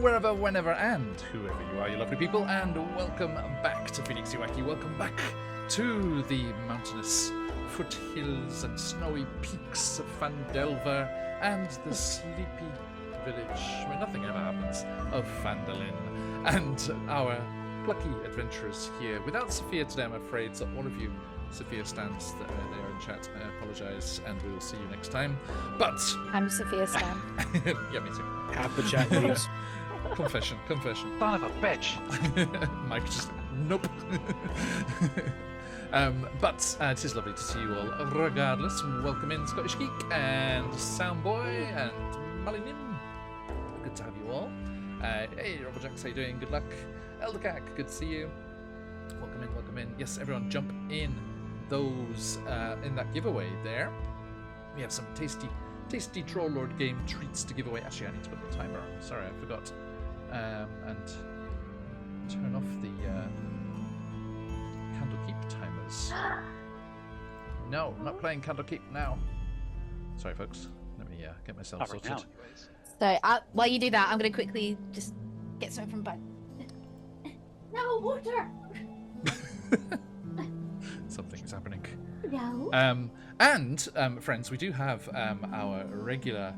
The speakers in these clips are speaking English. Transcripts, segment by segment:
wherever, whenever, and whoever you are, you lovely people, and welcome back to QuestJunkiesUK. Welcome back to the mountainous foothills and snowy peaks of Phandelver and the sleepy village where nothing ever happens of Phandelin, and our plucky adventurers here. Without Sophia today, I'm afraid, so all of you Sophia stands there in chat, I apologise, and we will see you next time. But I'm Sophia Stan. yeah, me too. Half the chat leaves. Confession. Son of a bitch. Mike just nope. But it is lovely to see you all. Regardless, welcome in Scottish Geek and Soundboy and Malinim. Good to have you all. Hey, Robojax, how you doing? Good luck. Eldercac, good to see you. Welcome in, welcome in. Yes, everyone, jump in those in that giveaway there. We have some tasty Troll-Lord game treats to give away. Actually, I need to put the timer on. Sorry, I forgot. And turn off the Candlekeep timers. No, not playing Candlekeep now. Sorry, folks. Let me get myself sorted. Now, anyways. So while you do that, I'm going to quickly just get something from back. No water. Something's happening. No. And friends, we do have our regular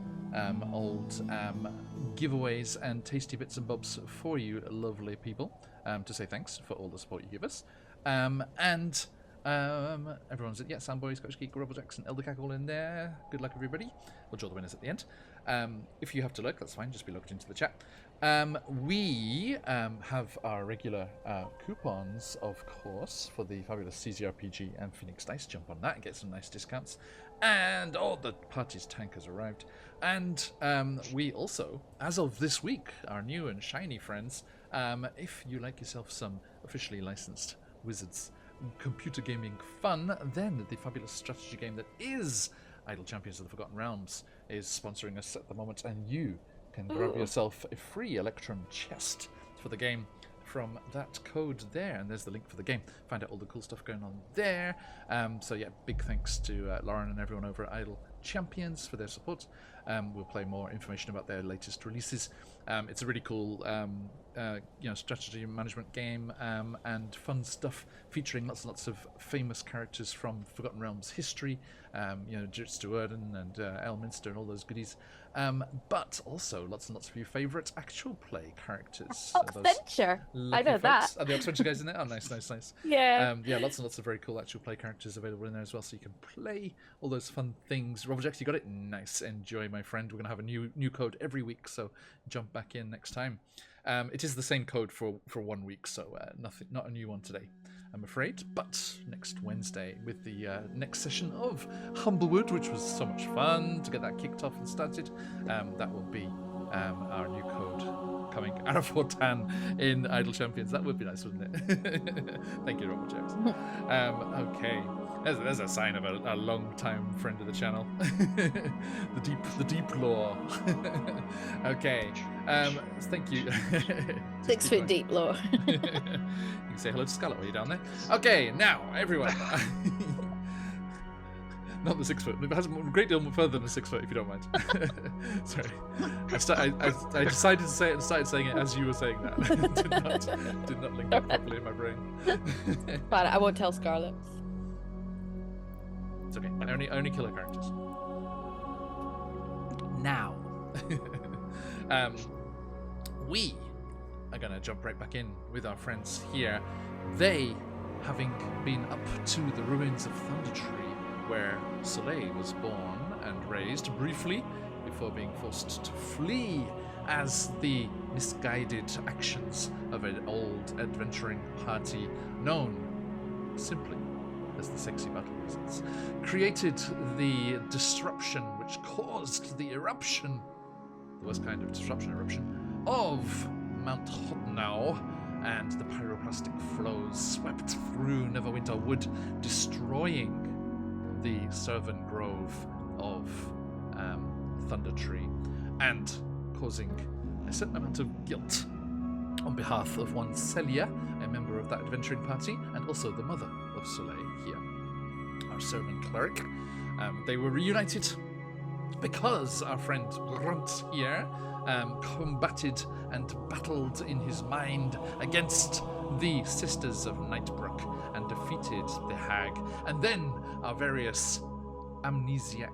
old giveaways and tasty bits and bobs for you lovely people, to say thanks for all the support you give us. And everyone's at Soundboy, Scottish Geek, Rebel Jackson, Eldercack all in there. Good luck, everybody. We'll draw the winners at the end. If you have to look, that's fine, just be logged into the chat. We have our regular coupons, of course, for the fabulous CZRPG and Phoenix Dice. Jump on that and get some nice discounts. And the party's tank has arrived. And we also, as of this week, our new and shiny friends, if you like yourself some officially licensed Wizards computer gaming fun, then the fabulous strategy game that is Idle Champions of the Forgotten Realms is sponsoring us at the moment, and you can grab yourself a free Electrum chest for the game from that code there, and there's the link for the game. Find out all the cool stuff going on there. So yeah, big thanks to Lauren and everyone over at Idle Champions for their support. We'll play more information about their latest releases. It's a really cool strategy management game and fun stuff featuring lots and lots of famous characters from Forgotten Realms history, Jurts to Erden and Elminster and all those goodies, but also lots and lots of your favourite actual play characters. Oxventure. I know that. Are the Oxventure guys in there? Oh, nice. Yeah. Lots and lots of very cool actual play characters available in there as well, so you can play all those fun things. Robert Jax, you got it? Nice. Enjoy, my friend. We're going to have a new code every week, so jump back in next time. It is the same code for 1 week, so not a new one today, I'm afraid. But next Wednesday with the next session of Humblewood, which was so much fun to get that kicked off and started, that will be our new code coming out of Fortan in Idle Champions. That would be nice, wouldn't it? Thank you, Robert James. Okay. There's a sign of a long-time friend of the channel. the deep lore. Okay. Thank you. 6 foot deep lore. You can say hello to Scarlet while you're down there. Okay, now everyone. Not the 6 foot. It has a great deal further than 6 foot, if you don't mind. Sorry. I decided to say it and started saying it as you were saying that. did not link up properly in my brain. But I won't tell Scarlet. It's okay. Only killer characters. Now, we are going to jump right back in with our friends here. They, having been up to the ruins of Thundertree, where Soleil was born and raised briefly before being forced to flee as the misguided actions of an old adventuring party known simply as the Sexy Battle Wizards, created the disruption which caused the eruption, the worst kind of disruption eruption, of Mount Hottenau, and the pyroclastic flows swept through Neverwinter Wood, destroying the Servan Grove of Thundertree, and causing a certain amount of guilt on behalf of one Celia, a member of that adventuring party, and also the mother of Soleil here, our servant cleric. They were reunited because our friend Grunt here combated and battled in his mind against the Sisters of Nightbrook and defeated the Hag. And then our various amnesiac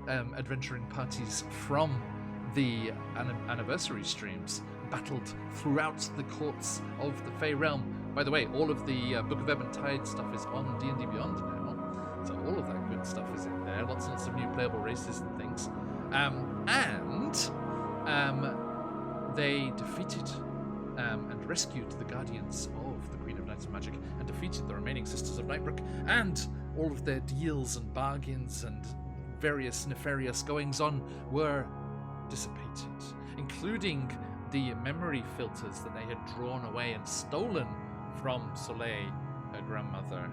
adventuring parties from the anniversary streams battled throughout the courts of the Fey Realm. By the way, all of the Book of Ebb and Tide stuff is on D&D Beyond now, so all of that good stuff is in there. Lots and lots of new playable races and things. They defeated and rescued the guardians of the Queen of Knights of Magic and defeated the remaining Sisters of Nightbrook, and all of their deals and bargains and various nefarious goings-on were dissipated, including the memory filters that they had drawn away and stolen from Soleil, her grandmother,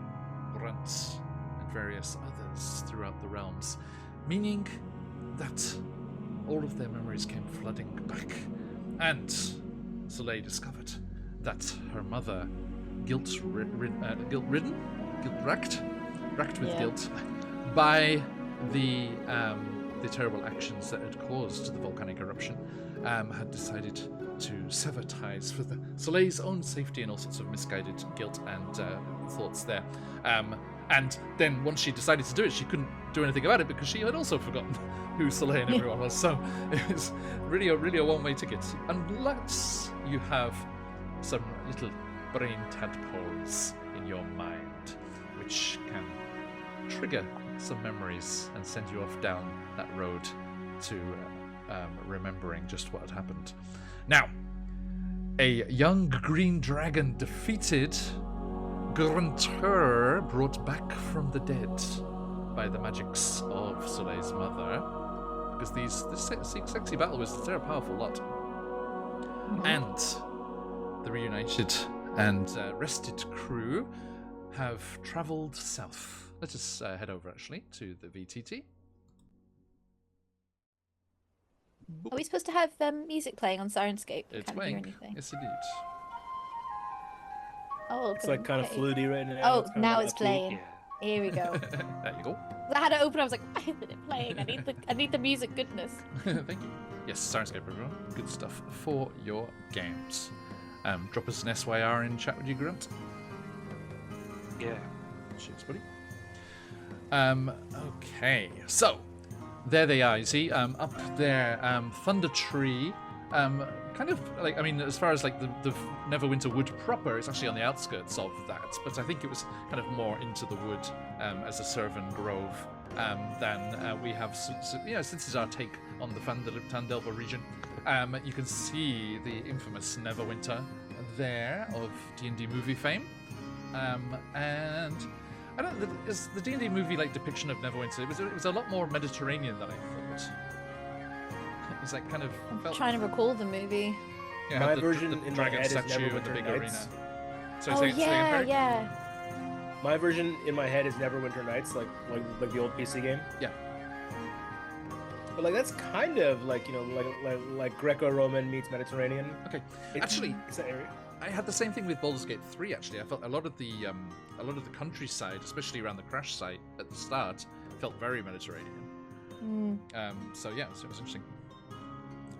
Brunt, and various others throughout the realms, meaning that all of their memories came flooding back. And Soleil discovered that her mother, racked with guilt by the terrible actions that had caused the volcanic eruption, had decided to sever ties for the Soleil's own safety and all sorts of misguided guilt and thoughts there. And then once she decided to do it, she couldn't do anything about it because she had also forgotten who Soleil and everyone was. So it was really a one-way ticket. Unless you have some little brain tadpoles in your mind, which can trigger some memories and send you off down that road to remembering just what had happened. Now, a young green dragon defeated Grunter, brought back from the dead by the magics of Soleil's mother, because this sexy battle was they're a powerful lot. And the reunited and rested crew have travelled south. Let us head over actually to the VTT. Are we supposed to have music playing on Sirenscape? It's Can't playing. hear anything. Yes, indeed. Oh, It's like kind of fluty right now. Oh, kinda now like it's upbeat. playing. Yeah. Here we go. There you go. I had it open. I was like, why isn't it playing? I need the music goodness. Thank you. Yes, Sirenscape, everyone. Good stuff for your games. Drop us an SYR in chat, would you, Grunt? Yeah. Cheers, buddy. Okay, so there they are. You see, up there, Thunder Tree. Kind of like, I mean, as far as like the Neverwinter Wood proper, it's actually on the outskirts of that. But I think it was kind of more into the wood as a Servan Grove than we have. Since it's our take on the Phandelver region, you can see the infamous Neverwinter there of D&D movie fame, and I don't know, is the D&D movie like depiction of Neverwinter? It was a lot more Mediterranean than I thought. It was like kind of. I'm trying to recall the movie. Yeah, My the version the in my dragon head is statue and the Neverwinter big Nights. arena. So Oh say again, Barry? yeah. My version in my head is Neverwinter Nights, like the old PC game. Yeah. But like that's kind of like like Greco-Roman meets Mediterranean. Okay. Actually, it's that area. I had the same thing with Baldur's Gate 3. Actually, I felt a lot of the countryside, especially around the crash site at the start, felt very Mediterranean. So yeah, so it was interesting.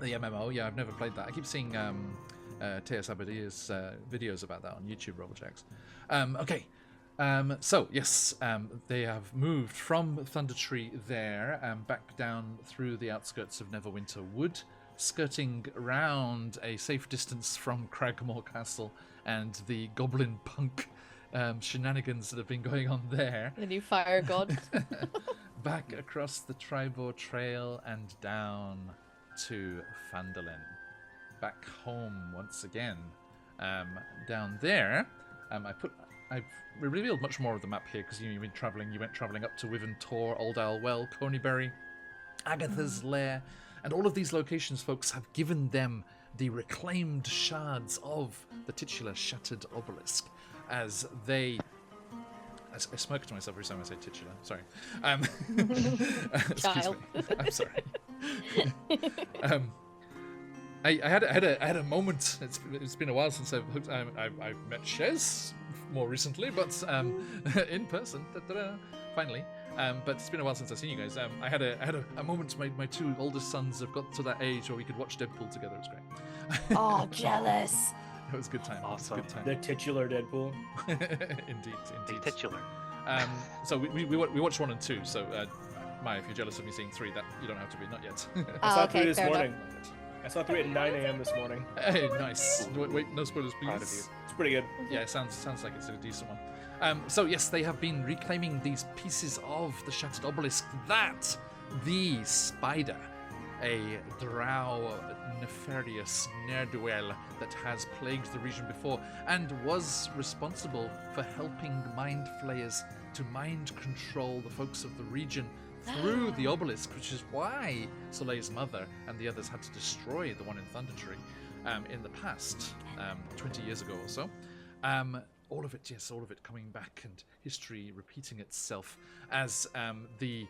The MMO, yeah, I've never played that. I keep seeing Teos Abadia's videos about that on YouTube, Rollerjacks. Okay, so yes, they have moved from Thunder Tree there back down through the outskirts of Neverwinter Wood, skirting around a safe distance from Cragmore Castle and the goblin punk shenanigans that have been going on there. The new fire god. Back across the Tribor Trail and down to Phandalin. Back home once again. Down there, I've revealed much more of the map here because you went travelling up to Wyvern Tor, Old Owl Well, Coneybury, Agatha's Lair, and all of these locations, folks, have given them the reclaimed shards of the titular Shattered Obelisk as they... I smirk to myself every time I say titular. Sorry. Excuse me. I'm sorry. I had a moment. It's been a while since I've met Shez more recently, but in person. Finally. But it's been a while since I've seen you guys. I had a moment. My two oldest sons have got to that age where we could watch Deadpool together. It was great. Oh, jealous. It was a good time. Awesome. It was a good The titular Deadpool. time. Indeed. The titular. So we watched 1 and 2. So Maya, if you're jealous of me seeing 3, that you don't have to be. Not yet. I saw okay, 3 this fair morning. I saw 3 at 9 a.m. this morning. Hey, nice. Wait, no spoilers, please. Proud of you. It's pretty good. Yeah, it sounds like it's a decent one. So yes, they have been reclaiming these pieces of the shattered obelisk that the spider, a drow nefarious ne'er-do-well that has plagued the region before and was responsible for helping mind flayers to mind control the folks of the region through the obelisk, which is why Soleil's mother and the others had to destroy the one in Thundertree in the past, 20 years ago or so. All of it coming back and history repeating itself as the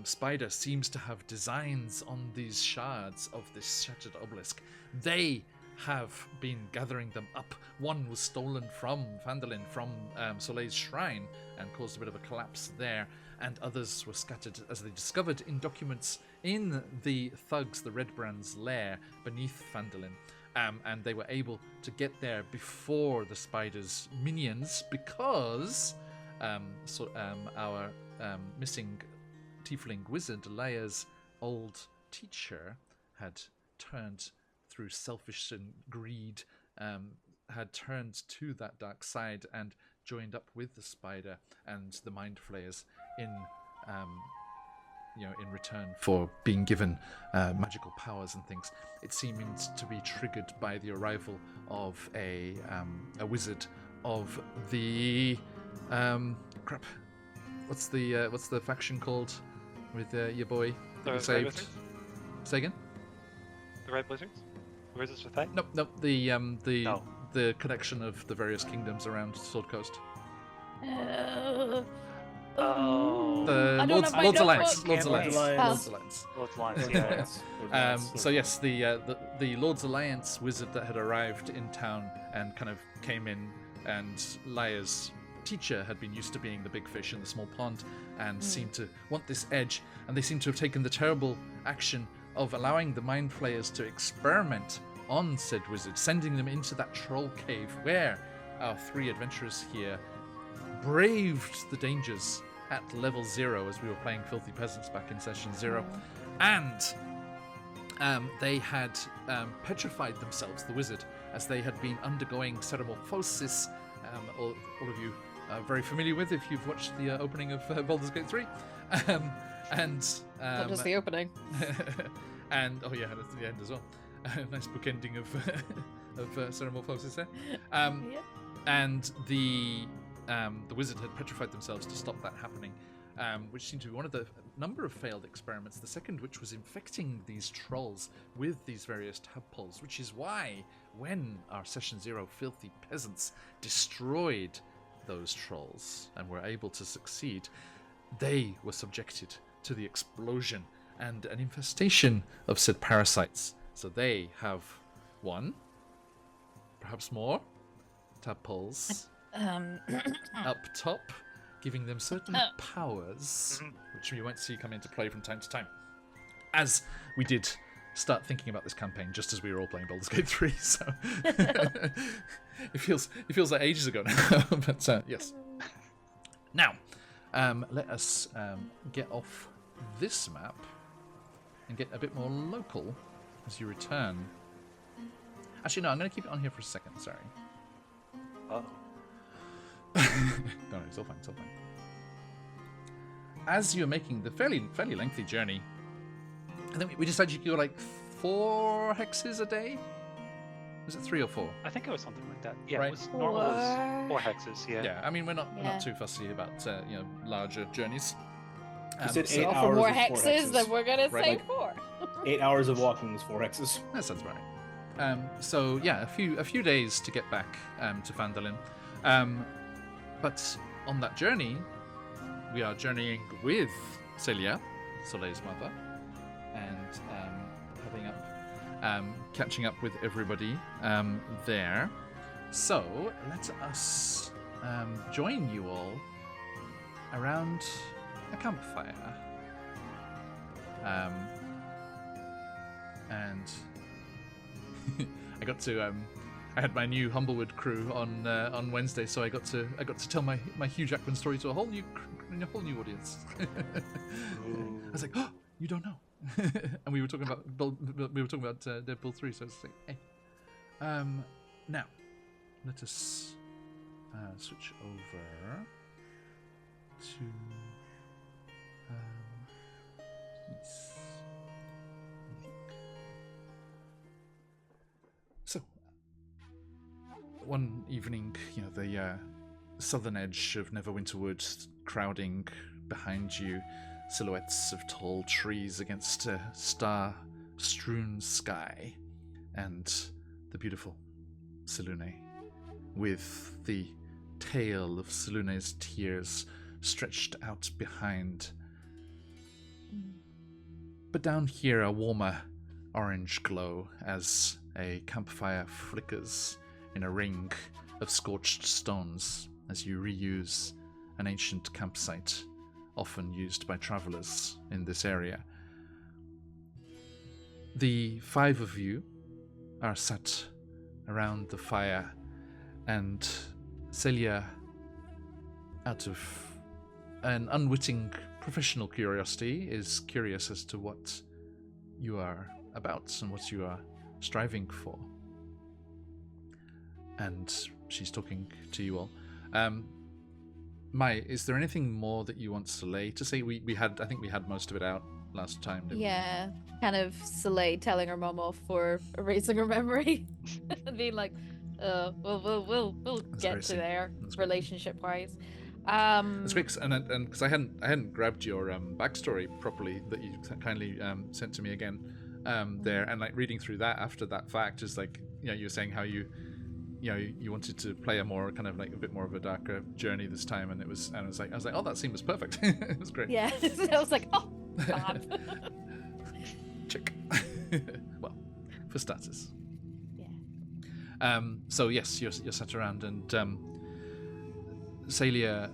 spider seems to have designs on these shards of this shattered obelisk. They have been gathering them up. One was stolen from Phandelver, from Soleil's shrine, and caused a bit of a collapse there, and others were scattered as they discovered in documents in the thugs, the Red Brand's lair beneath Phandelver. And they were able to get there before the spider's minions because our missing tiefling wizard, Leia's old teacher, had turned through selfish and greed, had turned to that dark side and joined up with the spider and the mind flayers in return for being given magical powers and things. It seemed to be triggered by the arrival of a wizard of the crap. What's the faction called with your boy that The you Red saved? Wizards? Say again? The Red Wizards? The Wizards with that? Nope. The connection of the various kingdoms around Sword Coast. Oh. The I don't Lord's have my Alliance. notebook. Lord's Lord's Alliance. Alliance. Lord's Alliance. Lord's Lines, yeah. So yes, the Lord's Alliance wizard that had arrived in town and kind of came in, and Leia's teacher had been used to being the big fish in the small pond and seemed to want this edge, and they seem to have taken the terrible action of allowing the mind flayers to experiment on said wizard, sending them into that troll cave where our 3 adventurers here braved the dangers at level 0 as we were playing Filthy Peasants back in session 0, and they had petrified themselves, the wizard, as they had been undergoing ceramorphosis. All of you are very familiar with if you've watched the opening of Baldur's Gate 3. Not just the opening. and oh yeah, that's the end as well. Nice bookending of ceramorphosis there. Yep. And the wizard had petrified themselves to stop that happening, which seemed to be one of the number of failed experiments. The second, which was infecting these trolls with these various tadpoles, which is why when our Session 0 Filthy Peasants destroyed those trolls and were able to succeed, they were subjected to the explosion and an infestation of said parasites. So they have one, perhaps more, tadpoles up top, giving them certain powers, which we won't see come into play from time to time. As we did start thinking about this campaign just as we were all playing Baldur's Gate 3, so it feels like ages ago now. But yes. Now, let us get off this map and get a bit more local as you return. Actually, no, I'm going to keep it on here for a second. Sorry. Oh. No, it's all fine. It's all fine. As you're making the fairly lengthy journey, I think we decided you could go like 4 hexes a day. Was it 3 or 4? I think it was something like that. Yeah, Right. it was normal was 4 hexes, yeah. Yeah, I mean we're not Yeah. too fussy about larger journeys. You said so- 8 So for hours more is 4 hexes, then hexes. we're gonna Right, say like- 4. 8 hours of walking is 4 hexes. That sounds right. So yeah, a few days to get back to Phandelver. But on that journey, we are journeying with Celia, Soleil's mother, and catching up with everybody there. So let us join you all around a campfire. And I got to I had my new Humblewood crew on Wednesday, so I got to tell my Hugh Jackman story to a whole new audience. I was like, oh, you don't know. And we were talking about Deadpool 3, so I was like, hey. Now let us switch over to yes. So one evening, the southern edge of Neverwinter crowding behind you, silhouettes of tall trees against a star-strewn sky, and the beautiful Selûne, with the tail of Selûne's tears stretched out behind. But down here, a warmer orange glow as a campfire flickers in a ring of scorched stones as you reuse an ancient campsite often used by travelers in this area. The 5 of you are sat around the fire, and Celia, out of an unwitting professional curiosity, is curious as to what you are about and what you are striving for. And she's talking to you all. Mai, is there anything more that you want Soleil to say? I think we had most of it out last time, didn't we? Yeah, kind of Soleil telling her mum off for erasing her memory and being like, we'll get to there relationship-wise. That's great, and because I hadn't grabbed your backstory properly that you kindly sent to me again there, and like reading through that after that fact is like, you were saying how you wanted to play a more kind of like a bit more of a darker journey this time, and I was like, oh, that seems perfect. It was great. Yeah, I was like, oh, God. Check. Well, for starters. Yeah. So yes, you're sat around, and Celia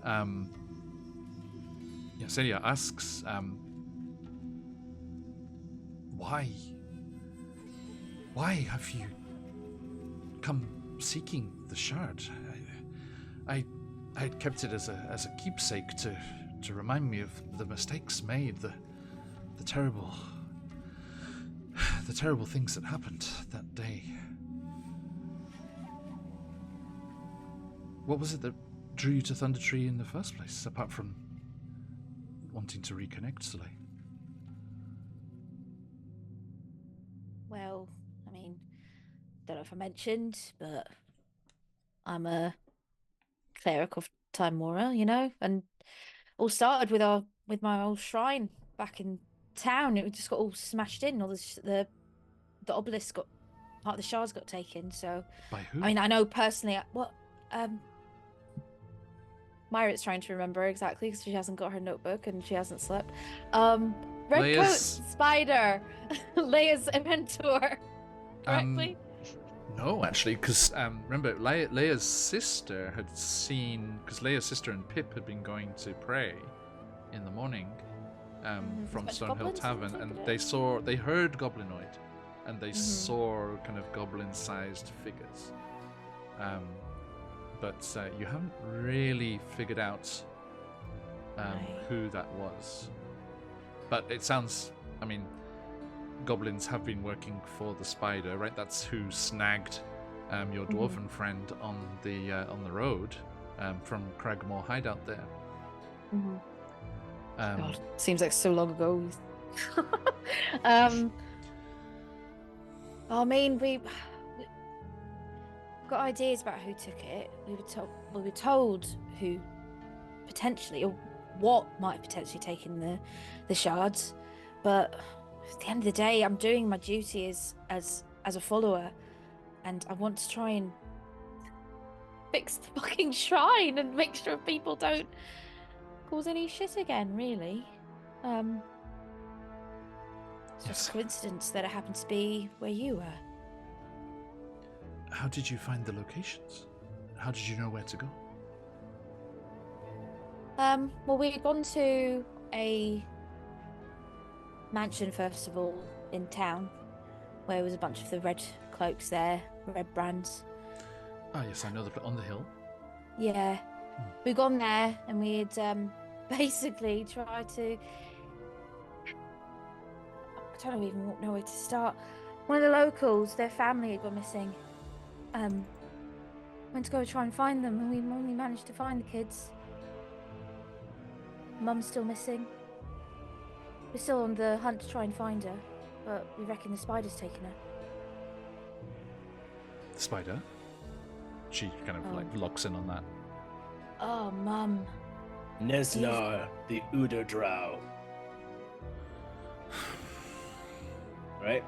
asks, why have you come seeking the shard? I had kept it as a keepsake to remind me of the mistakes made, the terrible things that happened that day. What was it that drew you to Thunder Tree in the first place, apart from wanting to reconnect, Soleil? Well, I mean, don't know if I mentioned, but I'm a cleric of Timora, and all started with my old shrine back in town. It just got all smashed in. All the obelisk part of the shards got taken. So, By who? I mean, I know personally. Myra's trying to remember exactly because she hasn't got her notebook and she hasn't slept. Redcoat Spider, Leia's mentor. Correctly. No, actually, because remember, Leia's sister had seen, because Leia's sister and Pip had been going to pray in the morning from Stonehill Tavern, and they heard Goblinoid, and they saw kind of goblin-sized figures. But you haven't really figured out who that was. But it sounds, I mean, goblins have been working for the spider, right? That's who snagged your dwarven friend on the road from Cragmore Hideout there. God, seems like so long ago. I mean, we got ideas about who took it. We were told who potentially, or what might have potentially taken the shards, but at the end of the day, I'm doing my duty as a follower, and I want to try and fix the fucking shrine and make sure people don't cause any shit again, really. It's just a coincidence that it happened to be where you were. How did you find the locations? How did you know where to go? Well, we had gone to a mansion festival in town where there was a bunch of the red cloaks there, red brands. Ah, yes, I know on the hill. Yeah. We'd gone there and we'd basically tried to... I don't even know where to start. One of the locals, their family had gone missing. Went to go try and find them, and we only managed to find the kids. Mum's still missing. We're still on the hunt to try and find her, but we reckon the spider's taken her. The spider? She kind of like locks in on that. Oh, Mum. Nesnar, the Uda Drow. Right?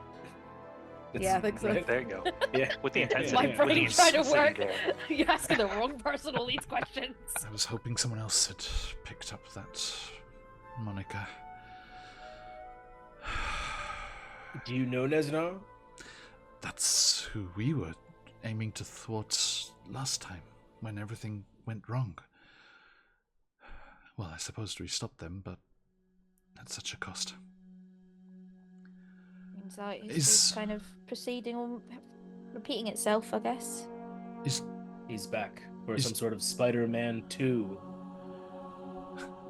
Yeah, I think so. Right? There you go. Yeah. With the intensity. My yeah. brain Brain is trying to sitting work. there. You're asking the wrong person all these questions. I was hoping someone else had picked up that moniker. Do you know Nesnar? That's who we were aiming to thwart last time, when everything went wrong. Well, I suppose we stopped them, but at such a cost. Seems like history's kind of proceeding on, repeating itself, I guess. He's back for some sort of Spider-Man 2.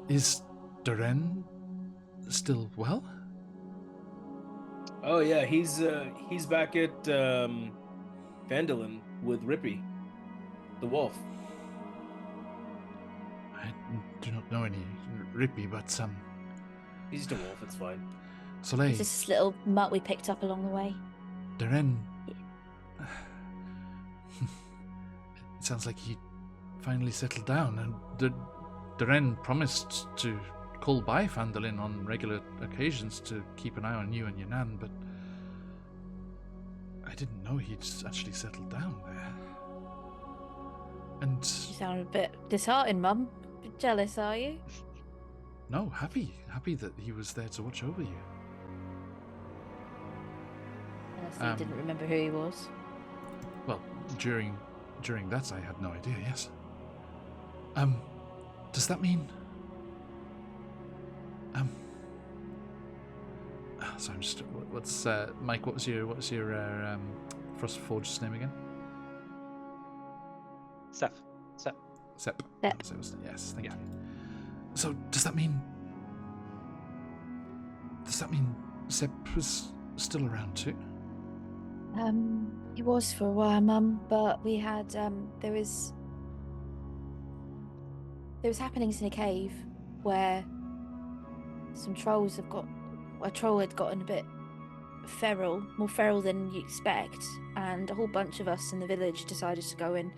Is Duren still well? Oh yeah, he's back at Phandelver with Rippy, the wolf. I do not know any Rippy, but He's just a wolf. It's fine. Soleil, It's just this little mutt we picked up along the way. Duren. It sounds like he finally settled down, and Duren promised to call by Phandelver on regular occasions to keep an eye on you and your nan, but I didn't know he'd actually settled down there. And You sound a bit disheartened, Mum. Bit jealous, are you? no, happy that he was there to watch over you. Unless you didn't remember who he was. Well, during that I had no idea. Yes. Does that mean? So I'm just. What's Mike? What's your Frostforged's name again? Sep. Sep. Sep. Yes, thank you. So does that mean? Sep was still around too? He was for a while, Mum, but we had there was happenings in a cave where some trolls have got a troll had gotten a bit feral, more feral than you expect, and a whole bunch of us in the village decided to go and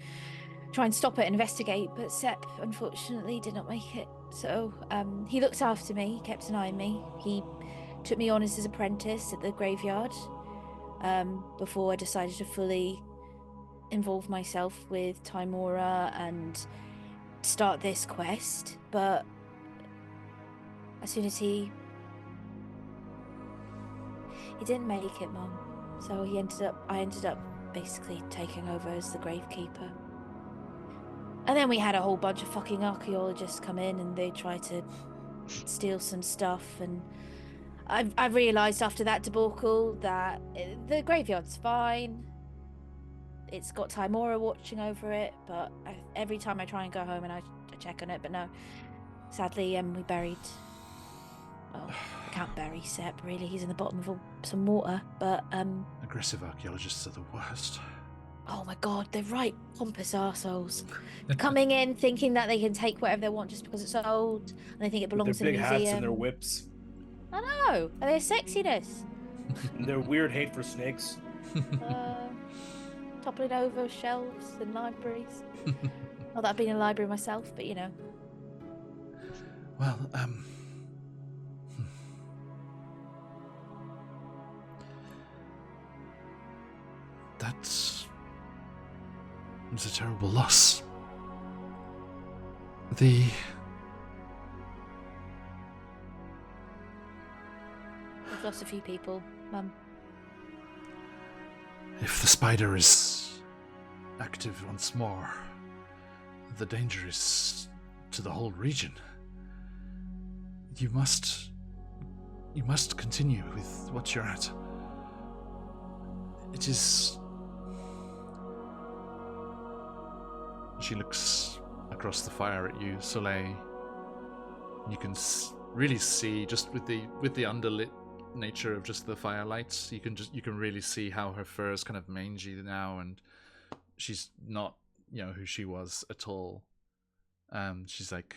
try and stop it and investigate, but Sep unfortunately did not make it. So he looked after me, he kept an eye on me. He took me on as his apprentice at the graveyard before I decided to fully involve myself with Timora and start this quest. But as soon as he didn't make it, Mum, so I ended up basically taking over as the gravekeeper. And then we had a whole bunch of fucking archaeologists come in and they tried to steal some stuff, and I realised after that debacle that the graveyard's fine. It's got Timora watching over it, but every time I try and go home and I check on it, but no. Sadly, we buried... Well, I can't bury Sep, really. He's in the bottom of some water, but... Aggressive archaeologists are the worst. Oh my god, they're right pompous arseholes. Coming in thinking that they can take whatever they want just because it's old, and they think it belongs in a Their big museum. hats and their whips. I know, and their sexiness. And their weird hate for snakes. Toppling over shelves in libraries. Not that I've been in a library myself, but you know. Well, That's a terrible loss. We've lost a few people, Mum. If the spider is active once more, the danger is to the whole region. You must continue with what you're at. It is... She looks across the fire at you, Soleil. You can really see, just with the underlit nature of just the firelights, you can really see how her fur is kind of mangy now, and she's not, who she was at all. She's like,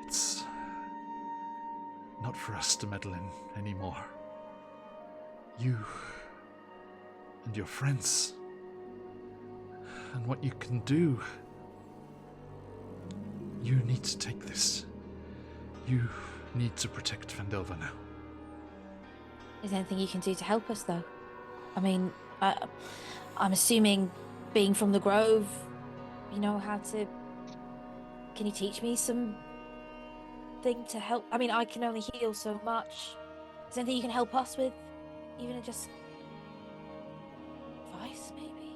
it's not for us to meddle in anymore. You and your friends, and what you can do. You need to take this. You need to protect Phandelver now. Is there anything you can do to help us, though? I mean, I'm assuming, being from the Grove, you know how to... Can you teach me something to help? I mean, I can only heal so much. Is there anything you can help us with? Even just... advice, maybe?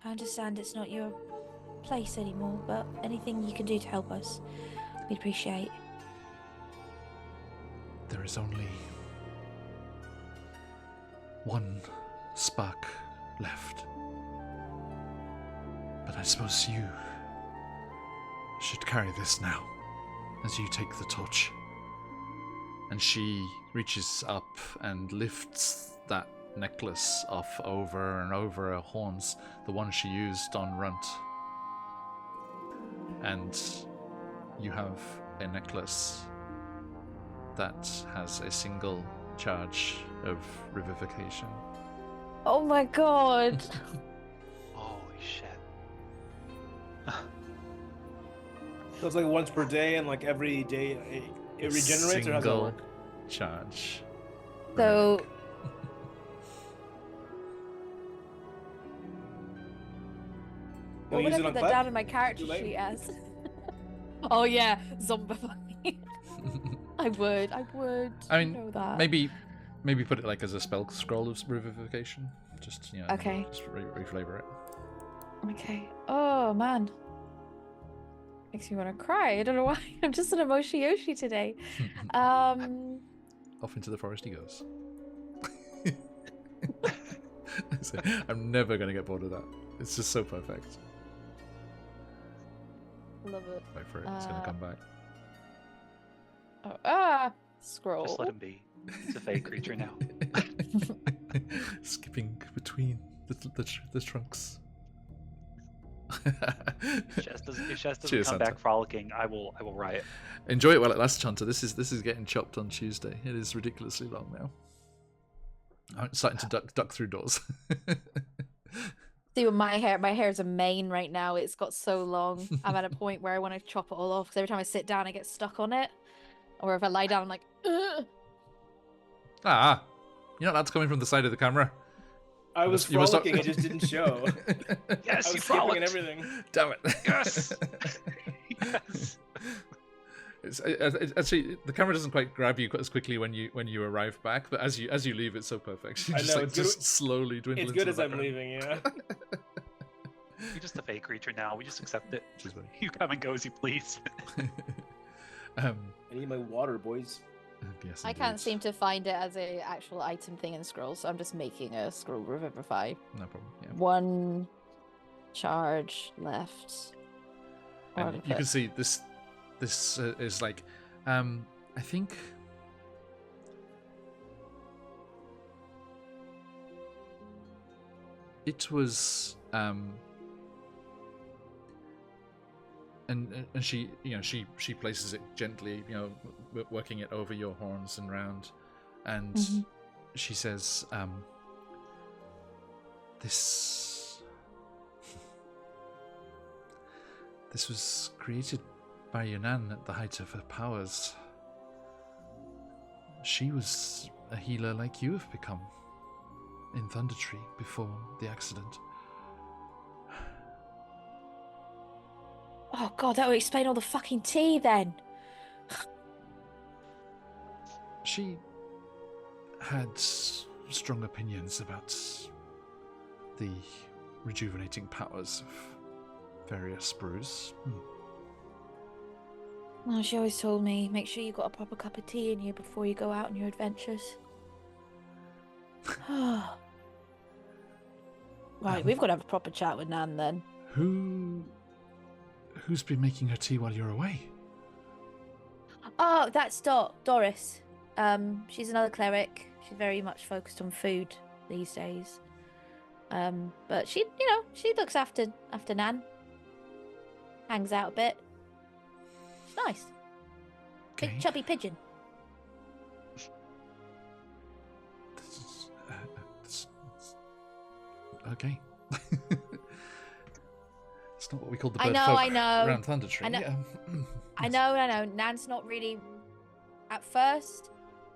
I understand it's not your place anymore, but anything you can do to help us, we'd appreciate. There is only one spark left. But I suppose you should carry this now, as you take the torch. And she reaches up and lifts that necklace off over and over her horns, the one she used on Runt. And you have a necklace that has a single charge of revivification. Oh my god! Holy shit. So it's like once per day, and like every day it regenerates, or how does that work? Charge. So... Can What I would use I it put on that Clef? down in my character Too late? sheet as? Oh yeah, zombify. I would. I mean, you know that. maybe put it like as a spell scroll of revivification. Just, Okay. just reflavor it. Okay. Oh man. Makes me want to cry. I don't know why. I'm just an emoshi Yoshi today. Off into the forest he goes. I'm never going to get bored of that. It's just so perfect. Love it. Wait for it. It's going to come back. Scroll. Just let him be. He's a fake creature now. Skipping between the trunks. If Chess doesn't Cheers, come Santa. back frolicking, I will riot. Enjoy it while it lasts, Hunter. This is getting chopped on Tuesday. It is ridiculously long now. I'm starting to duck through doors. See, with my hair's a mane right now. It's got so long. I'm at a point where I want to chop it all off because every time I sit down, I get stuck on it. Or if I lie down, I'm like, ugh. You're not allowed to come in from the side of the camera. I was You must not- frolicking, it just didn't show. Yes, I you was skipping frolicked. and everything. Damn it. Yes. Yes. It's actually, the camera doesn't quite grab you as quickly when you arrive back, but as you leave, it's so perfect. You I just, know, like, it's good- just slowly dwindle It's into good the as I'm background. leaving, yeah. You're just a fake creature now. We just accept it. Which is funny. You come and go as you please. I need my water, boys. Yes, I can't indeed. seem to find it as a actual item thing in scrolls, so I'm just making a scroll revivify. No problem. Yeah. One charge left. Or And you can see this is like, I think it was, and she, she places it gently, working it over your horns and round, and she says, this was created by Yunan at the height of her powers. She was a healer like you have become in Thunder Tree before the accident. Oh god, that would explain all the fucking tea then. She had strong opinions about the rejuvenating powers of various brews. Well, she always told me, make sure you got a proper cup of tea in you before you go out on your adventures. Right, we've got to have a proper chat with Nan then. Who's been making her tea while you're away? Oh, that's Doris. She's another cleric. She's very much focused on food these days. But she looks after Nan. Hangs out a bit. It's nice. Okay. Big chubby pigeon. Okay. It's not what we call the I bird know, folk I know. around Thunder Tree. I know. I know. Nan's not really. At first,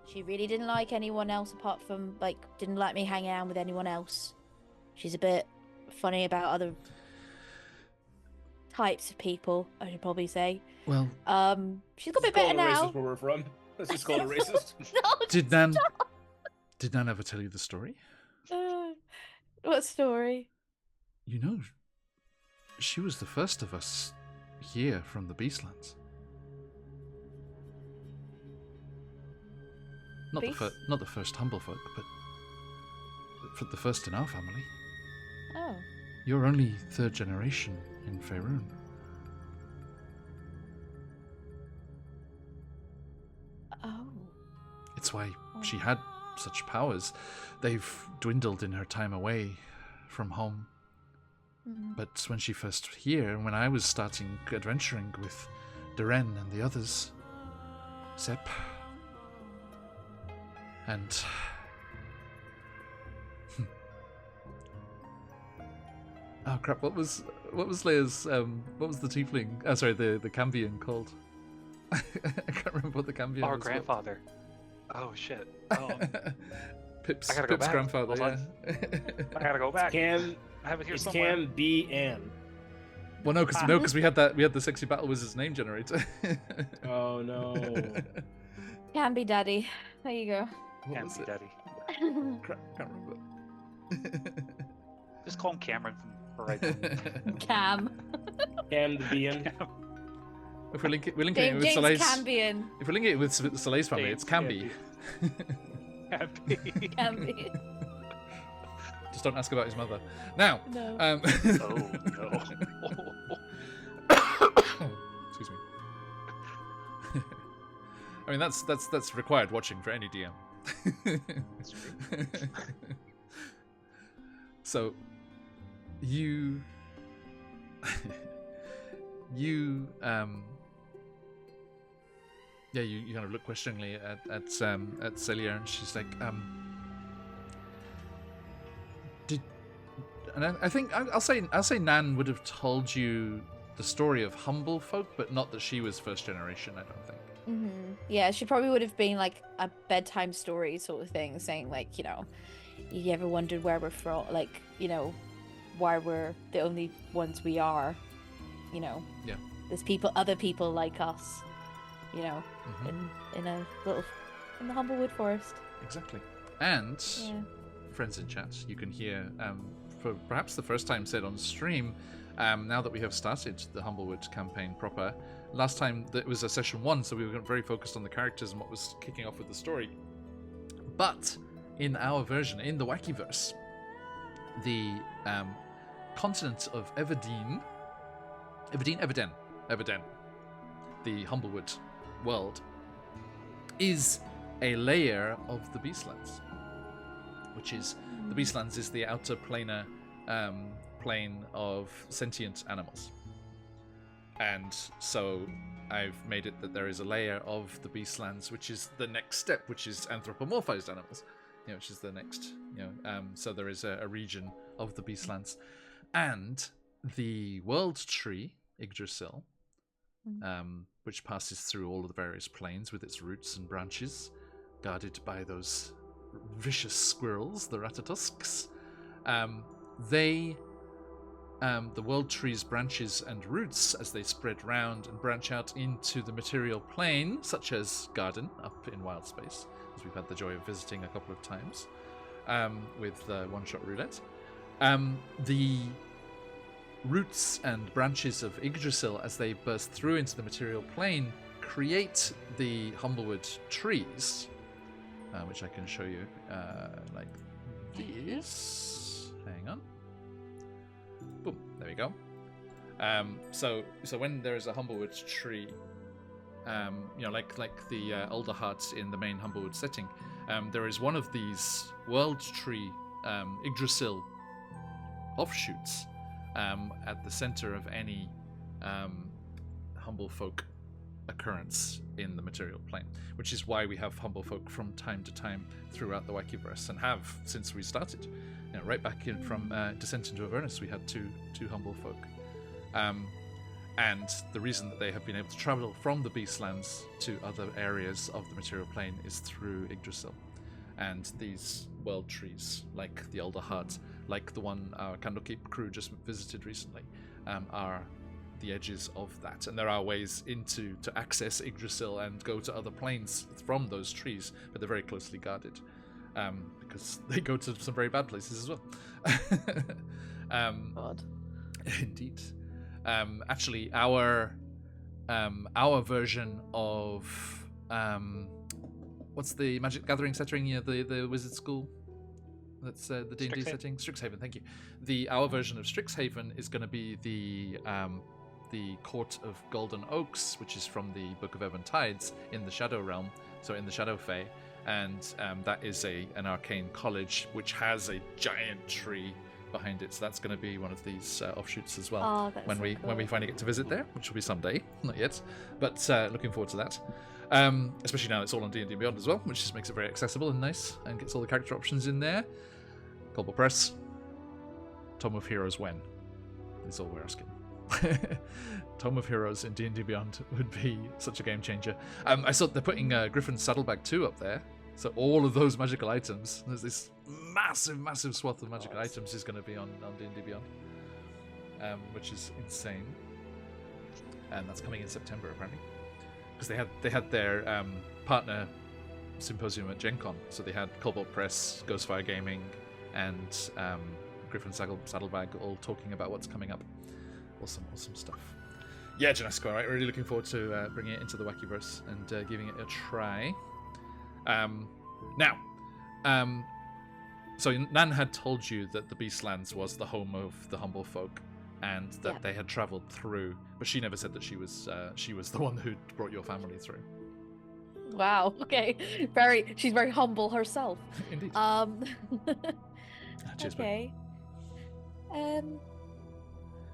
she really didn't like anyone else apart from didn't let me hang out with anyone else. She's a bit funny about other types of people, I should probably say. Well, she's got a bit better now. Racist where we're from. Let's just call it racist. No, did Nan ever tell you the story? What story? You know, she was the first of us here from the Beastlands. Not the first humble folk, but for the first in our family. Oh. You're only third generation in Faerun. Oh. It's why she had such powers. They've dwindled in her time away from home. Mm. But when she first here, when I was starting adventuring with Duren and the others, Sepp, and oh crap! What was Leia's? What was the tiefling? Sorry, the Cambion called. I can't remember what the Cambion Our was. grandfather. Oh shit. Pip's I gotta go back. grandfather. Hold Yeah. I gotta go back. Can I have it here it somewhere. can be Anne. Well, no, because we had the sexy battle wizard's name generator. Oh no. Can be daddy. There you go. What Can't was be it? daddy. Crap, can't remember. Just call him Cameron from Horizon. Cam. Can be Anne. If we're linking it James with Soleil's, Cambion. if we're linking it with Soleil's family, James it's Camby. Happy. Cambion. Just don't ask about his mother. Now, No. Oh no. excuse me. I mean, that's required watching for any DM. That's true. So, you kind of look questioningly at Celia, and she's like, I think I'll say Nan would have told you the story of humble folk, but not that she was first generation. I don't think. Mm-hmm. Yeah, she probably would have been like a bedtime story sort of thing, saying like, you ever wondered where we're from, like, why we're the only ones we are, Yeah. There's other people like us, in the Humblewood Forest. Exactly. And Yeah. friends in chat, you can hear for perhaps the first time said on stream, now that we have started the Humblewood campaign proper. Last time that was a session 1, so we were very focused on the characters and what was kicking off with the story. But in our version, in the Wackyverse, the continent of Everdeen, the Humblewood world, is a layer of the Beastlands, which is the Beastlands is the outer planar plane of sentient animals. And so I've made it that there is a layer of the Beastlands, which is the next step, which is anthropomorphized animals, which is the next, so there is a region of the Beastlands. And the world tree, Yggdrasil, which passes through all of the various planes with its roots and branches, guarded by those vicious squirrels, the Ratatusks, the world tree's branches and roots, as they spread round and branch out into the material plane, such as Garden up in Wild Space, as we've had the joy of visiting a couple of times with One-Shot Roulette. The roots and branches of Yggdrasil, as they burst through into the material plane, create the Humblewood trees, which I can show you like this. Hang on. Boom. There we go. So when there is a Humblewood tree, like the older hearts in the main Humblewood setting, there is one of these world tree Yggdrasil offshoots at the center of any humble folk occurrence in the material plane, which is why we have humble folk from time to time throughout the Wakiverse, and have since we started. Right back in from Descent into Avernus, we had two humble folk, and the reason that they have been able to travel from the Beastlands to other areas of the material plane is through Yggdrasil. And these world trees, like the Elder Heart, like the one our Candlekeep crew just visited recently, are the edges of that. And there are ways to access Yggdrasil and go to other planes from those trees, but they're very closely guarded, because they go to some very bad places as well. God. Indeed. Actually, our version of what's the Magic Gathering setting? The Wizard School. That's the D&D setting. Strixhaven. Thank you. Our version of Strixhaven is going to be the Court of Golden Oaks, which is from the Book of Ebon Tides in the Shadow Realm, so in the Shadow Fae, and that is an arcane college which has a giant tree behind it. So that's going to be one of these offshoots as well when we finally get to visit there, which will be someday, not yet, but looking forward to that. Especially now it's all on D&D Beyond as well, which just makes it very accessible and nice, and gets all the character options in there. Colbert Press, Tome of Heroes when? Is all we're asking. Tome of Heroes in D&D Beyond would be such a game changer. I saw they're putting Griffin's Saddlebag 2 up there, so all of those magical items, there's this massive swath of magical items is going to be on D&D Beyond, which is insane. And that's coming in September apparently, because they had their partner symposium at Gen Con, so they had Cobalt Press, Ghostfire Gaming, and Griffin Saddlebag all talking about what's coming up. Awesome stuff. Yeah, Genesco, right? Really looking forward to bringing it into the Wakiverse and giving it a try. So Nan had told you that the Beastlands was the home of the humble folk, and that they had travelled through, but she never said that she was the one who brought your family through. Wow. Okay. She's very humble herself. Indeed. Cheers, okay.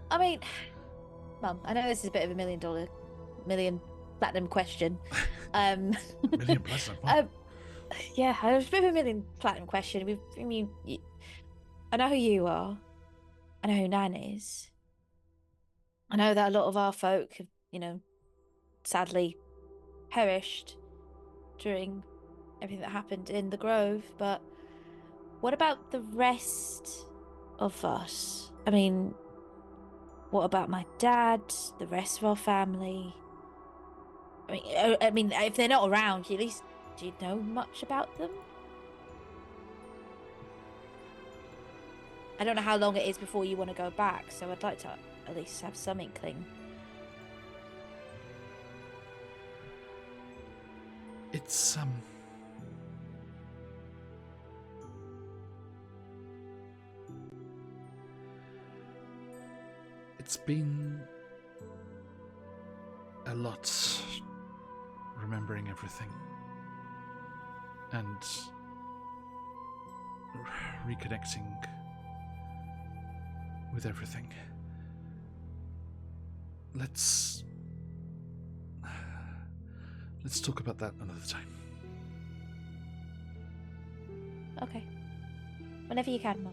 I mean, Mum, I know this is a bit of a million platinum question. Million platinum. Yeah, it's a bit of a million platinum question. I know who you are. I know who Nan is. I know that a lot of our folk have, sadly perished during everything that happened in the Grove, but what about the rest of us? I mean, what about my dad, the rest of our family? I mean, if they're not around, at least do you know much about them? I don't know how long it is before you want to go back, so I'd like to at least have some inkling. It's it's been a lot remembering everything and reconnecting with everything. Let's talk about that another time. Okay. Whenever you can, Mum.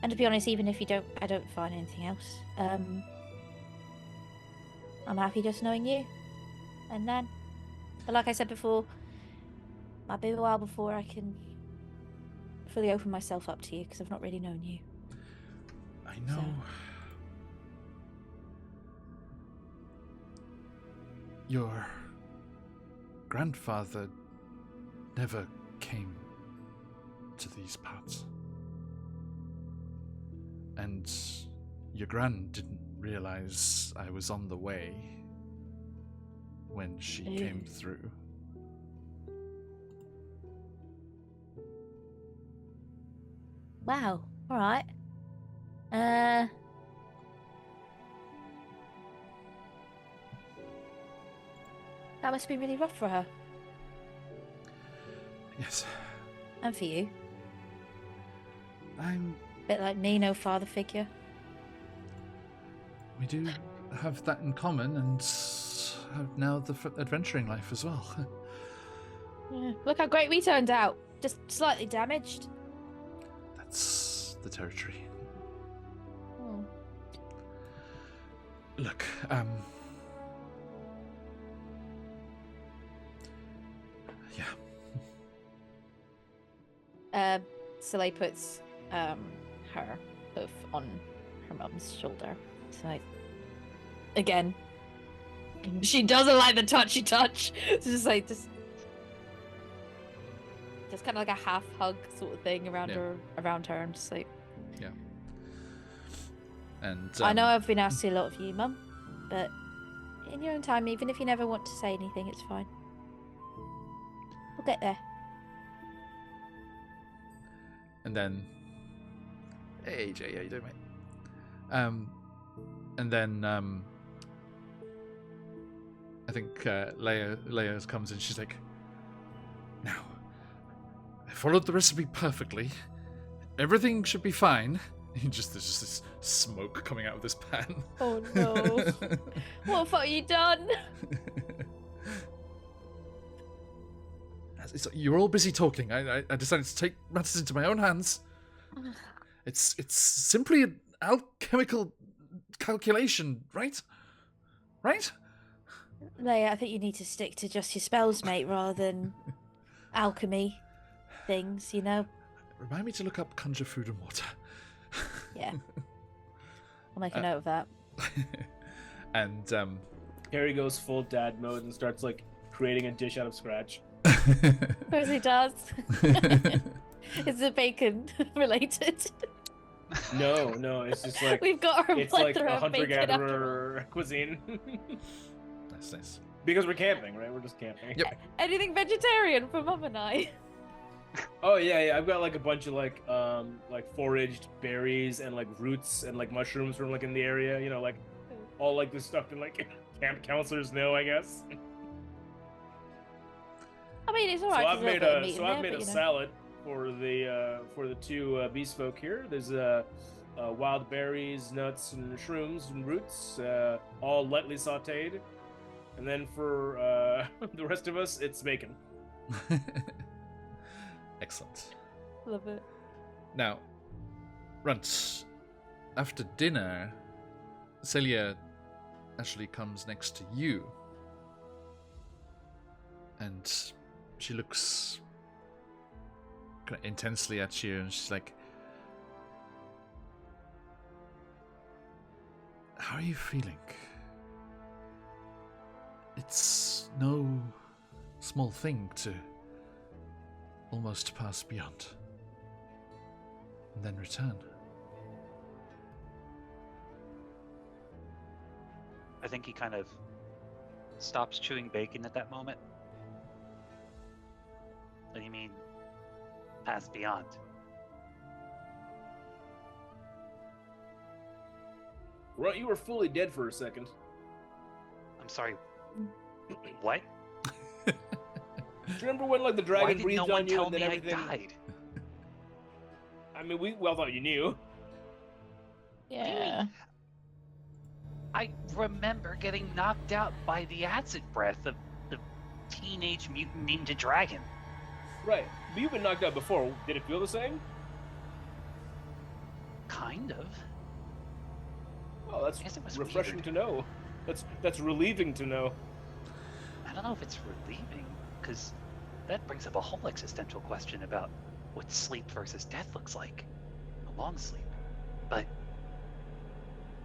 And to be honest, even if I don't find anything else, I'm happy just knowing you and Nan. But like I said before, might be a while before I can fully open myself up to you, because I've not really known you. I know. So. Your grandfather never came to these parts. And your gran didn't realize I was on the way. when she came through. Wow. All right. That must be really rough for her. Yes. And for you. I'm... Bit like me, no father figure. We do have that in common, and have now the adventuring life as well. Yeah. Look how great we turned out. Just slightly damaged. That's the territory. Oh. Look, yeah. Soleil puts her hoof on her mum's shoulder. So again, she doesn't like the touchy touch. It's just like just kind of like a half hug sort of thing around her. I'm just like, Yeah. And I know I've been asking a lot of you, Mum, but in your own time, even if you never want to say anything, it's fine. We'll get there. And then, hey AJ, how you doing, mate? And then I think Leia comes in. She's like, "Now, I followed the recipe perfectly. Everything should be fine." There's just this smoke coming out of this pan. Oh no! What have you done? You're all busy talking. I decided to take matters into my own hands. It's simply an alchemical calculation, right? Right? Leia, I think you need to stick to just your spells, mate, rather than alchemy things, you know? Remind me to look up conjure food and water. Yeah. I'll make a note of that. And Harry goes full dad mode and starts like creating a dish out of scratch. Of course he does. Is it bacon related? No, it's just like We've got our it's like plethora a of bacon after all. hunter-gatherer cuisine. nice. Because we're camping, right? We're just camping. Yep. Anything vegetarian for Mum and I? Oh yeah. I've got like a bunch of like foraged berries and like roots and like mushrooms from like in the area. You know, like all like this stuff that like camp counselors know, I guess. I mean, it's So alright. I've made a salad for the two beast folk here. There's wild berries, nuts, and shrooms and roots, all lightly sautéed. And then for the rest of us, it's bacon. Excellent. Love it. Now, Runt, after dinner, Celia actually comes next to you. And she looks kind of intensely at you, and she's like, "How are you feeling? It's no small thing to almost pass beyond and then return." I think he kind of stops chewing bacon at that moment. What do you mean, pass beyond? Runt, you were fully dead for a second. I'm sorry. What? Do you remember when like the Why dragon did breathed no on one you tell and then me everything? I died? I mean, we well thought you knew. Yeah. I remember getting knocked out by the acid breath of the teenage mutant ninja dragon. Right. But you've been knocked out before. Did it feel the same? Kind of. Oh, that's I guess it was refreshing weird. to know. That's relieving to know. I don't know if it's relieving, because that brings up a whole existential question about what sleep versus death looks like. A long sleep. But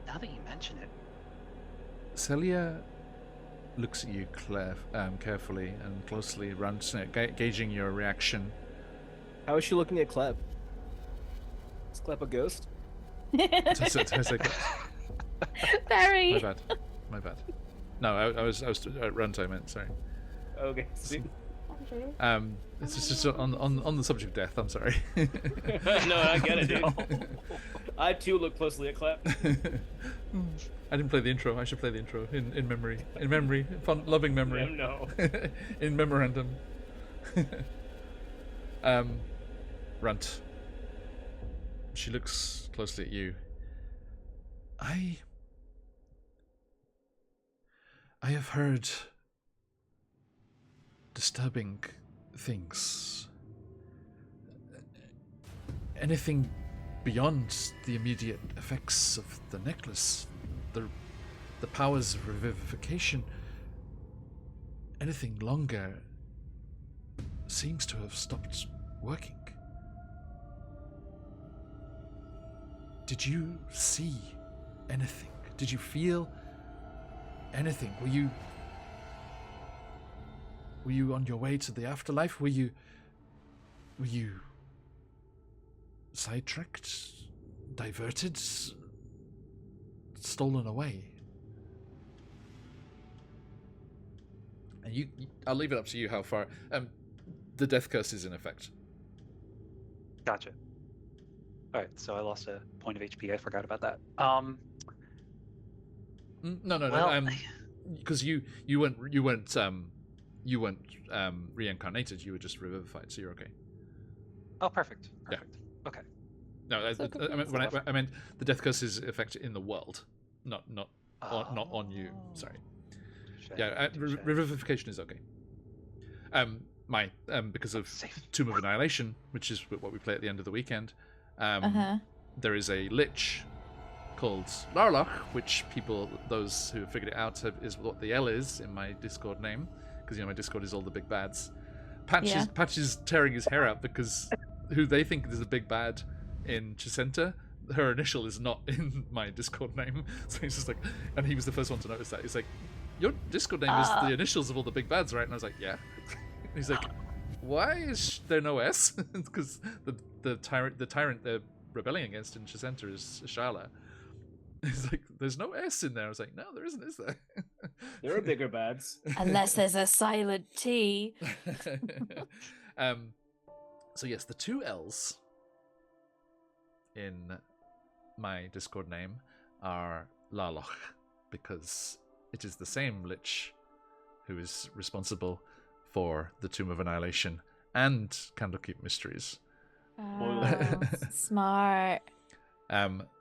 now that you mention it, Celia looks at you carefully and closely, gauging your reaction. How is she looking at Cleb? Is Cleb a ghost? Very. Very. My bad. No, I was at runtime. I meant, sorry. Okay. See? It's just on the subject of death. I'm sorry. No, I get it, dude. I too look closely at Clep. I didn't play the intro. I should play the intro in memory. In memory, fun, loving memory. No. In memorandum. Runt. She looks closely at you. I have heard disturbing things. Anything beyond the immediate effects of the necklace, the powers of revivification, anything longer seems to have stopped working. Did you see anything? Did you feel anything? Were you on your way to the afterlife? Were you sidetracked, diverted, stolen away? And I'll leave it up to you how far. The death curse is in effect. Gotcha. All right, so I lost a point of HP. I forgot about that. No. Because you weren't reincarnated. You were just revivified, so you're okay. Oh, perfect. Yeah. Okay. No, I meant the death curse is effect in the world, not on you. Sorry. Revivification is okay. Because of Tomb of Annihilation, which is what we play at the end of the weekend. There is a lich called Larloch, which those who have figured it out, is what the L is in my Discord name, because my Discord is all the big bads. Patch is tearing his hair out because who they think is the big bad in Chicenta, her initial is not in my Discord name. So he's just like, and he was the first one to notice that. He's like, your Discord name is the initials of all the big bads, right? And I was like, yeah. And he's like, why is there no S? Because the tyrant they're rebelling against in Chicenta is Shala. He's like, there's no S in there. I was like, no, there isn't, is there? There are bigger bads. Unless there's a silent T. So yes, the two L's in my Discord name are Larloch, because it is the same lich who is responsible for the Tomb of Annihilation and Candlekeep Mysteries. Oh, smart.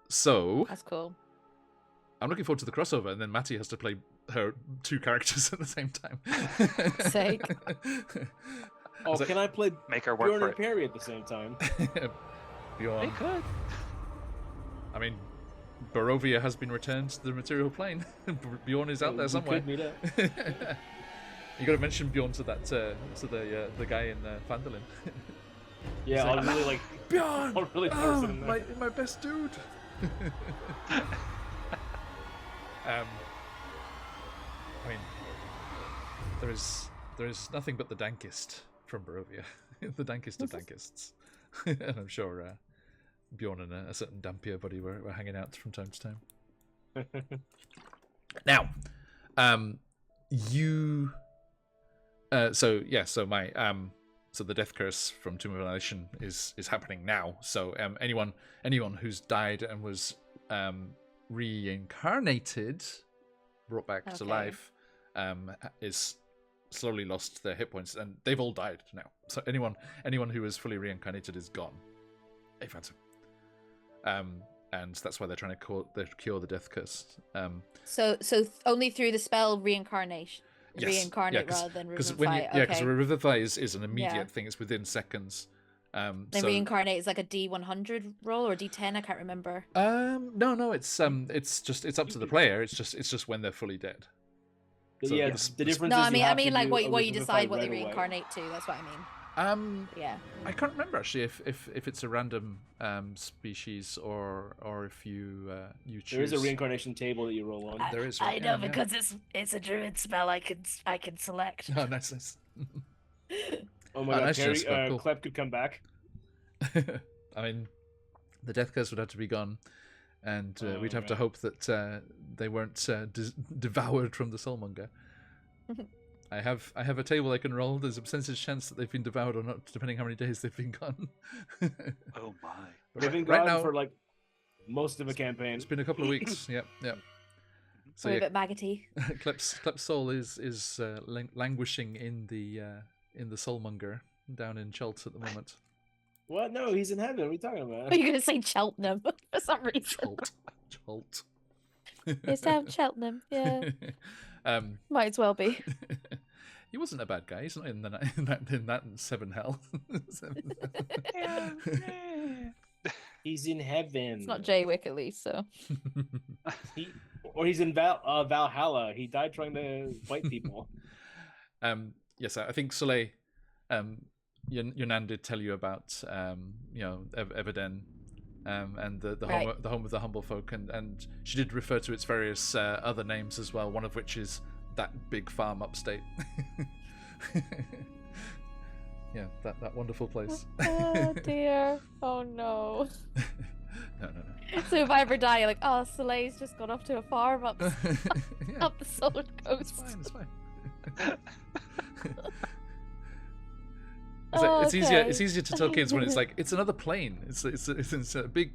So That's cool. I'm looking forward to the crossover, and then Matty has to play her two characters at the same time. Sake. Oh, can I play Make her work Bjorn for and it. Perry at the same time? Bjorn. They could. I mean, Barovia has been returned to the material plane. Bjorn is out there somewhere. We could meet up. You got to mention Bjorn to that to the guy in Phandelver. Yeah, Like, I'll really like Bjorn. I'll really force it in there. My best dude. I mean, there is nothing but the dankest from Barovia, the dankest of dankists, and I'm sure Bjorn and a certain Dampier buddy were hanging out from time to time. Now, so the death curse from Tomb of Annihilation is happening now. So anyone who's died and was reincarnated, brought back to life, is slowly lost their hit points, and they've all died now. So anyone who is fully reincarnated is gone. They've had to. And that's why they're trying to cure the death curse. So only through the spell reincarnation. Yes. Reincarnate rather than revivify. Because revivify is an immediate thing. It's within seconds. Then reincarnate is like a D100 roll or D10. I can't remember. No. It's up to the player. It's just when they're fully dead. So yeah, the difference. No, is I mean like what you revivify decide what they right away. reincarnate to. That's what I mean. Yeah. I can't remember actually if it's a random species or if you choose. There is a reincarnation table that you roll on. There is. I know because it's a druid spell. I can select. Oh, nice. Oh my god, nice Perry, spell, cool. Clep could come back. I mean, the death curse would have to be gone and we'd have to hope that they weren't devoured from the soulmonger. I have a table I can roll. There's a percentage chance that they've been devoured or not, depending how many days they've been gone. Oh my. They've been right gone now, for like most of a campaign. it's been a couple of weeks. Yep. So We're a bit maggoty. Klep's soul is languishing in the soulmonger down in Chult at the moment. What? No, he's in heaven. What are you talking about? Are you going to say Cheltenham for some reason? Chult. It's down Cheltenham. Yeah. Might as well be. He wasn't a bad guy. He's not in that seven hell. He's in heaven. It's not Jaywick at least, so. He's in Valhalla. He died trying to fight people. Yes, I think Soleil, Yonan did tell you about Eveden, and the home of the humble folk, and she did refer to its various other names as well. One of which is that big farm upstate. Yeah, that wonderful place. Oh dear. Oh no. No. So if I ever die, you're like, oh, Soleil's just gone off to a farm up up the Southern Coast. It's fine. It's easier to tell kids when it's like it's another plane. It's a big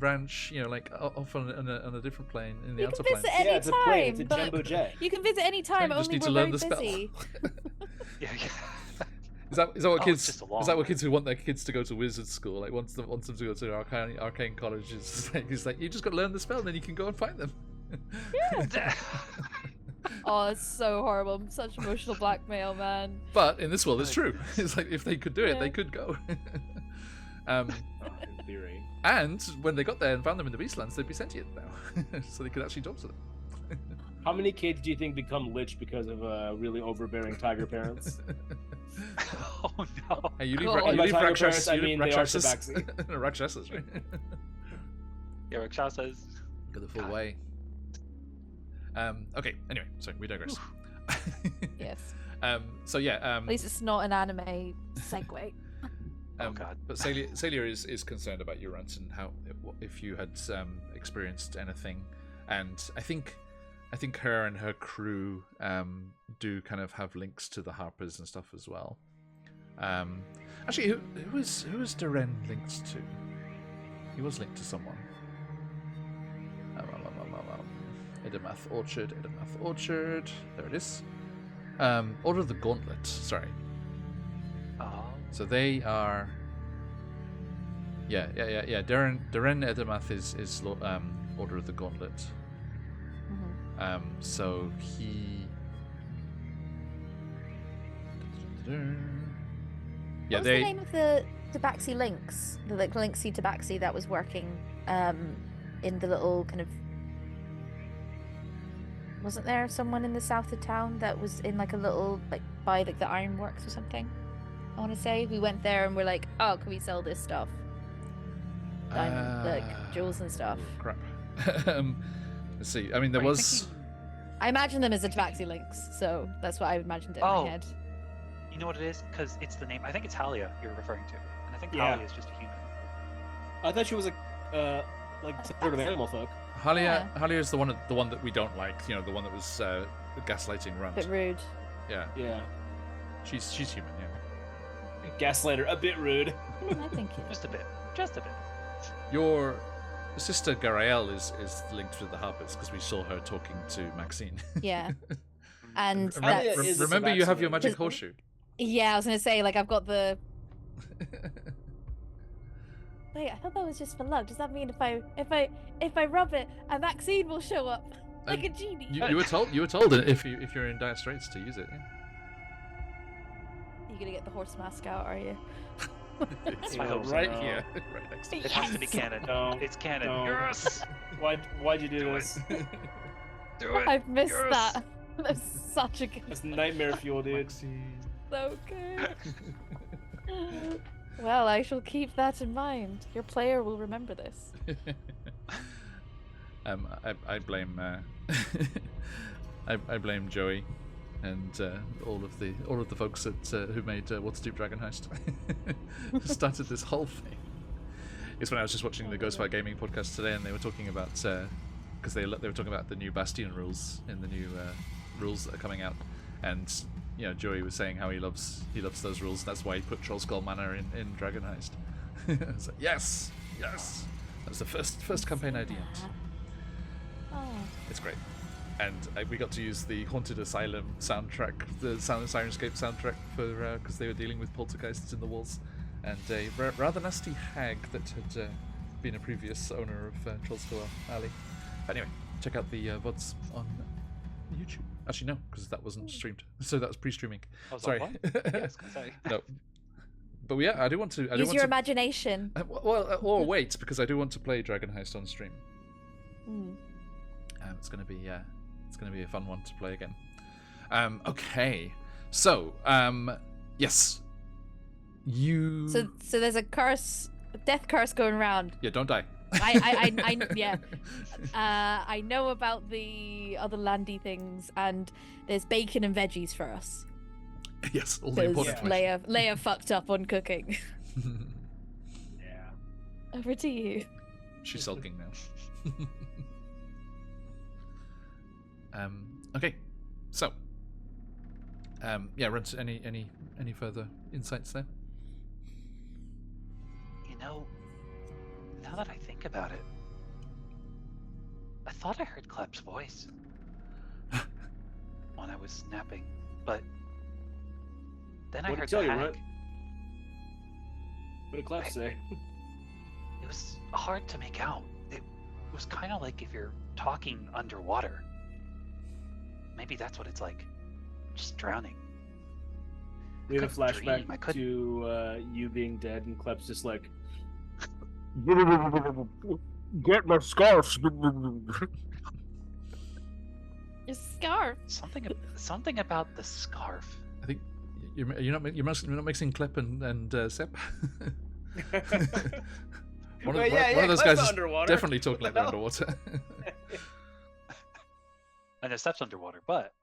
ranch, like off on a different plane in the outer plane. Yeah, it's a plane. It's a jumbo jet. You can visit any time. You just Only need to we're learn very the spell. busy. Yeah. Is that what kids? Just a long Is that what kids who want their kids to go to wizard school? Like wants them to go to arcane college. It's like you just got to learn the spell, and then you can go and find them. Yeah. Oh, it's so horrible. Such emotional blackmail, man. But in this world, it's true. It's like if they could do it, they could go. In theory. And when they got there and found them in the Beastlands, they'd be sentient now, so they could actually talk to them. How many kids do you think become lich because of really overbearing tiger parents? Oh no! Hey, you leave By tiger parents, I mean they are Rakshasas. Tabaxi. Rakshasas, right? Yeah, Rakshasas. Go the full way. Okay. Anyway, sorry, we digress. Yes. So yeah. At least it's not an anime segue. Oh god. But Celia is concerned about your runs and how if you had experienced anything, and I think her and her crew do kind of have links to the Harpers and stuff as well. Actually, who is Duren linked to? He was linked to someone. Edamath Orchard. There it is. Order of the Gauntlet. Sorry. Oh. So they are. Yeah. Duren Edamath is Order of the Gauntlet. Mm-hmm. So he. Yeah, What's the name of the Tabaxi links? The Linksy Tabaxi that was working in the little kind of. Wasn't there someone in the south of town that was in like a little by the ironworks or something? I want to say we went there and we're like, oh, can we sell this stuff? Diamond, jewels and stuff. Crap. Let's see. I mean, there was. I imagine them as the Tabaxi links, so that's what I imagined it in my head. You know what it is? Because it's the name. I think it's Halia you're referring to, and I think Yeah. Halia is just a human. I thought she was like some sort of animal folk. Halia is the one that we don't like. The one that was gaslighting Runt. Bit rude. Yeah. Yeah. She's human. Yeah. Gaslighter, a bit rude. I think it. Just a bit. Your sister Garael is linked with the Harpers because we saw her talking to Maxine. Yeah. And remember, you have your magic horseshoe. Yeah, I was gonna say I've got the. Wait, I thought that was just for luck. Does that mean if I rub it, a Maxine will show up like a genie? You were told if you're in dire straits to use it. Yeah. You're gonna get the horse mask out, are you? It's my hope. Right here, right next to It has to be canon. No, It's canon. no. Yes. Why'd you do this? Do it. I've missed Yes. that. That's such a good. That's nightmare fuel, dude. So good. Well, I shall keep that in mind. Your player will remember this. I blame I blame Joey and all of the folks who made Waterdeep Dragon Heist started this whole thing. It's when I was just watching the Ghostfire Gaming podcast today, and they were talking about because they were talking about the new Bastion rules in the new rules that are coming out, and Joey was saying how he loves those rules. That's why he put Trollskull Manor in Dragon Heist. I was like, yes. That was the first campaign idea. Oh. It's great. And we got to use the Haunted Asylum soundtrack, the Sirenscape soundtrack, for because they were dealing with poltergeists in the walls, and a rather nasty hag that had been a previous owner of Trollskull Alley. Anyway, check out the VODs on YouTube. Actually, no, because that wasn't streamed. So that was pre-streaming. Sorry. Yes, sorry. No. But yeah, I do want to. Use your imagination. Or wait, because I do want to play Dragon Heist on stream. It's gonna be a fun one to play again. Okay, so yes, you. So there's a curse, a death curse going around. Yeah, don't die. I know about the other landy things, and there's bacon and veggies for us. Yes, all the important information. Leia fucked up on cooking. Yeah. Over to you. She's sulking now. Okay, so Runt, any further insights there? Now that I think about it, I thought I heard Clep's voice when I was napping, but then I heard the hag. What did Clep say? It was hard to make out. It was kind of like if you're talking underwater. Maybe that's what it's like, just drowning. We have a flashback to you being dead, and Clep's just like, "Get my scarf." Your scarf. Something about the scarf. I think you're not mixing Klep and Sepp. One of those guys is definitely talking like they're underwater. I know Sepp's underwater, but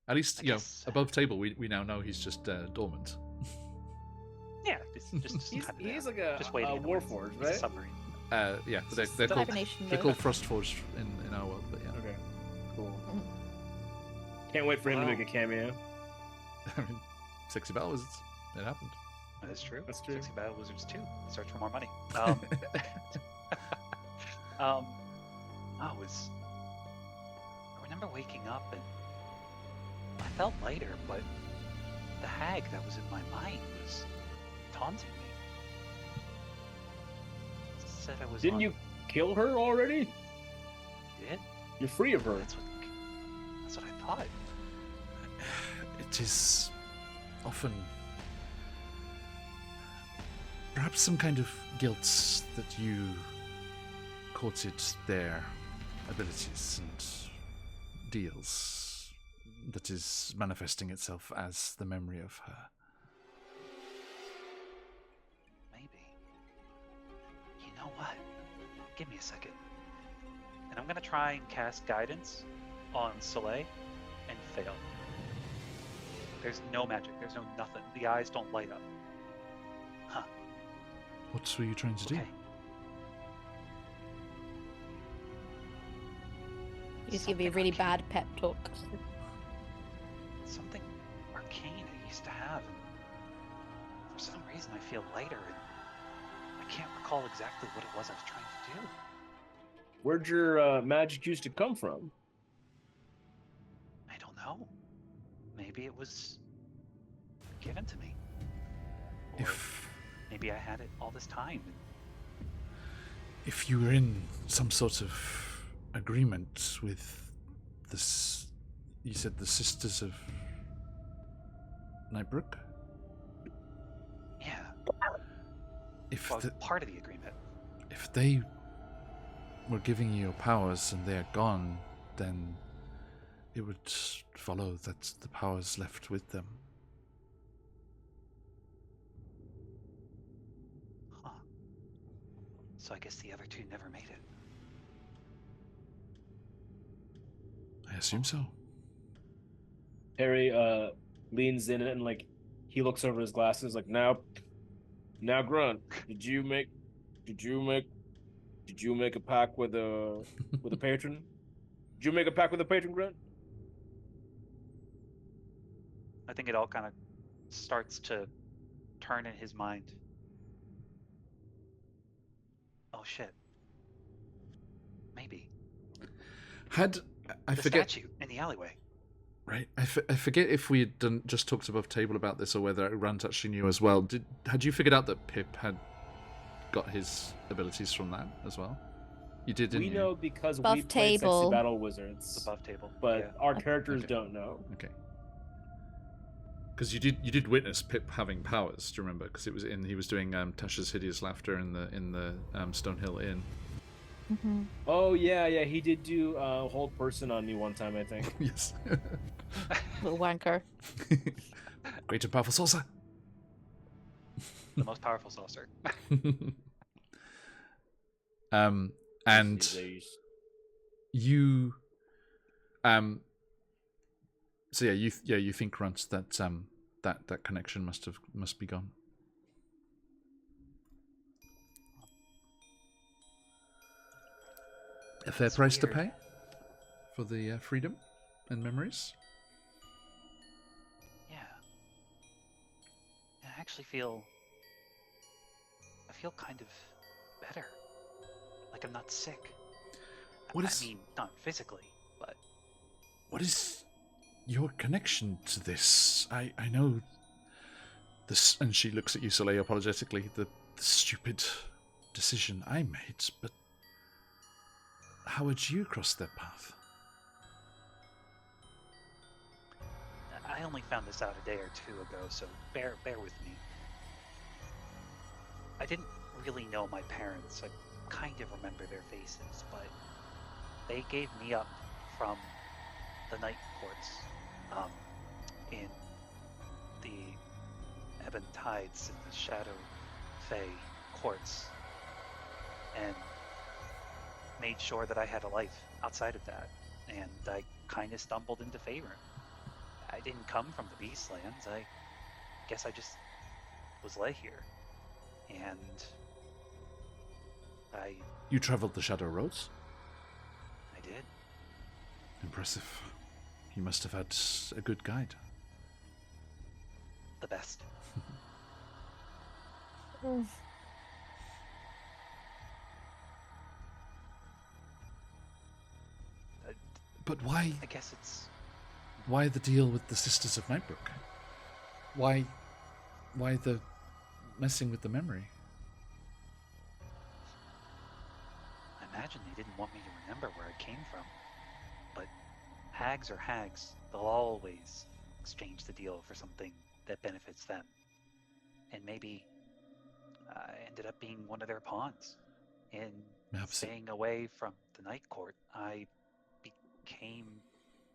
at least above table we now know he's just dormant. Yeah, just he's like a warforged, right? A submarine. Yeah, they're called Frostforged in our world, but yeah. Okay, cool. Can't wait for him to make a cameo. I mean, Sexy Battle Wizards. It happened. That's true. That's true. Sexy Battle Wizards 2. Search for more money. I remember waking up and I felt lighter, but the hag that was in my mind was taunting me. Said I was. Didn't you kill her already? Did? You're free of her. That's what I thought. It is often perhaps some kind of guilt that you courted their abilities and deals that is manifesting itself as the memory of her. Maybe. You know what? Give me a second. And I'm gonna try and cast guidance on Soleil and fail. There's no magic, there's no nothing. The eyes don't light up. Huh. What were you trying to do? You just give me a really bad pep talk. Something arcane I used to have, and for some reason I feel lighter, and I can't recall exactly what it was I was trying to do. Where'd your magic used to come from? I don't know. Maybe it was given to me. Or maybe I had it all this time. If you were in some sort of agreement with this, you said the Sisters of Nightbrook? Yeah. If part of the agreement. If they were giving you your powers and they're gone, then it would follow that the powers left with them. Huh. So I guess the other two never made it. I assume so. Harry leans in and he looks over his glasses like, nope. Now, Grunt, did you make a pact with a patron? Did you make a pact with a patron, Grunt? I think it all kind of starts to turn in his mind. Oh shit. Maybe. I The forget. statue in the alleyway. Right, I forget if we had just talked above table about this or whether Grant actually knew as well. Had you figured out that Pip had got his abilities from that as well? You did, didn't you? We know because Above we played Sexy table. Battle Wizards. It's above table. But Yeah. our characters Okay. don't know. Okay. Because you did witness Pip having powers. Do you remember? Because he was doing Tasha's hideous laughter in the Stonehill Inn. Mm-hmm. Oh yeah, he did do hold person on me one time, I think. Yes. Little wanker. Great and powerful saucer. The most powerful saucer. And you so you think, Runt, that that connection must be gone. A fair price to pay for the freedom and memories. Yeah. I actually feel kind of better. Like I'm not sick. I mean, not physically, but... What is your connection to this? I know this, and she looks at you, Soleil, apologetically, the stupid decision I made, but how would you cross their path? I only found this out a day or two ago, so bear with me. I didn't really know my parents. I kind of remember their faces, but they gave me up from the night courts in the Ebon Tides and the Shadow Fae courts, and made sure that I had a life outside of that, and I kind of stumbled into Faerun. I didn't come from the Beastlands. I guess I just was led here, and You travelled the Shadow Roads? I did. Impressive. You must have had a good guide. The best. But why? I guess it's... Why the deal with the Sisters of Nightbrook? Why the messing with the memory? I imagine they didn't want me to remember where I came from. But hags are hags. They'll always exchange the deal for something that benefits them. And maybe I ended up being one of their pawns. In staying away from the Night Court, I became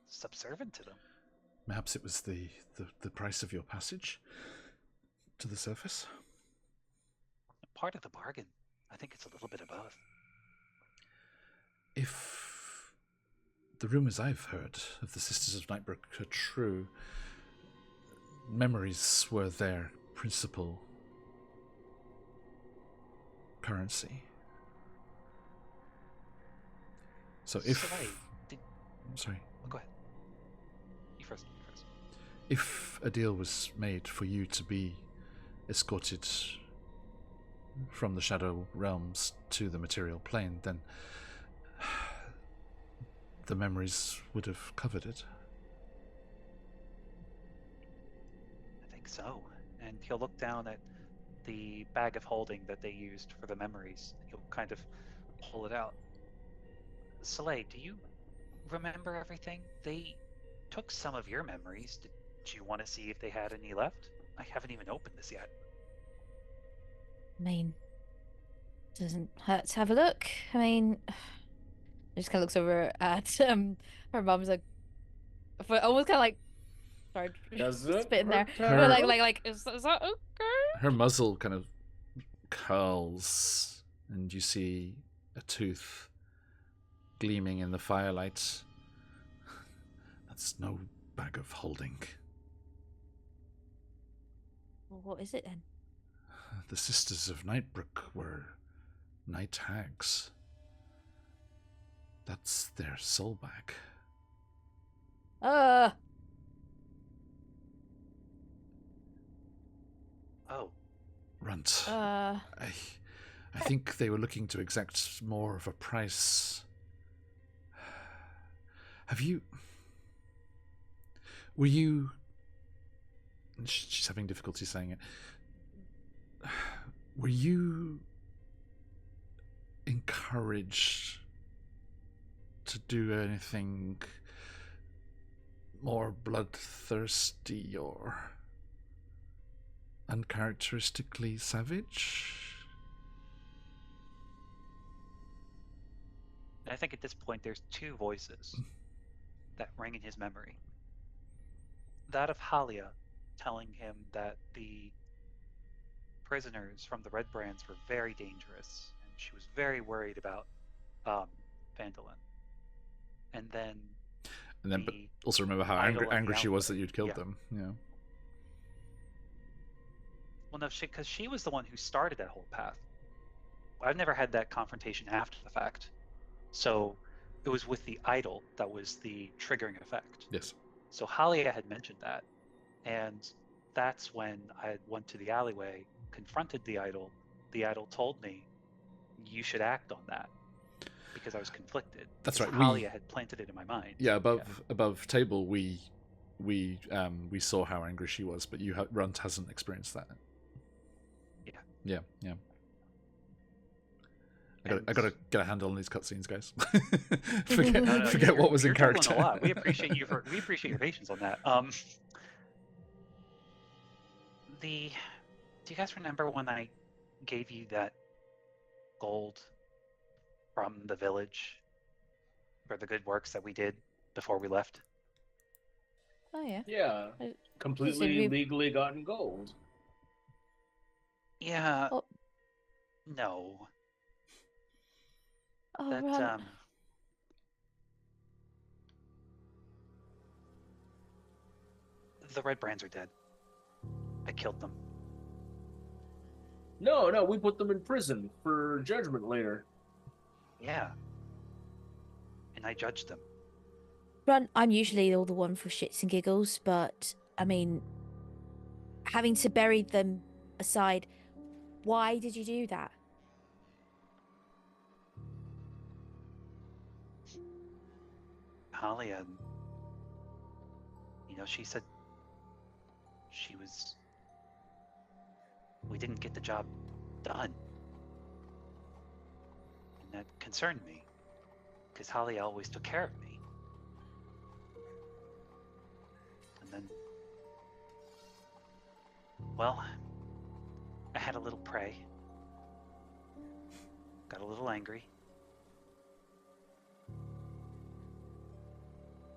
subservient to them. Perhaps it was the price of your passage to the surface? Part of the bargain. I think it's a little bit of both. If the rumours I've heard of the Sisters of Nightbrook are true, memories were their principal currency. So if... Sorry. Oh, go ahead. You first. If a deal was made for you to be escorted from the Shadow Realms to the material plane, then the memories would have covered it. I think so. And he'll look down at the bag of holding that they used for the memories. He'll kind of pull it out. Soleil, do you remember everything? They took some of your memories. Did you want to see if they had any left? I haven't even opened this yet. I mean, doesn't hurt to have a look. I mean, just kind of looks over at her mom's almost kind of like, sorry, spitting there. But like, is that okay? Her muzzle kind of curls, and you see a tooth gleaming in the firelight. That's no bag of holding. Well, what is it then? The Sisters of Nightbrook were night hags. That's their soul back. Uh, Oh, Runt. uh, I think they were looking to exact more of a price. Were you... She's having difficulty saying it. Were you encouraged to do anything more bloodthirsty or uncharacteristically savage? and I think at this point there's two voices that ring in his memory. That of Halia telling him that the prisoners from the Red Brands were very dangerous, and she was very worried about Phandelver. And then, But also remember how angry she was that you'd killed them. Yeah. Well, no, because she was the one who started that whole path. I've never had that confrontation after the fact. So it was with the idol that was the triggering effect. Yes. So Halia had mentioned that. And that's when I went to the alleyway, confronted the idol. The idol told me, you should act on that. Because I was conflicted. That's right. Halia had planted it in my mind. Yeah, above table, we saw how angry she was, but Runt hasn't experienced that. Yeah. I gotta get a handle on these cutscenes, guys. forget what was in character. A lot. We appreciate your patience on that. Do you guys remember when I gave you that gold from the village for the good works that we did before we left? oh yeah. Yeah, completely legally gotten gold. Yeah. Oh. No. Oh, That right. The Red Brands are dead. I killed them. No, we put them in prison for judgment later. Yeah. And I judged them. Run, I'm usually all the one for shits and giggles, but I mean, having to bury them aside, why did you do that? Halia, she said we didn't get the job done. And that concerned me, because Halia always took care of me. And then, well, I had a little prey. Got a little angry.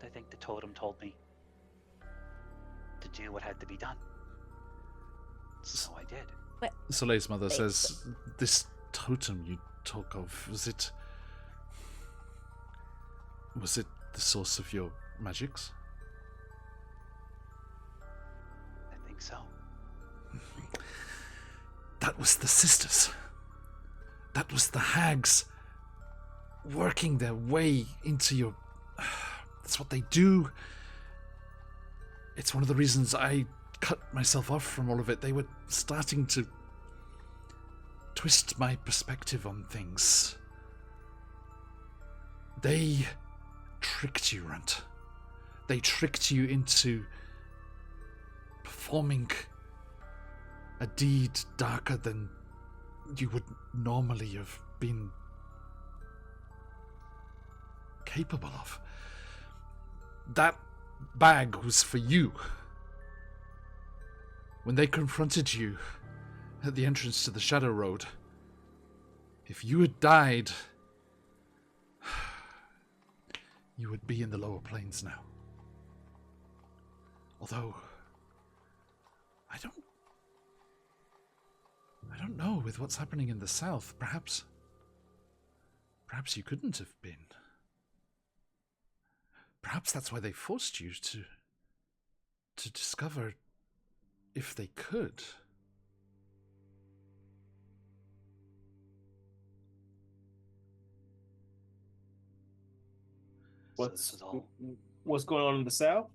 I think the totem told me to do what had to be done. So I did. Soleil's mother says, this totem you talk of, was it the source of your magics? I think so. That was the sisters. That was the hags working their way into your... That's what they do. It's one of the reasons I cut myself off from all of it. They were starting to twist my perspective on things. They tricked you, Runt. They tricked you into performing a deed darker than you would normally have been capable of. That bag was for you. When they confronted you at the entrance to the Shadow Road, if you had died, you would be in the lower planes now. Although, I don't know, with what's happening in the south, perhaps you couldn't have been. Perhaps that's why they forced you to discover if they could. So this is all. What's going on in the south?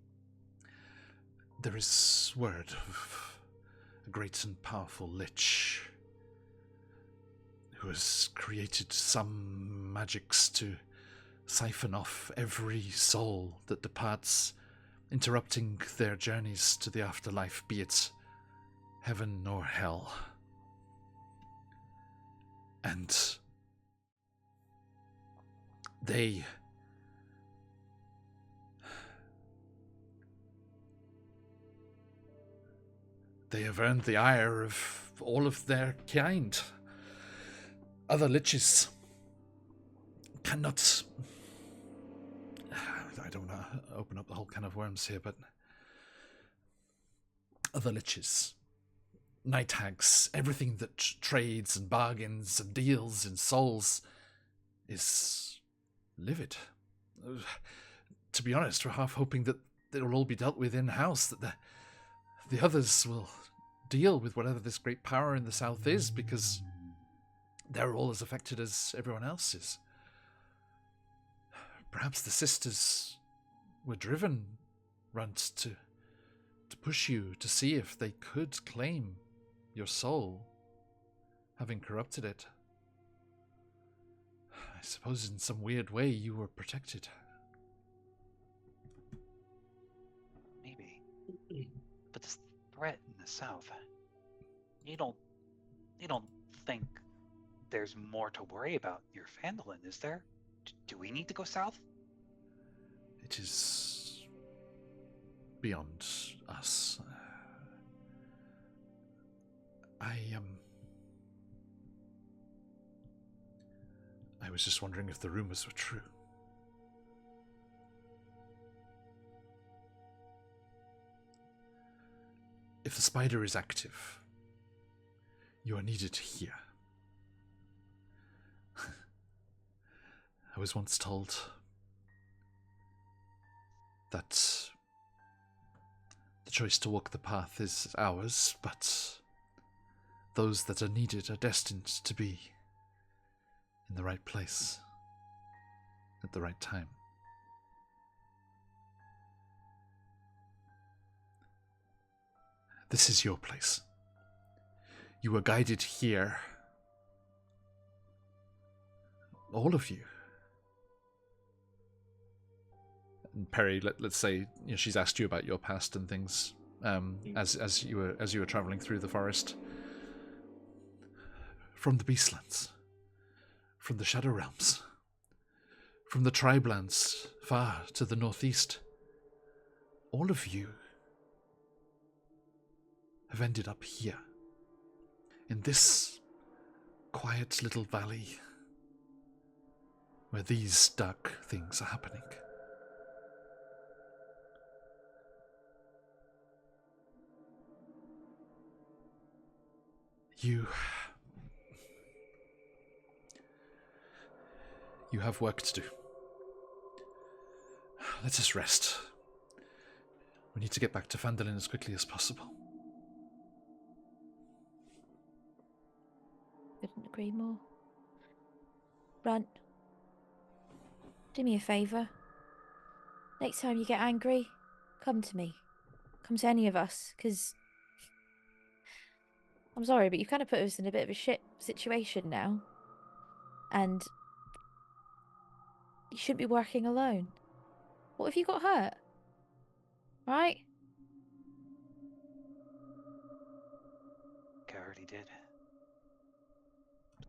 There is word of a great and powerful lich who has created some magics to siphon off every soul that departs, interrupting their journeys to the afterlife, be it heaven or hell. And they have earned the ire of all of their kind. Other liches cannot... I don't want to open up the whole can of worms here, but other liches, night hags, everything that trades and bargains and deals in souls is livid. To be honest, we're half hoping that it'll all be dealt with in-house, that the others will deal with whatever this great power in the south is, because they're all as affected as everyone else is. Perhaps the sisters were driven, Runt, to push you to see if they could claim your soul, having corrupted it. I suppose in some weird way you were protected. Maybe. But this threat in the south, you don't think there's more to worry about near Phandelver, is there? Do we need to go south? It is beyond us. I was just wondering if the rumors were true. If the spider is active, you are needed here. I was once told that the choice to walk the path is ours, but those that are needed are destined to be in the right place at the right time. This is your place. You were guided here. All of you. And Perry, let's say, she's asked you about your past and things as you were traveling through the forest. From the Beastlands, from the Shadow Realms, from the Tribelands far to the northeast, all of you have ended up here, in this quiet little valley where these dark things are happening. You have work to do. Let us rest. We need to get back to Phandelver as quickly as possible. Couldn't agree more. Runt, do me a favour. Next time you get angry, come to me. Come to any of us, because I'm sorry, but you've kind of put us in a bit of a shit situation now. And you shouldn't be working alone. What if you got hurt? Right? I already did.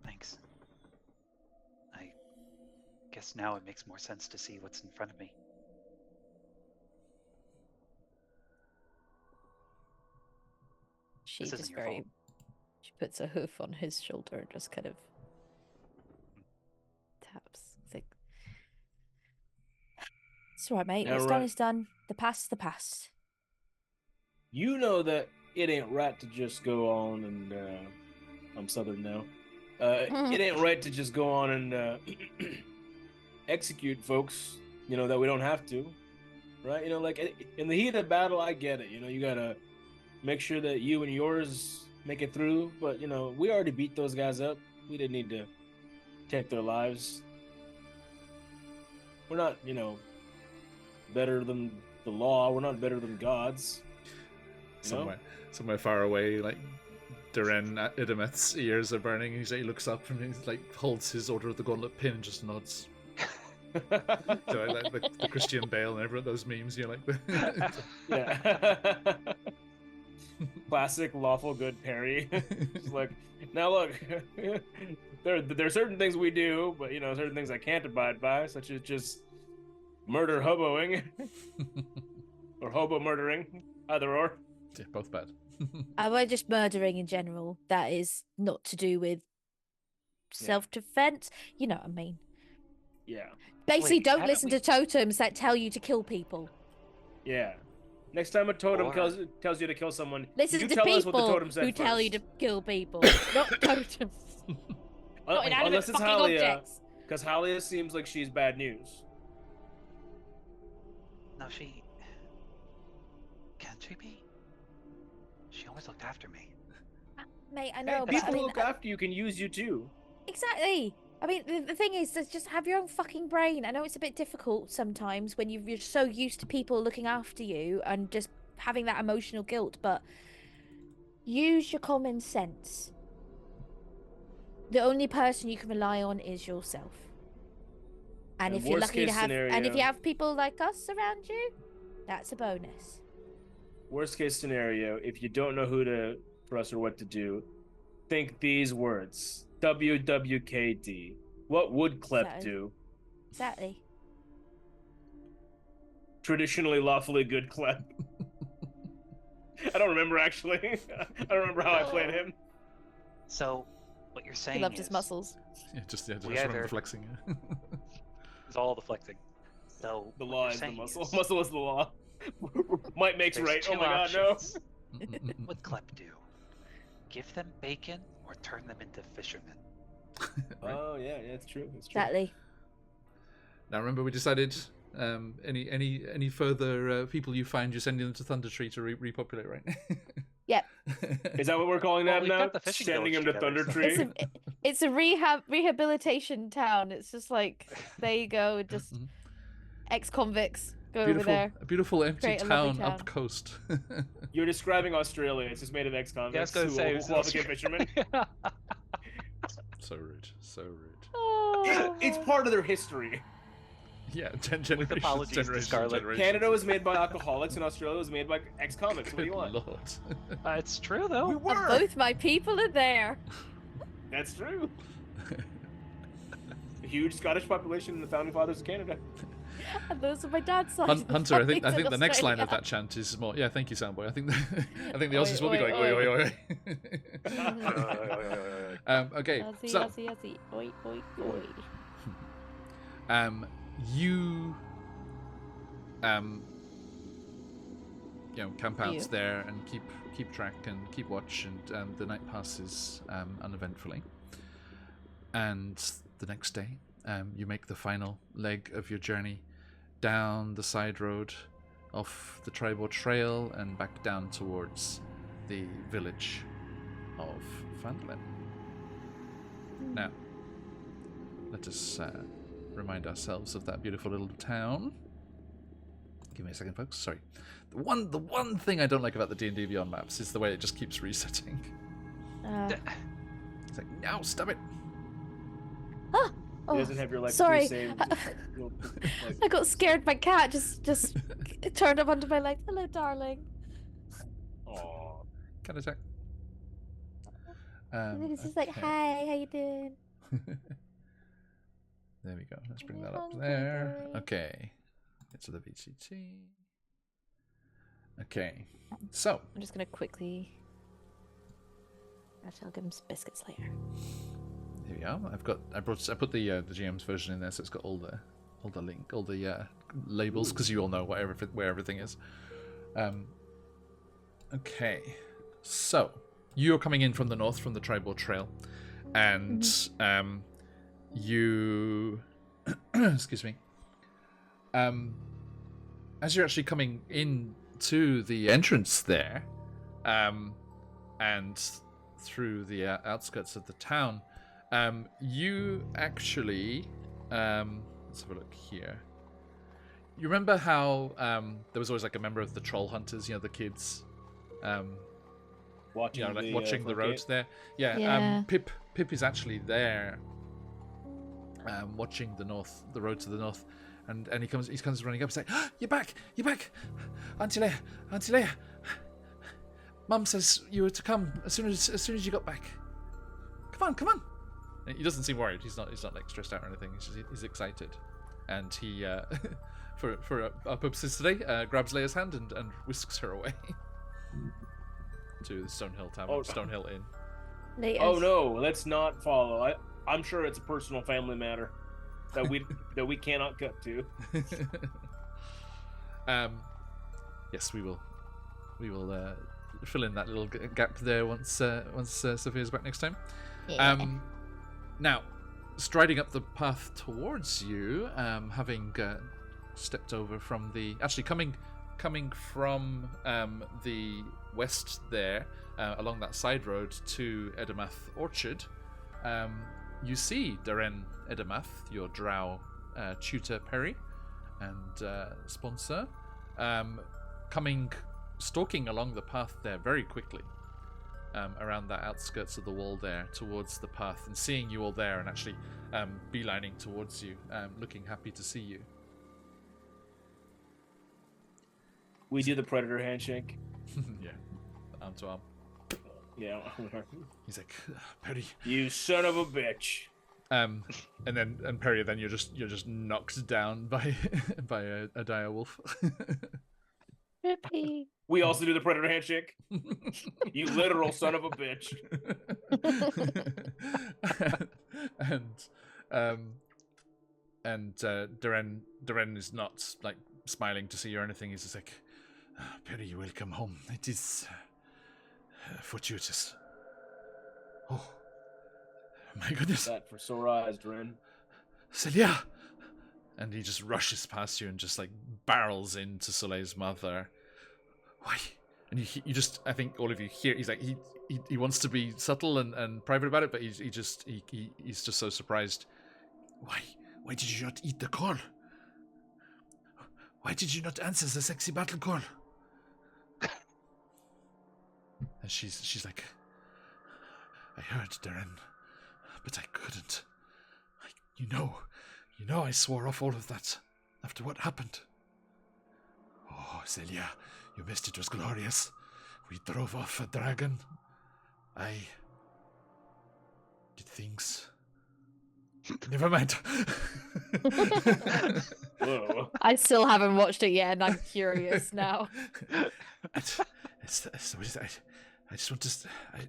Thanks. I guess now it makes more sense to see what's in front of me. She This just isn't your very... fault. She puts a hoof on his shoulder and just kind of taps. It's like, it's all right, mate. Yeah, What's right. done is done. The past's the past. You know that it ain't right to just go on and I'm Southern now. It ain't right to just go on and execute folks, that we don't have to, right? Like in the heat of battle, I get it. You gotta make sure that you and yours make it through. But we already beat those guys up. We didn't need to take their lives. We're not, better than the law. We're not better than gods. Somewhere far away, like Duren Idameth's ears are burning. He looks up and he like holds his Order of the Gauntlet pin and just nods. So like the Christian Bale and everyone those memes, you know, like yeah. Classic lawful good parry. Just like, now look, there are certain things we do, but you know, certain things I can't abide by, such as just murder hoboing or hobo murdering, either or. Yeah, both bad. We're just murdering in general. That is not to do with self-defense. You know what I mean? Yeah. Basically, Wait, don't listen to totems that tell you to kill people. Yeah. Next time a totem Or- tells you to kill someone, Listen you to tell us what the people totem said who tell you first. to kill people, not totems. Not inanimate Unless it's fucking Halia, objects. because Halia seems like she's bad news. No, she... Can she be? She always looked after me. Mate, I Hey, know, but people I mean, look after you can use you too. exactly. I mean, the thing is, just have your own fucking brain. I know it's a bit difficult sometimes when you're so used to people looking after you and just having that emotional guilt, but use your common sense. The only person you can rely on is yourself. And And if you're worst lucky to case have, and if scenario- you have people like us around you, that's a bonus. Worst case scenario, if you don't know who to trust or what to do, think these words. WWKD. What would Klep Exactly. do? Exactly. Traditionally lawfully good Klep. I don't remember actually. I don't remember how I played him. So, what you're saying He loved is... his muscles. Yeah, just We remember either- flexing. It's all the flexing. So, The what law you're is the saying muscle. is Muscle is the law. Might makes there's right. Oh two my god, no. options. What would Klep do? Give them bacon or turn them into fishermen? Right. Oh yeah, it's true. It's true. Exactly. Now remember, we decided any further people you find, you're sending them to Thunder Tree to repopulate, right? Yep. Is that what we're calling Well, them we've now? got the fishing Sending him village to together, Thunder so- Tree. It's a rehabilitation town. It's just like there you go, just Mhm. ex-convicts go over Beautiful, there. a beautiful empty Create a lovely town up town. coast. You're describing Australia. It's just made of ex-convicts Yeah, I was gonna who say, who it's love to get fishermen. So rude, so rude. Oh, It's part of their history. Yeah, generations, apologies to generations, Scarlet. generations. Canada was made by alcoholics, and Australia was made by ex-convicts. What do Good you want? lord. It's true, though. We and were. both my people are there. That's true. A huge Scottish population in the founding fathers of Canada. And those are my dad's side. of the Hunter, I think family the in next line of Australia. that chant is more. Yeah, thank you, Soundboy. I think the Oi, Aussies will be oi, going oi oi oi. oi. Okay, Aussie, so Aussie, Aussie. Oi, oi, oi. you camp out You. there and keep track and keep watch, and the night passes uneventfully. And the next day, you make the final leg of your journey down the side road off the tribal trail and back down towards the village of Phandelver. Now, let us remind ourselves of that beautiful little town. Give me a second, folks. Sorry. The one thing I don't like about the D&D Beyond maps is the way it just keeps resetting. It's like, no, stop it. It Oh, doesn't have your sorry. pre-saved, I got scared. My cat just turned up onto my leg. Hello, darling. Aw. Cat attack. It's just like, okay. hi, how you doing? There we go. Let's bring You that up hungry, there. boy? Okay. Get to the VCT. Okay. So, I'm just gonna quickly. Actually, I'll give him some biscuits later. here we are. I put the GM's version in there, so it's got all the labels, because you all know where everything is. Okay. So, you're coming in from the north, from the tribal trail, and you excuse me. As you're actually coming in to the entrance there, and through the outskirts of the town, you actually let's have a look here. you remember how there was always like a member of the troll hunters, the kids, Watching watching the road gate. there. Yeah. Yeah. Pip is actually there, watching the road to the north, and he comes running up and saying, oh, "You're back, Auntie Leia. Mum says you were to come as soon as you got back. Come on." And he doesn't seem worried. He's not like stressed out or anything. He's excited, and he for our purposes today grabs Leia's hand and whisks her away to the Stonehill Tavern, Stonehill Inn. Laters. Oh no, let's not follow. I'm sure it's a personal family matter that we cannot cut to. Yes, we will fill in that little gap there once Sophia's back next time. Yeah. Now, striding up the path towards you, having stepped over from coming from the west there, along that side road to Edomath Orchard, you see Darren Edomath, your drow tutor Perry and sponsor, stalking along the path there very quickly, around the outskirts of the wall there towards the path, and seeing you all there and actually beelining towards you, looking happy to see you. We do the predator handshake. Yeah, arm to arm. Yeah. He's like, Perry. You son of a bitch. And Perry, then you're just knocked down by a dire wolf. Rippy. We also do the predator handshake. You literal son of a bitch. and Darren is not like smiling to see you or anything. He's just like, Perry, welcome home. It is fortuitous. Oh, my goodness. That for sore eyes, Dren. Celia! And he just rushes past you and just like barrels into Soleil's mother. Why? And you just, I think all of you hear, he's like, he wants to be subtle and private about it, but he's just so surprised. Why did you not eat the call? Why did you not answer the sexy battle call? And she's like, I heard, Darren, but I couldn't. You know I swore off all of that after what happened. Oh, Celia, you missed it was glorious. We drove off a dragon. I did things. Never mind. Whoa. I still haven't watched it yet, and I'm curious now. I just want to.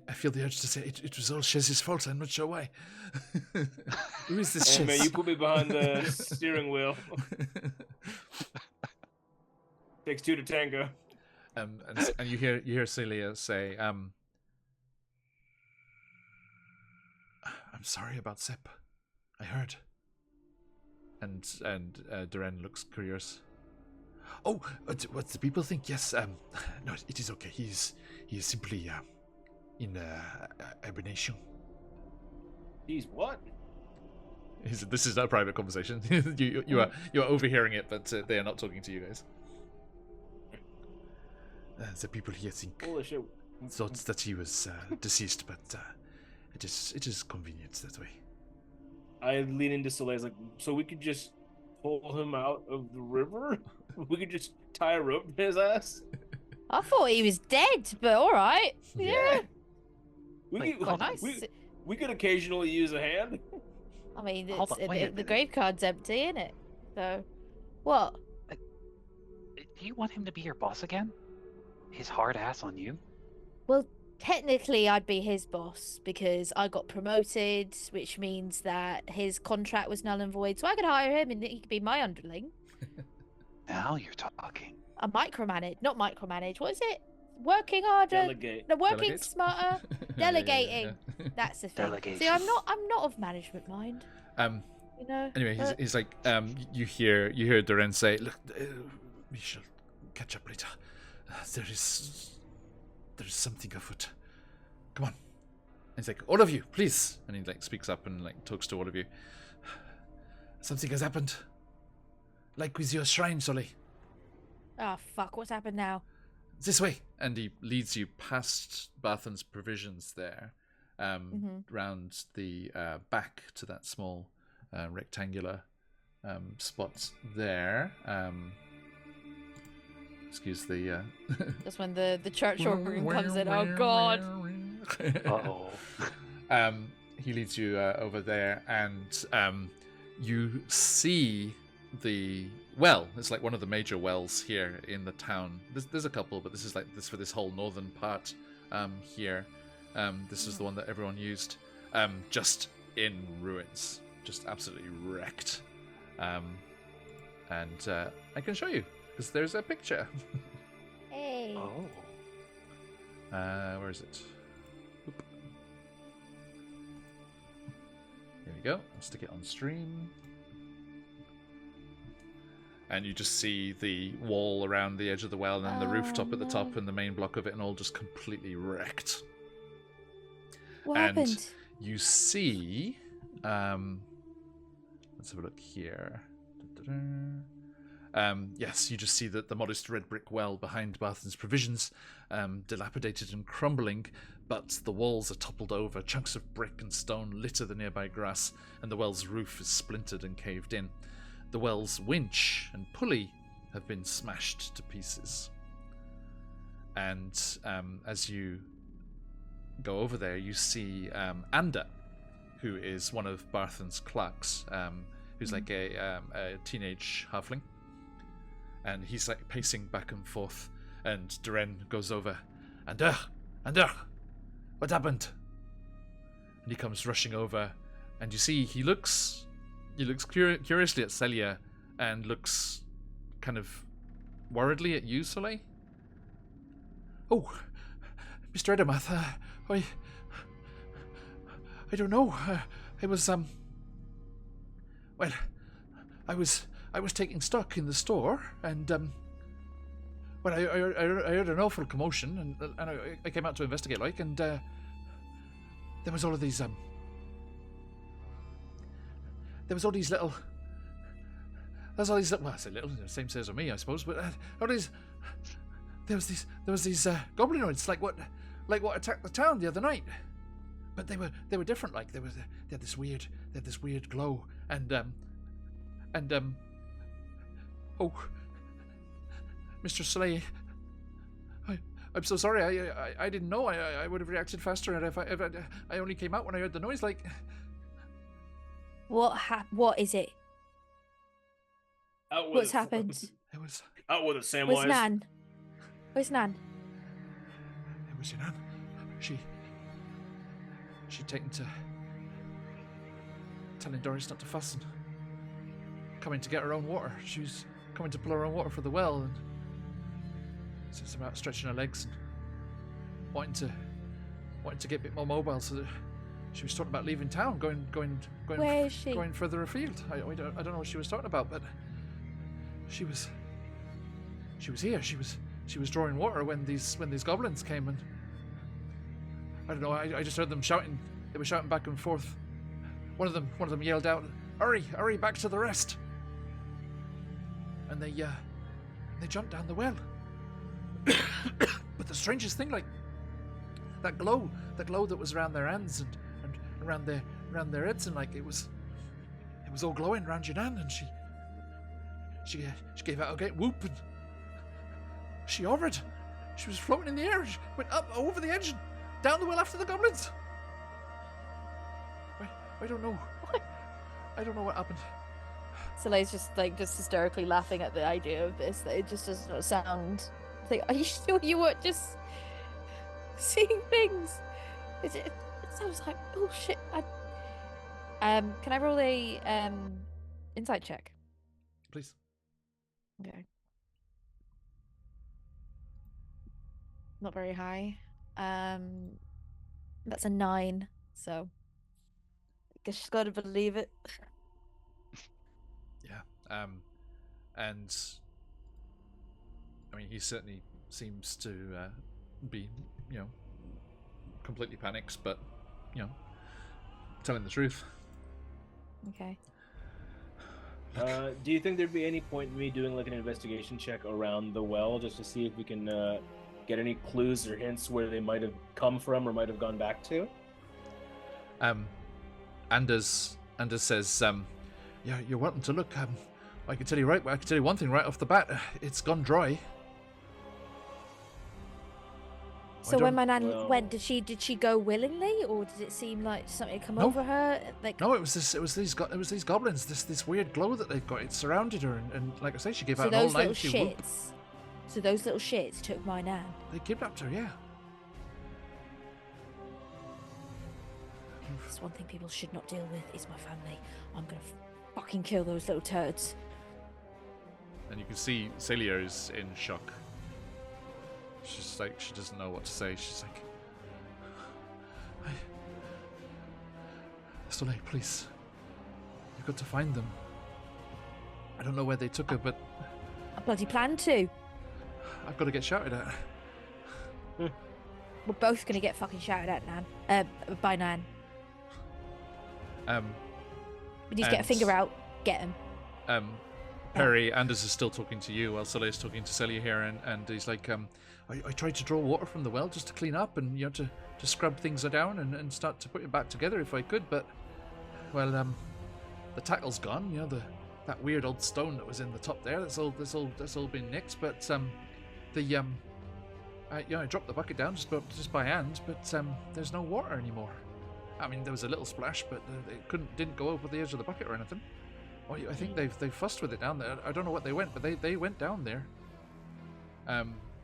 I feel the urge to say it was all Chez's fault. I'm not sure why. Who is this Hey, Chez? man, you put me behind the steering wheel. Takes two to tango. And you hear Celia say, I'm sorry about Sepp. I heard. And Darren looks curious. Oh, what the people think? Yes. No, it is okay. He is simply in hibernation. He's what? This is not a private conversation. you are overhearing it, but they are not talking to you guys. The people here think Holy shit. thought that he was deceased, but it is convenient that way. I lean into Soleil's like, so we could just pull him out of the river? We could just tie a rope to his ass? I thought he was dead, but all right. Yeah. We could occasionally use a hand. I mean, Hold on, wait a the minute. grave card's empty, isn't it? So, what? Do you want him to be your boss again? His hard ass on you? Well, technically, I'd be his boss because I got promoted, which means that his contract was null and void. So I could hire him and he could be my underling. Now you're talking. A micromanage, not micromanage. What is it? Working harder. Delegate. No, working Delegate? smarter. Delegating. Yeah. That's the thing. Delegation. See, I'm not of management mind. You know. Anyway, but- he's like, you hear Darren say, look, we shall catch up later. There is something afoot. Come on. And he's like, all of you, please. And he like speaks up and like talks to all of you. Something has happened. like with your shrine, Sully. Oh fuck! What's happened now? This way. And he leads you past Barthen's provisions there, round the back to that small rectangular spot there. Excuse the... That's when the church organ comes in. Oh god! Uh-oh. He leads you over there, and you see the well. It's like one of the major wells here in the town. There's a couple, but this is like this for this whole northern part here. This is the one that everyone used. Just in ruins, just absolutely wrecked. And I can show you because there's a picture. Hey. Oh. Where is it? Oop. Here we go. I'll stick it on stream. And you just see the wall around the edge of the well, and then the rooftop at the top, and the main block of it, and all just completely wrecked. What And happened? you see... let's have a look here. Yes, you just see that the modest red brick well behind Barthen's provisions, dilapidated and crumbling, but the walls are toppled over, chunks of brick and stone litter the nearby grass, and the well's roof is splintered and caved in. The well's winch and pulley have been smashed to pieces. And as you go over there, you see Anda, who is one of Barthen's clerks, who's like a teenage halfling. And he's like pacing back and forth, and Duren goes over. Anda, what happened? And he comes rushing over, and you see he looks curiously at Celia, and looks kind of worriedly at you, Soleil. Oh, Mr. Edomath, I don't know. I was well, I was taking stock in the store, and well, I heard an awful commotion, and I came out to investigate, like, and there was all these little. Well, I say little, same size as me, I suppose, but all these. There was these goblinoids, like what attacked the town the other night, but they were different. Like they had this weird glow, and oh, Mr. Slay, I'm so sorry. I didn't know. I would have reacted faster, and if I only came out when I heard the noise. Like, What is it? What's happened? it was Out with it, Samwise. Where's Nan? Where's Nan? It was your nan. She'd taken to telling Doris not to fuss and coming to get her own water. She was coming to pull her own water for the well, and so it's about stretching her legs and wanting to get a bit more mobile. So that she was talking about leaving town, going Where is she? going further afield. I don't know what she was talking about, but she was here. She was drawing water when these goblins came, and I don't know. I just heard them shouting. They were shouting back and forth. One of them yelled out, "Hurry, back to the rest!" And they jumped down the well. But the strangest thing, like that glow that was around their hands and around their heads, and like it was all glowing around your nan, and she gave out a great whoop, and she hovered. She was floating in the air. She went up over the edge and down the well after the goblins. I don't know. I don't know what happened. Soleil's just hysterically laughing at the idea of this. That it just does not sound. Like, are you sure you weren't just seeing things? It sounds like bullshit. Can I roll a insight check? Please. Okay. Not very high. That's a 9. So I guess she's got to believe it. Yeah. And I mean, he certainly seems to be, completely panicked, but telling the truth. Okay. Do you think there'd be any point in me doing like an investigation check around the well just to see if we can get any clues or hints where they might have come from or might have gone back to? Anders says, yeah, you're welcome to look. I can tell you one thing right off the bat. It's gone dry. So when my nan went, did she go willingly, or did it seem like something had come over her? Like no, it was these goblins. This weird glow that they've got. It surrounded her, and like I say, she gave out an all night. So those little shits took my nan. They kidnapped her, yeah. There's one thing people should not deal with is my family. I'm gonna fucking kill those little turds. And you can see Celia is in shock. She's like, she doesn't know what to say. She's like, Soleil, please. You've got to find them. I don't know where they took her, but I bloody plan to. I've got to get shouted at. We're both gonna get fucking shouted at, Nan. By Nan. We need to get a finger out. Get him. Perry, Anders is still talking to you while Soleil's talking to Celia here, and he's like, I tried to draw water from the well just to clean up and, to scrub things down and start to put it back together if I could, but, well, the tackle's gone, that weird old stone that was in the top there, that's all been nicked, but, I dropped the bucket down just by hand, but, there's no water anymore. I mean, there was a little splash, but it didn't go over the edge of the bucket or anything. Well, I think they fussed with it down there. I don't know what they went, but they went down there.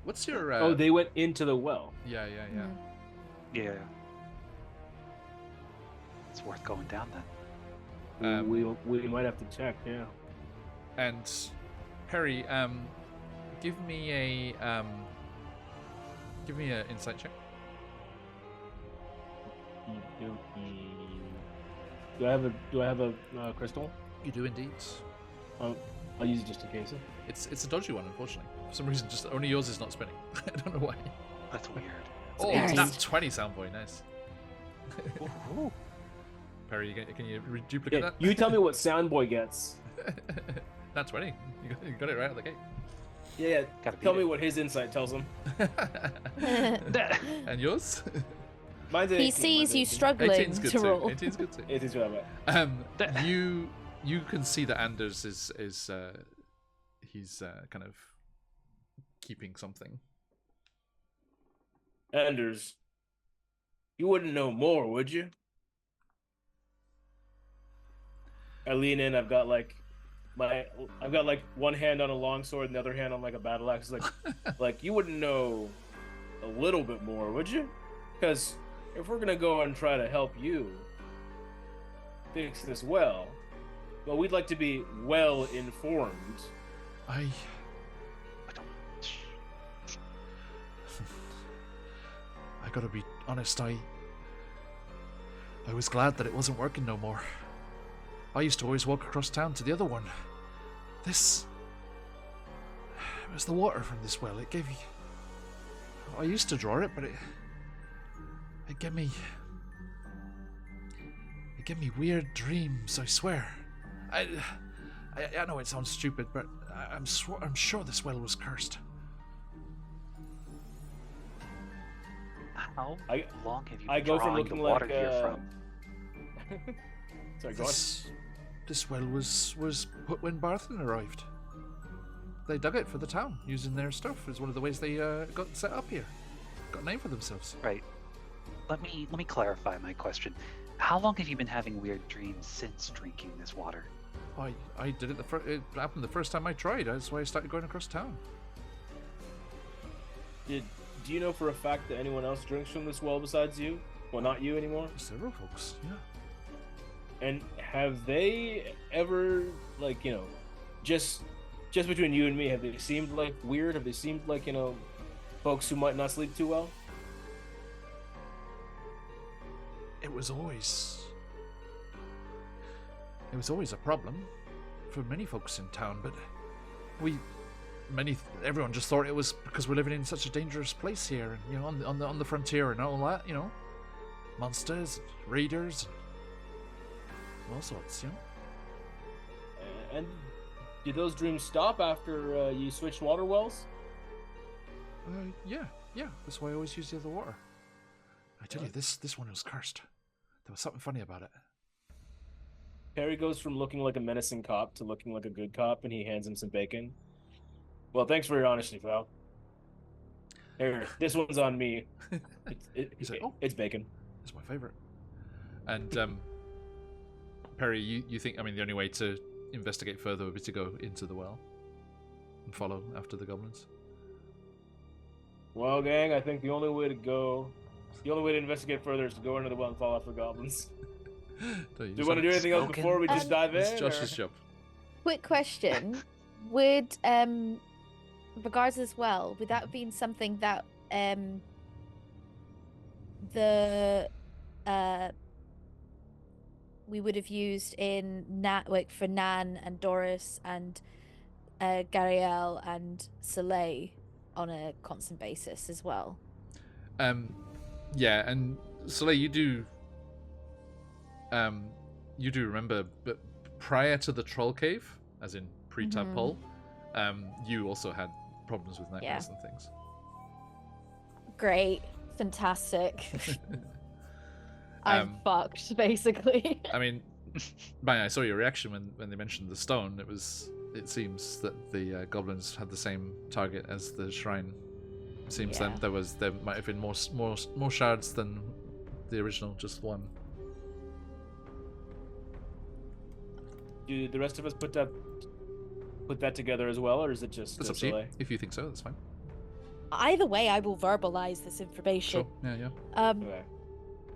What's your? Oh, they went into the well. Yeah. Yeah. It's worth going down then. We might have to check. Yeah. And Perry, give me a insight check. Do I have a crystal? You do indeed. I'll use it just in case. It's a dodgy one, unfortunately. For some reason, just only yours is not spinning. I don't know why. That's weird. Oh, Nice. that 20 Soundboy, nice. Perry, can you duplicate that? You tell me what Soundboy gets. Not 20. You got it right out of the gate. Yeah. Tell me what his insight tells him. And yours? Mine's 18. He sees you struggling to roll. 18's good too. 18's right. You can see that Anders is he's kind of keeping something. Anders, you wouldn't know more, would you? I lean in. I've got like one hand on a longsword and the other hand on like a battle axe. Like you wouldn't know a little bit more, would you? Because if we're gonna go and try to help you fix this well, we'd like to be well informed. I gotta be honest, I was glad that it wasn't working no more. I used to always walk across town to the other one. It was the water from this well. It gave me... I used to draw it, but it gave me weird dreams, I swear. I know it sounds stupid, but I'm sure this well was cursed. How long have you I been go from drawing looking the water like, here from? Sorry, go on. This well was put when Barthen arrived. They dug it for the town using their stuff. It's one of the ways they got set up here. Got a name for themselves. Right. Let me clarify my question. How long have you been having weird dreams since drinking this water? I did it it happened the first time I tried. That's why I started going across town. Do you know for a fact that anyone else drinks from this well besides you? Well, not you anymore. Several folks, yeah. And have they ever, like, just between you and me, have they seemed like weird? Have they seemed like, folks who might not sleep too well? It was always a problem for many folks in town, but everyone just thought it was because we're living in such a dangerous place here, and on the frontier and all that, monsters, raiders, all sorts, And did those dreams stop after you switched water wells? Yeah. That's why I always use the other water. I tell you, this one was cursed. There was something funny about it. Perry goes from looking like a menacing cop to looking like a good cop, and he hands him some bacon. Well, thanks for your honesty, pal. Here, this one's on me. He's like, oh, it's bacon. It's my favorite. And Perry, you think? I mean, the only way to investigate further would be to go into the well and follow after the goblins. Well, gang, I think the only way to investigate further is to go into the well and follow after goblins. Do you want to do anything else before we just dive in? It's Josh's job. Quick question: would regards as well, would that have been something that we would have used in for Nan and Doris and Gariel and Soleil on a constant basis as well? Yeah, and Soleil, you do remember, but prior to the troll cave, as in pre-tadpole, you also had problems with nightmares and things. Great, fantastic. I'm fucked, basically. I mean, I saw your reaction when they mentioned the stone. It seems that the goblins had the same target as the shrine. It seems that there might have been more shards than the original, just one. Do the rest of us put that together as well, or is it just That's up to you. If you think so, that's fine. Either way, I will verbalize this information. Sure. Yeah. Okay.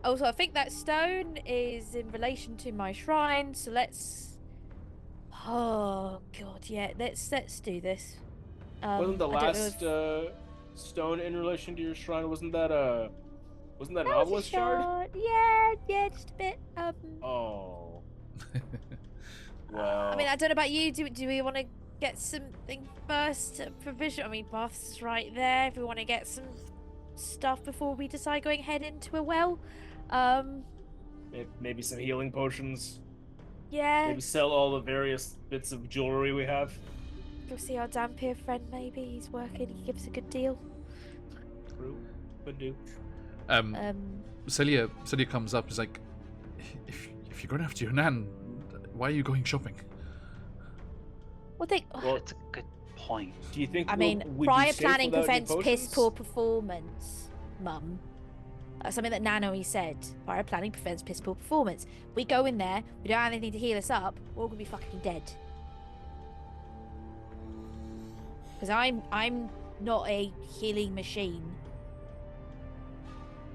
Also, I think that stone is in relation to my shrine, so let's. Oh god, yeah. Let's do this. Wasn't the last stone in relation to your shrine? Wasn't that an obelisk shard? Yeah, just a bit. Oh. Well. I mean, I don't know about you. Do we want to get something first? Provision. I mean, Bath's right there. If we want to get some stuff before we decide going head into a well. Maybe some healing potions. Yeah. Maybe sell all the various bits of jewelry we have. Go see our Dampier friend. Maybe he's working. He gives a good deal. True. Could do. Celia comes up. Is like, if you're going after your nan, why are you going shopping? Well, it's a good point. Do you think? I mean, prior planning prevents piss poor performance, Mum. That's something that Nan always said. Prior planning prevents piss poor performance. We go in there, we don't have anything to heal us up, we're all gonna be fucking dead. Because I'm not a healing machine.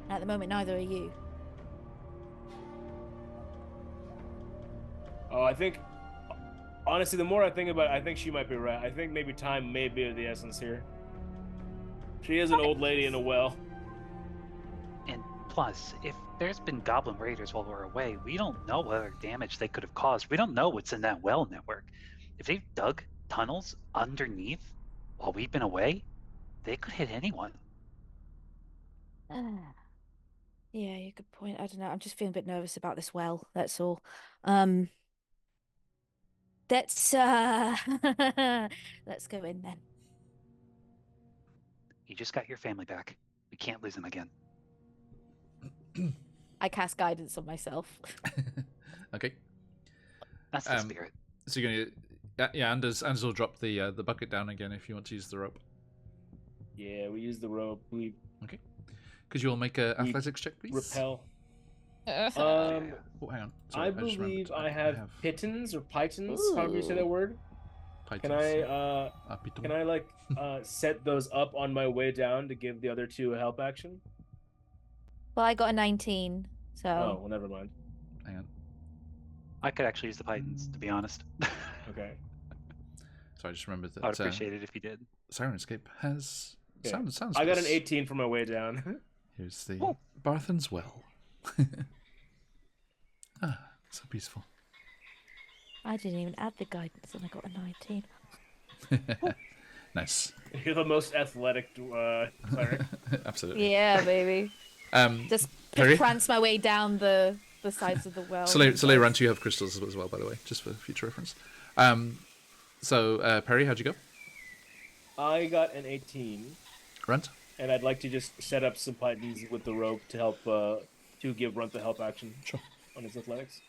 And at the moment, neither are you. Oh, I think. Honestly, the more I think about it, I think she might be right. I think maybe time may be of the essence here. She is an old lady in a well. And plus, if there's been goblin raiders while we're away, we don't know what other damage they could have caused. We don't know what's in that well network. If they've dug tunnels underneath while we've been away, they could hit anyone. Yeah, you good point. I don't know. I'm just feeling a bit nervous about this well. That's all. Let's let's go in then. You just got your family back. We can't lose them again. I cast guidance on myself. Okay. That's the spirit. So you're gonna, Anders will drop the bucket down again if you want to use the rope. Yeah, we use the rope. Okay. Could you all make a athletics check, please? Repel. Oh, hang on. Sorry, I believe I have pitons or pythons, however you say that word. Pythons. Can I set those up on my way down to give the other two a help action? Well, I got a 19, so. Oh, well, never mind. Hang on. I could actually use the pythons, to be honest. Okay. So I just remembered that. I'd appreciate it if you did. Siren Escape has sounds. I got an 18 for my way down. Here's the Barthen's Well. So peaceful. I didn't even add the guidance and I got a 19. Nice. You're the most athletic cleric. Absolutely. Yeah, baby. Just prance my way down the sides of the well. Soleil Ranch, you have crystals as well, by the way, just for future reference. So Perry, how'd you go? I got an 18, Runt? and I'd like to just set up some pythons with the rope to help to give Runt the help action Sure. on his athletics.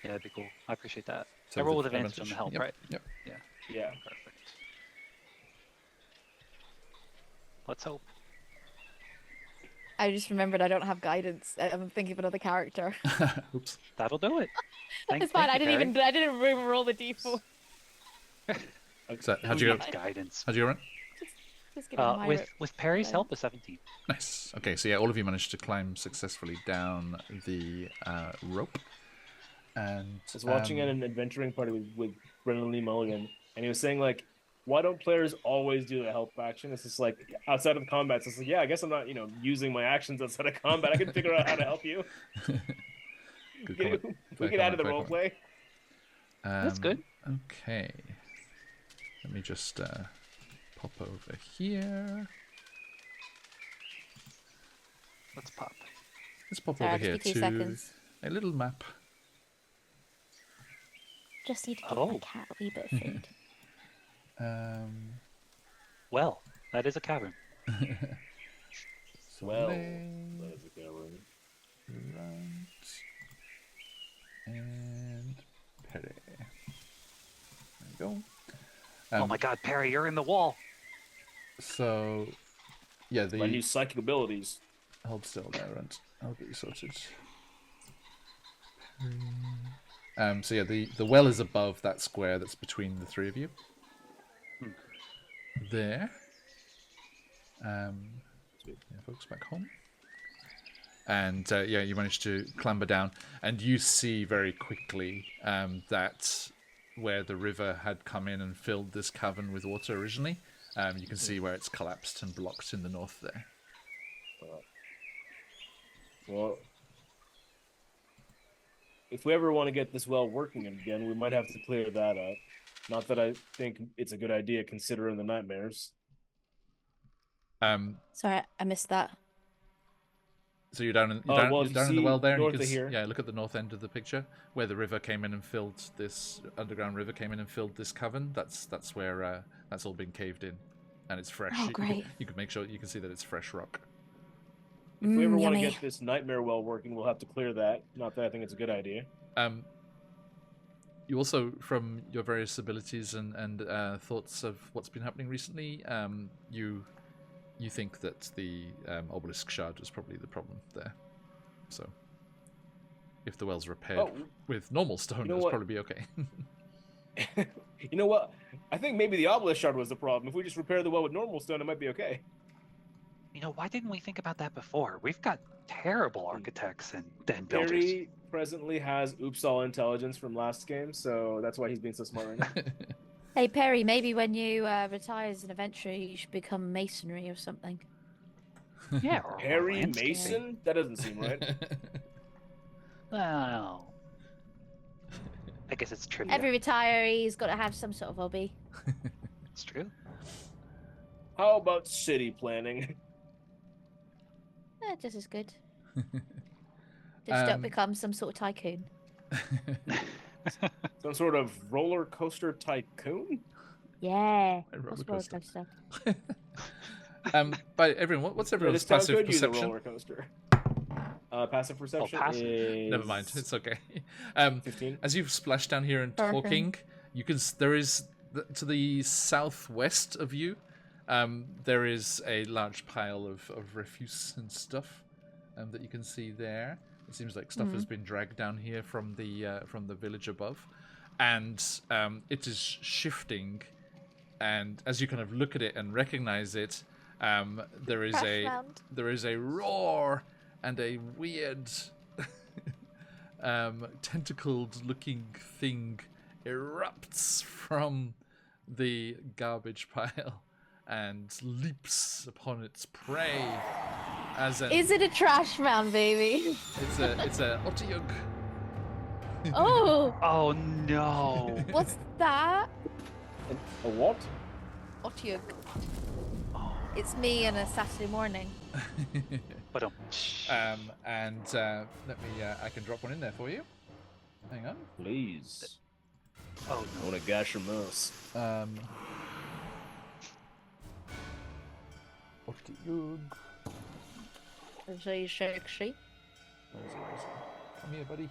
Yeah, that'd be cool. I appreciate that. So I roll with with advantage on the help, Yep. right? Yep. Yeah. Yeah. Perfect. Let's hope. I just remembered I don't have guidance. I'm thinking of another character. Oops. That'll do it. It's fine. I you, didn't Barry. even roll the d4. So how'd Who you needs go? guidance? How'd you go, Runt? Just getting my With Perry's help, a 17. Nice. Okay, so yeah, all of you managed to climb successfully down the rope. And I was watching an adventuring party with Brendan Lee Mulligan, and he was saying, like, why don't players always do the help action? It's just like, outside of combat, it's just like, yeah, I guess I'm not, using my actions outside of combat. I can figure out how to help you. Good Get, comment. we Fair get out of the comment, role fair play. That's good. Okay. Let me just pop over here. Let's pop. Let's pop Sorry, over I'll here just be to 2 seconds. a little map. Just need to give Oh. my cat a wee bit of food. Well, that is a cavern. Well, Soleil, that is a good one. Runt, and Perry. There we go. Oh my god, Perry, you're in the wall. So, yeah, My new psychic abilities. hold still there, Runt. I'll get you sorted. So yeah, the well is above that square that's between the three of you. There. Yeah, folks back home. And yeah, you manage to clamber down, and you see very quickly that where the river had come in and filled this cavern with water originally, you can see where it's collapsed and blocked in the north there. Well, if we ever want to get this well working again, we might have to clear that up. Not that I think it's a good idea considering the nightmares. Sorry, I missed that. So you're down in Well, you're if you down in the see well there, and you north can of here. yeah, look at the north end of the picture where the river came in and filled this underground river came in and filled this cavern. That's where that's all been caved in, and it's fresh. Oh, great. You can make sure you can see that it's fresh rock. If we ever want to Yummy. get this nightmare well working, we'll have to clear that. Not that I think it's a good idea. You also, from your various abilities and thoughts of what's been happening recently, you think that the obelisk shard was probably the problem there. So, if the well's repaired with normal stone, it'll probably be okay. You know what? I think maybe the obelisk shard was the problem. If we just repair the well with normal stone, it might be okay. You know, why didn't we think about that before? We've got terrible architects and builders. Perry presently has Oopsal intelligence from last game, so that's why he's being so smart right now. Hey, Perry, maybe when you retire as an adventurer, you should become masonry or something. Yeah, or Harry landscaping. Mason? That doesn't seem right. Well, I guess it's trivia. Every retiree's got to have some sort of hobby. It's true. How about city planning? Just as good. Just don't become some sort of tycoon. Some sort of roller coaster tycoon? Yeah. roller Roller coaster. coaster. By everyone, what's everyone's This town passive could use a perception? roller coaster. Passive perception passive. is... Never mind, it's okay. 15. As you've splashed down here and Perfect. talking, you can. There is to the southwest of you. There is a large pile of refuse and stuff that you can see there. It seems like stuff has been dragged down here from the village above, and it is shifting. And as you kind of look at it and recognize it, there is a roar and a weird tentacled-looking thing erupts from the garbage pile and leaps upon its prey. Is it a trash man, baby? It's a Otyug. Oh, Oh no! what's that? A what? Otyug. It's me on a Saturday morning. But And let me. I can drop one in there for you. Hang on. Please. Oh I want to gash your mouse. Okay, good. Very sexy. Come here, buddy.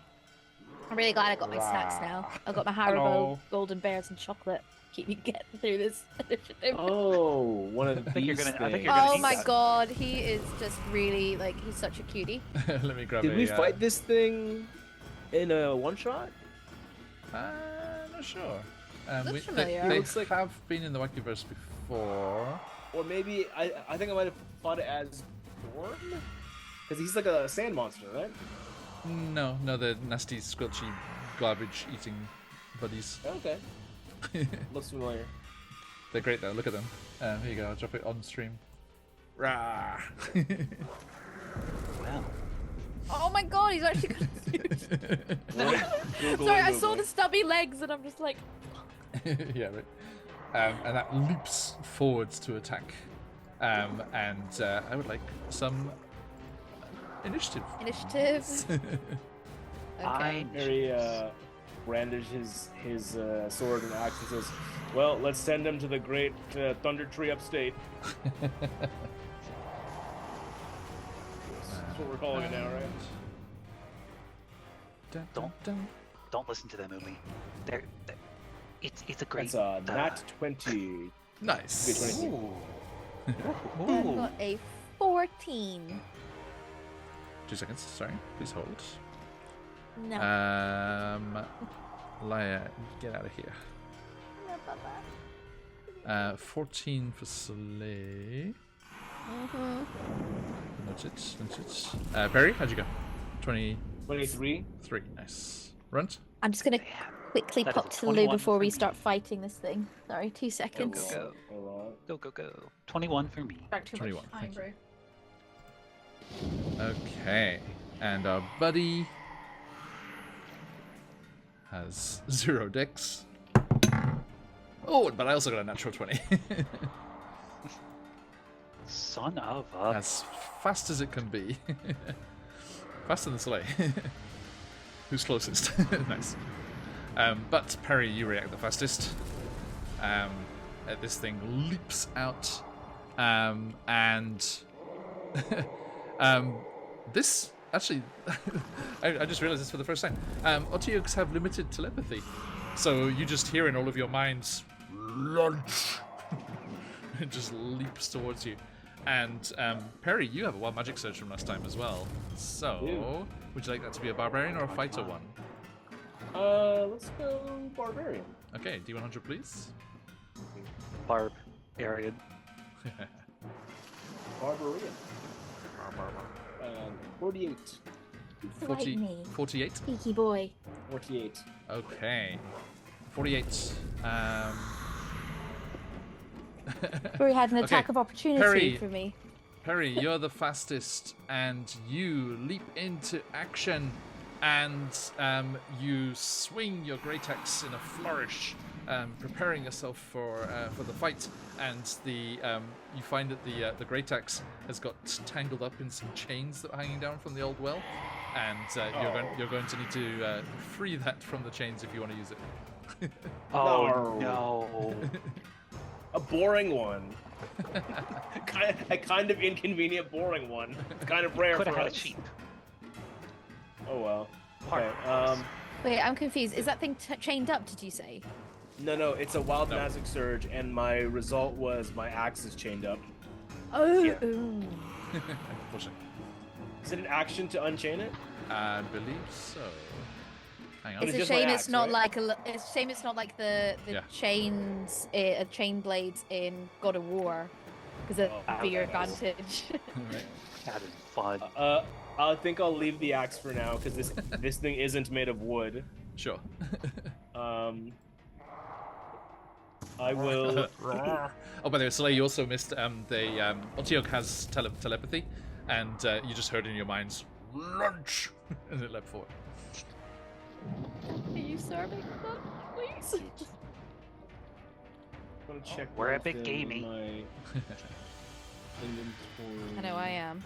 I'm really glad I got my snacks now. I've got my Haribo Hello. golden bears and chocolate. Keep me getting through this initiative. Oh, one of I think you're these gonna- I think things. you're gonna Oh eat my that. god, he is just really like he's such a cutie. Let me grab Did a. we fight this thing in a one shot? Not sure. Looks They familiar. Looks like- have been in the Wakiverse before. Or maybe I think I might have fought it as Dorn? Because he's like a sand monster, right? No, the nasty, squelchy, garbage-eating buddies. Okay. Looks familiar. They're great though. Look at them. Here you go. I'll drop it on stream. Rah! wow. Oh my god, he's actually got Google Sorry, and I saw Google. the stubby legs and I'm just like Yeah, right. And that leaps forwards to attack. And I would like some initiative. initiative. Okay. Harry brandishes his sword and axe and says, "Well, let's send him to the great Thunder Tree upstate." That's what we're calling it now, right? Dun, Don't. dun. Don't listen to them, Umi. It's a great. That's nat 20. Nice. Good Ooh. I've got a 14. 2 seconds. Sorry. Please hold. No. Laia, get out of here. No, Papa. 14 for Soleil. Mhm. Noted. Perry, how'd you go? 23. 23. Nice. Runt? I'm just gonna Damn. quickly That pop is a to the loo 21 before for we me. start fighting this thing. Sorry, 2 seconds. Go. Alright. Go. 21 for me. Back too 21, much thank time, you. Okay. And our buddy has 0 dex. Oh, but I also got a natural 20. Son of a. As fast as it can be. Faster than Soleil. Who's closest? Nice. But Perry, you react the fastest. This thing leaps out. And this actually, I just realized this for the first time. Otioks have limited telepathy. So you just hear in all of your minds, lunch. It just leaps towards you. And Perry, you have a wild magic surge from last time as well. So, would you like that to be a barbarian or a fighter one? Let's go barbarian. Okay, D100 please. Barb. Arian. Barbarian. 48. 40, me. 48. Peaky boy. 48. Okay. 48. Rory had an Okay, attack of opportunity Perry. for me. Perry, you're the fastest, and you leap into action, and you swing your great axe in a flourish, preparing yourself for the fight. And you find that the great axe has got tangled up in some chains that are hanging down from the old well, and you're going to need to free that from the chains if you want to use it. Oh no. A boring one. A kind of inconvenient, boring one. It's kind of rare Could for have had us. a cheap. Oh well. Part Okay. of this. Wait, I'm confused. Is that thing chained up, did you say? No, it's a wild No. magic surge, and my result was my axe is chained up. Oh. Yeah. Pushing. Is it an action to unchain it? I believe so. Hang on. It's It's a just my shame axe, it's not right? like it's a shame it's not like the Yeah. chains, chain blades in God of War, because that'd be your okay. advantage. Right. That is fun. I think I'll leave the axe for now because this thing isn't made of wood. Sure. I will. Oh, by the way, Soleil, you also missed Otiok has telepathy, and you just heard in your minds, lunch, and it leapt forward. Are you serving that, please? I'm gonna check. We're a what's bit in gamey. my inventory. I know I am.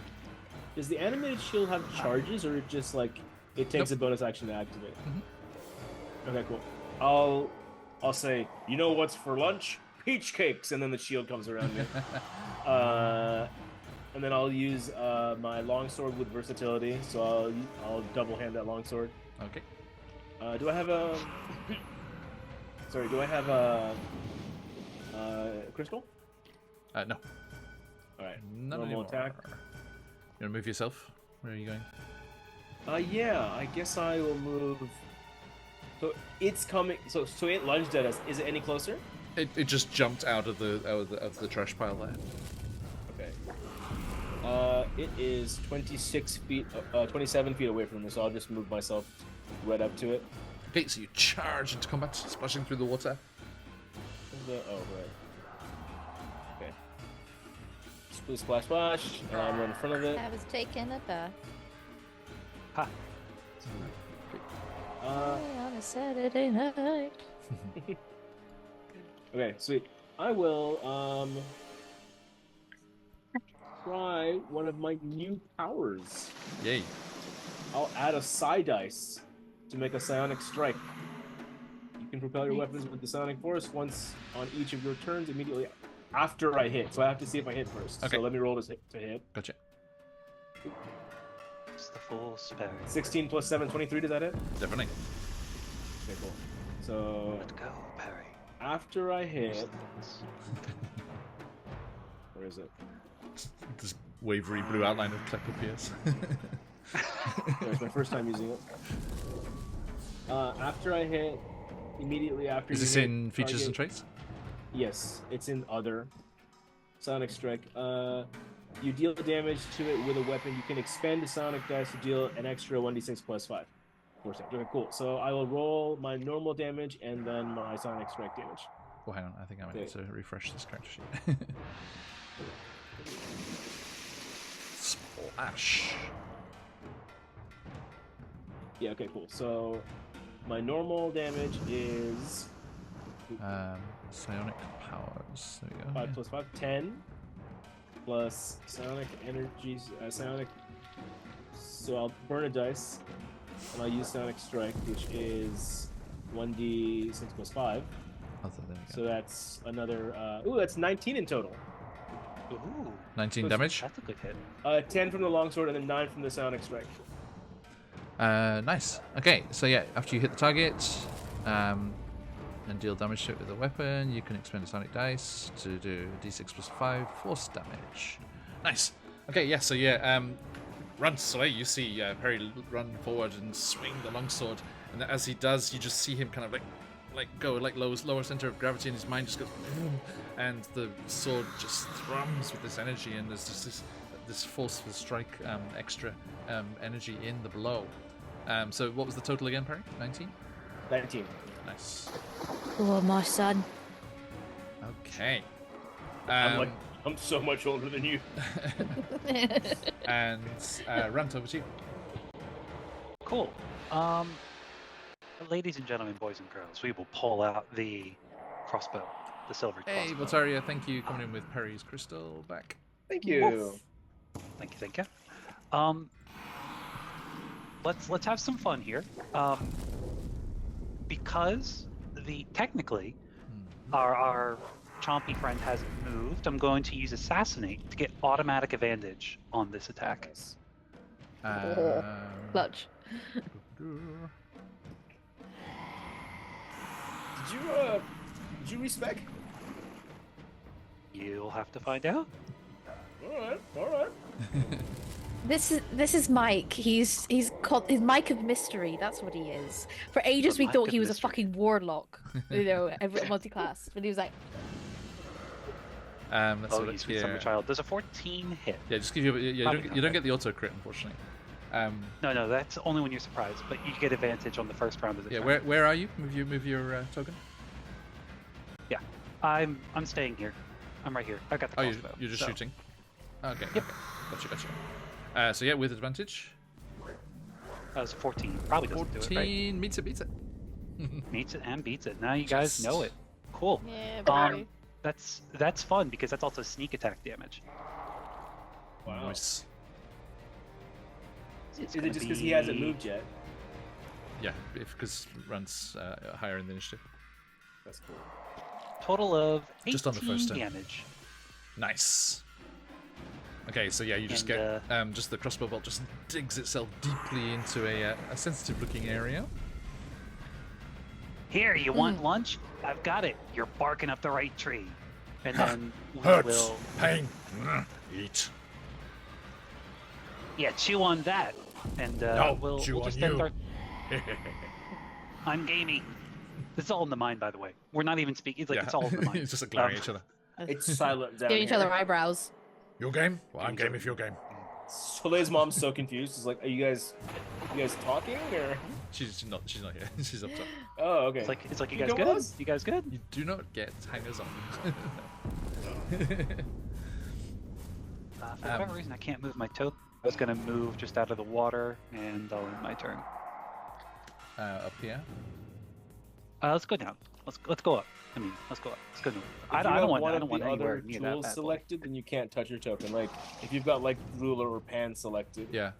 Does the animated shield have charges, or it just like it takes a bonus action to activate? Mhm. Okay, cool. I'll say, you know what's for lunch? Peach cakes, and then the shield comes around me. And then I'll use my longsword with versatility, so I'll double hand that longsword. Okay. Do I have a? Sorry, do I have a crystal? No. All right. None Normal anymore. attack. You wanna move yourself? Where are you going? Yeah, I guess I will move. So it's coming. So it lunged at us. Is it any closer? It just jumped out of the trash pile there. Okay. It is 26 feet, 27 feet away from me, so I'll just move myself right up to it. Okay, so you charge into combat, splashing through the water. Oh, right. Okay. Splash, splash, splash. And I'm in front of it. I was taking a bath Ha. on a Saturday night. Okay, sweet. I will try one of my new powers. Yay. I'll add a psi dice to make a psionic strike. You can propel your weapons with the psionic force once on each of your turns immediately after I hit. So I have to see if I hit first. Okay. So let me roll to hit. Gotcha. It's the full spell. 16 plus 7, 23. Does that hit? Definitely. Okay, cool. So Let go, Perry. after I hit, where is it? This wavery blue outline of Clip appears. It's my first time using it. After I hit, immediately after. Is you this hit in features and target- traits? Yes, it's in other. Sonic Strike. You deal damage to it with a weapon. You can expend the Sonic dice to deal an extra 1d6 plus 5. 4 Okay, cool. So I will roll my normal damage and then my Sonic Strike damage. Oh, hang on. I think I might need to refresh this character sheet. Splash. Yeah, okay, cool. So my normal damage is Psionic powers. There we go. 5 plus 5, 10. Plus Psionic energies, Psionic. So I'll burn a dice, and I'll use Psionic Strike, which is 1d6 plus 5. Oh, there we go. So that's another. That's 19 in total. Ooh, 19 damage. that's a good hit. 10 from the longsword, and then 9 from the Psionic Strike. Nice. Okay, so yeah, after you hit the target and deal damage to it with a weapon, you can expend a Sonic dice to do d6 plus 5 force damage. Nice. Okay, yeah, so yeah, run, Soleil, you see Perry run forward and swing the longsword, and as he does, you just see him kind of like go like lower center of gravity, and his mind just goes boom, and the sword just thrums with this energy, and there's just this forceful strike, extra energy in the blow. So what was the total again, Perry? 19? 19. Nice. Oh, my son. Okay. I'm so much older than you. And Rant, over to you. Cool. Ladies and gentlemen, boys and girls, we will pull out the crossbow, the silver Hey, crossbow. Voltaria, thank you. Coming in with Perry's crystal back. Thank you. Thank you. Let's have some fun here. Because technically our chompy friend hasn't moved, I'm going to use assassinate to get automatic advantage on this attack. Nice. Clutch. Did you respec? You'll have to find out. All right. This is Mike. He's called his Mike of Mystery. That's what he is. For ages The we Mike thought of he was a Mystery. fucking warlock, every multi-class. But he was like, Let's Oh, have a you look sweet summer here. child. Does a 14 hit? Yeah, just give you. You Probably don't, not you don't right. get the auto crit, unfortunately. No, that's only when you're surprised. But you get advantage on the first round of the Yeah, turn. where are you? Move your token. Yeah, I'm staying here. I'm right here. I got the Oh, crossbow. you're just so- shooting. Okay. Yep. Okay. Gotcha. So yeah, with advantage. That was 14. Probably doesn't do it, 14 meets it. Meets it and beats it. Now you guys know it. Cool. yeah, Um, that's fun because that's also sneak attack damage. Wow. Nice. It's Is gonna it just because he hasn't be- moved yet? Yeah, because runs higher in the initiative. That's cool. Total of 18 Just on the first turn. damage. Nice. Okay, so yeah, you just And, get just the crossbow bolt just digs itself deeply into a sensitive-looking area. Here, you want lunch? I've got it. You're barking up the right tree. And then we Hurts. will... Pain. Eat. Yeah, chew on that. And No, we'll chew just on end you. our... I'm gamey. This is all in the mind, by the way. We're not even speaking. It's like it's all in the mind. It's just like glaring at each other. It's silent down Giving here. each other eyebrows. Your game? Well, I'm game if you're game. Soleil's mom's so confused. She's like, "Are you guys talking or?" She's not here. She's up top. Oh, okay. It's like you You guys go good? us? You guys good? You do not get hangers on. For whatever reason, I can't move my toe. I was gonna move just out of the water, and I'll end my turn. Up here. Let's go down. Let's go up. I mean, let's go up. Let's go. I If don't you have want one I of don't want the anywhere other near that tools bad boy. selected, then you can't touch your token. Like if you've got like ruler or pan selected. Yeah.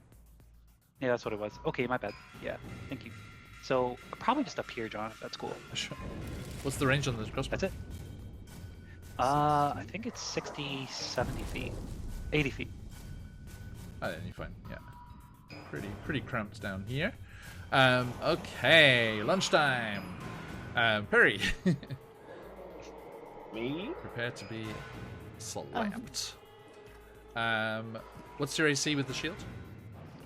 Yeah, that's what it was. Okay, my bad. Yeah, thank you. So probably just up here, John. If that's cool. Sure. What's the range on the crossbow? That's it. I think it's 60, 70 feet, 80 feet. Oh, then you're fine. Yeah. Pretty cramped down here. Okay, lunchtime. Perry, Me? prepare to be slapped. What's your AC with the shield?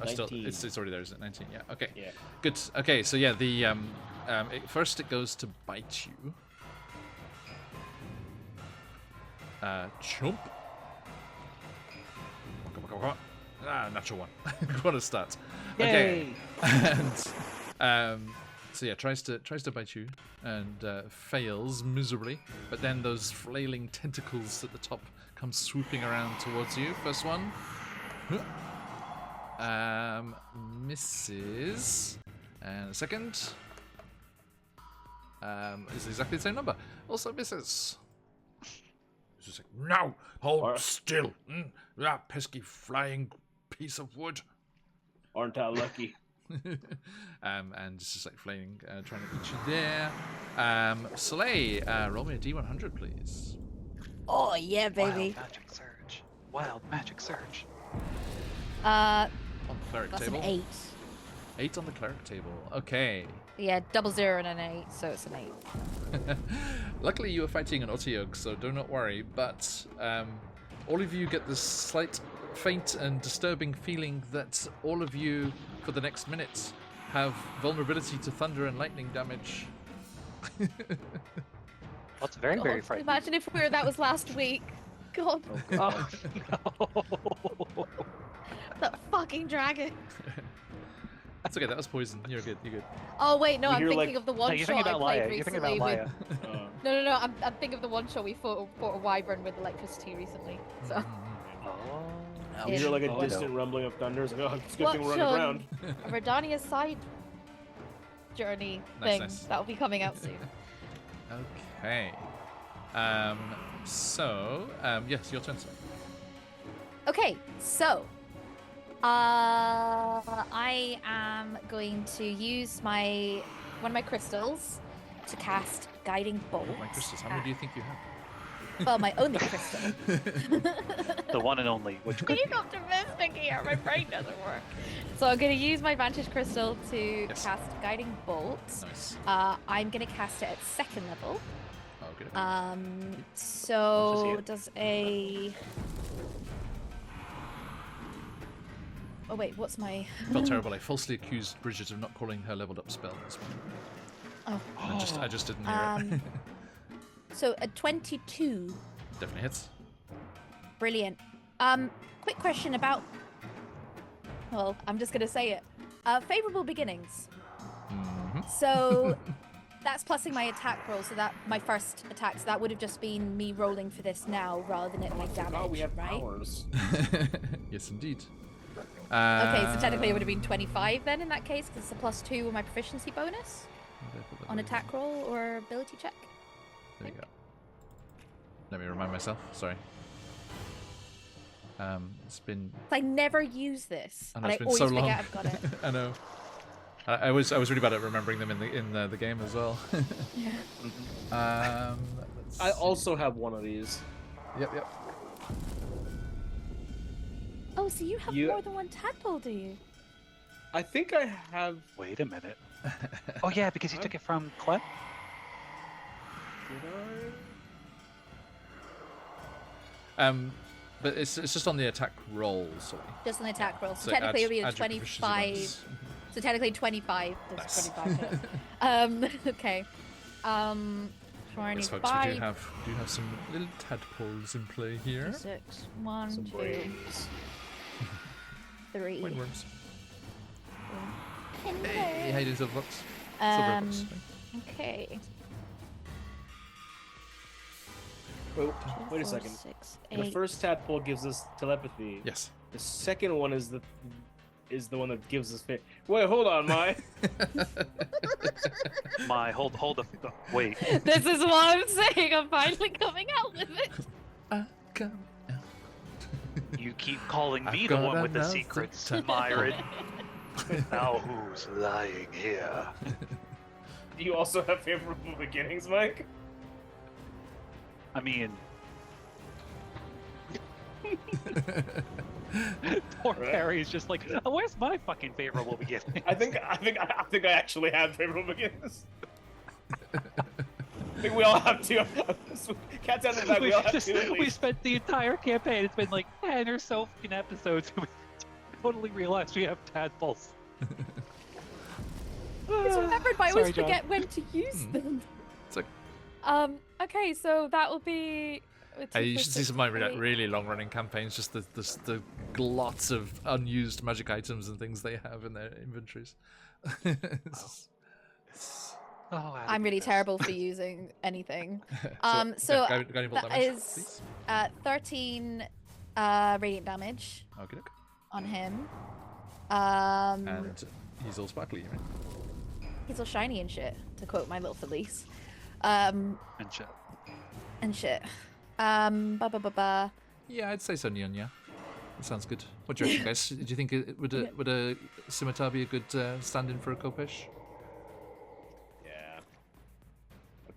Oh, still, 19. it's already there, isn't it? 19. Yeah. Okay. Yeah. Good. Okay. So yeah, the first it goes to bite you. Chomp. Natural one. What a start. Okay. Yay! And so yeah, tries to bite you and fails miserably. But then those flailing tentacles at the top come swooping around towards you. First one. Misses. And a second. Is exactly the same number. Also misses. It's just like, no! Hold still! That pesky flying piece of wood. Aren't I lucky? And it's just like flaming, trying to eat you there. Soleil, roll me a D100, please. Oh yeah, baby. Wild magic surge. Wild magic surge. On the cleric That's table. an 8. 8 on the cleric table. Okay. Yeah, 00 and an 8, so it's an 8. Luckily, you are fighting an Otyugh, so do not worry. But all of you get this slight, faint, and disturbing feeling that all of you, for the next minute, have vulnerability to thunder and lightning damage. That's very, very God, frightening. imagine if that was last week. God, Oh, no. that fucking dragon. That's okay. That was poison. You're good. You're good. Oh wait, no, You I'm hear, thinking like- of the No, one you're shot thinking I about played Laya. You're thinking recently about with. Laya. No, I'm thinking of the one shot we fought a wyvern with electricity recently. So Oh. You hear like a Oh, no. distant rumbling of thunder. It's like, oh, it's a good watch thing we're underground. a Redania side journey Nice, thing nice. that'll be coming out soon. Okay. Yes, your turn, sir. Okay, so I am going to use one of my crystals to cast Guiding Bolt. My crystals. How many do you think you have? Well, my only crystal. The one and only, which could Being optimistic here, my brain doesn't work. So I'm going to use my Vantage Crystal to Yes. cast Guiding Bolt. Nice. I'm going to cast it at 2nd level. Oh, good. So it. does a... Oh wait, what's my... Felt terrible. I falsely accused Bridget of not calling her leveled up spell this morning. Oh. I just didn't hear it. So a 22. Definitely hits. Brilliant. Quick question about... Well, I'm just going to say it. Favorable beginnings. Mm-hmm. So that's plussing my attack roll, so that my first attack, so that would have just been me rolling for this now rather than it like damage, Oh, we have right? powers. Yes, indeed. Okay, so technically it would have been 25 then in that case, because it's a +2 with my proficiency bonus on attack roll or ability check. There you go. Let me remind myself. Sorry. It's been. I never use this, I know, and I it's been always so long. forget I've got it. I know. I was really bad at remembering them in the game as well. Yeah. Let's I see. also have one of these. Yep. Oh, so you have You- more than one tadpole, do you? I think I have. Wait a minute. Oh yeah, because you took it from Clem. Did But it's just on the attack roll, sorry. Just an attack roll. So, So technically it'll be a add your proficiency 25. bonus. So technically 25. There's Nice. 25 here. Okay. So I need Yes, folks, we 5, do have some little tadpoles in play here. 6, 1, some 2, brains. 3. Windworms. Hello. Hey, how you doing, Silverfox? Um, Silverfox. Okay. Oh, wait a 4, second. 6, The 8. first tadpole gives us telepathy. Yes. The second one is the one that gives us fit. Wait, hold on, my. Hold the wait. This is what I'm saying. I'm finally coming out with it. Come out. You keep calling me I've the got one with the another secrets, tadpole. Myron. Now who's lying here? Do you also have favorable beginnings, Mike? I mean, poor Right. Perry's just like, oh, where's my fucking favorable beginning? I think I actually have favorable beginnings. I think we all have two. Cats out of the bag. We all have two at we least. spent the entire campaign. It's been like 10 or so fucking episodes. And we totally realized we have tadpoles. It's remembered, but I Sorry, always John. forget when to use them. It's like, Okay, so that will be. you should see some of my really long-running campaigns. Just the lots of unused magic items and things they have in their inventories. Oh, I'm really terrible for using anything. So, So guiding bolt that damage, is please. 13 radiant damage Okay, on him. and he's all sparkly, you mean? He's all shiny and shit, to quote my little Felice. And shit. And shit. Ba. Yeah, I'd say so, Nyan, yeah. That sounds good. What do you reckon, guys? Do you think would a scimitar be a good stand-in for a Kopesh? Yeah.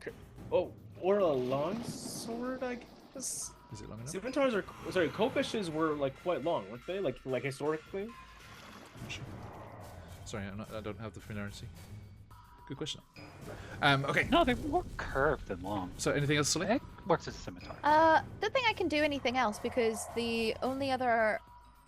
Okay. Oh, or a longsword, I guess. Is it long enough? Scimitars are kopeshes were like quite long, weren't they? Like historically. I'm sure. Sorry, I don't have the familiarity. Good question. Okay. No, they're more curved than long. So anything else, Sully? It works as a scimitar. Don't think I can do anything else because the only other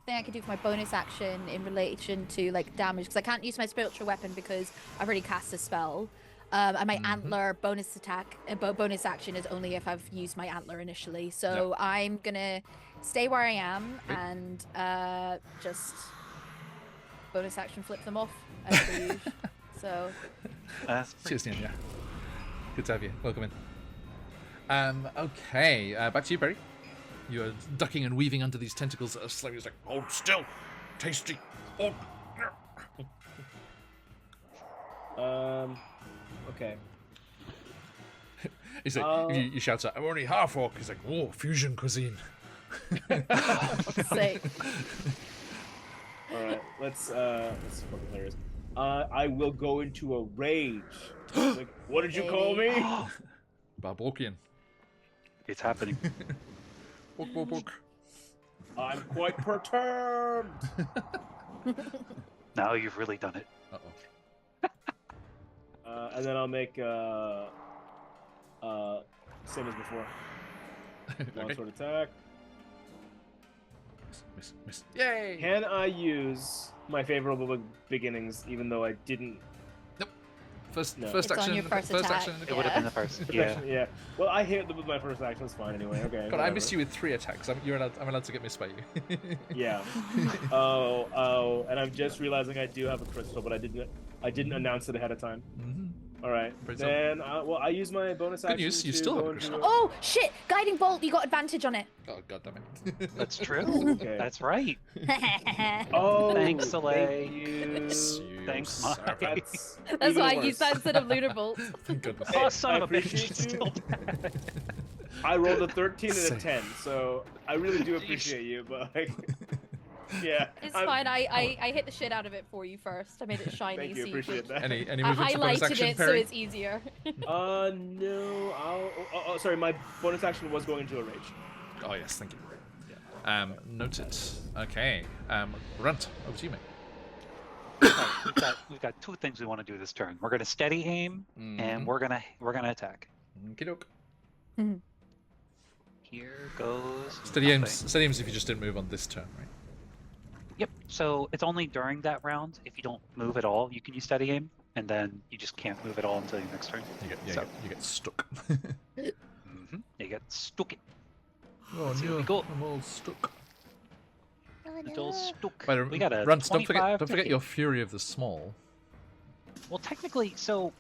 thing I can do for my bonus action in relation to like damage, because I can't use my spiritual weapon because I've already cast a spell. And my antler bonus attack, bonus action is only if I've used my antler initially. So I'm gonna stay where I am and just bonus action flip them off as per usual. So That's pretty Cheers, Nyan, yeah. Good to have you. Welcome in. Okay, back to you, Barry. You are ducking and weaving under these tentacles that are slowly like, hold still, tasty. Oh. Okay. He's like, you shout out, I'm only half orc. He's like, oh, fusion cuisine. say All right. Let's fucking hilarious. I will go into a rage. Like, what did you call me? Barborkian. It's happening. Bork. I'm quite perturbed. Now you've really done it. Uh-oh. And then I'll make same as before. Longsword attack. Miss. Yay! Can I use my favorable beginnings, even though I didn't? First No. first It's on action. your first first attack. action. In the It would have been the first. Yeah. Yeah. Well, I hit with my first action. It's fine anyway. Okay. God, I missed you with 3 attacks. I'm allowed to get missed by you. Yeah. Oh, and I'm just realizing I do have a crystal, but I didn't announce it ahead of time. Mhm. All right. Pretty Then, I use my bonus Good action. news, you to still have go a into crystal. oh shit! Guiding bolt, you got advantage on it. Oh god damn it. That's true. Okay. That's right. Oh, Thanks, Soleil. Thank you. Yes, you Thanks, servant. Mike. That's That's even why I worse. used that instead of lunar bolt. Thank goodness. Oh, son I of a bitch. appreciate It's you. still bad. I rolled a 13 and a Same. 10, so I really do appreciate you, but like, Yeah. It's fine. I hit the shit out of it for you first. I made it shiny. Thank you, so appreciate that. Any I movement to bonus highlighted action, it so Perry? it's easier. No, oh, sorry, my bonus action was going into a rage. Oh yes, thank you. Noted. Okay. Runt, over to you, mate. We've got two things we want to do this turn. We're gonna steady aim, and we're gonna attack. Okey-doke. Here goes. Steady aims. nothing. Steady aims if you just didn't move on this turn, right? Yep. So it's only during that round. If you don't move at all, you can use steady aim, and then you just can't move at all until your next turn. You get stuck. You get stuck. Oh So here no, we go. I'm all stuck. It's all stuck. By the We got a Runt, don't 25 forget to your hit. Fury of the Small. Well, technically, so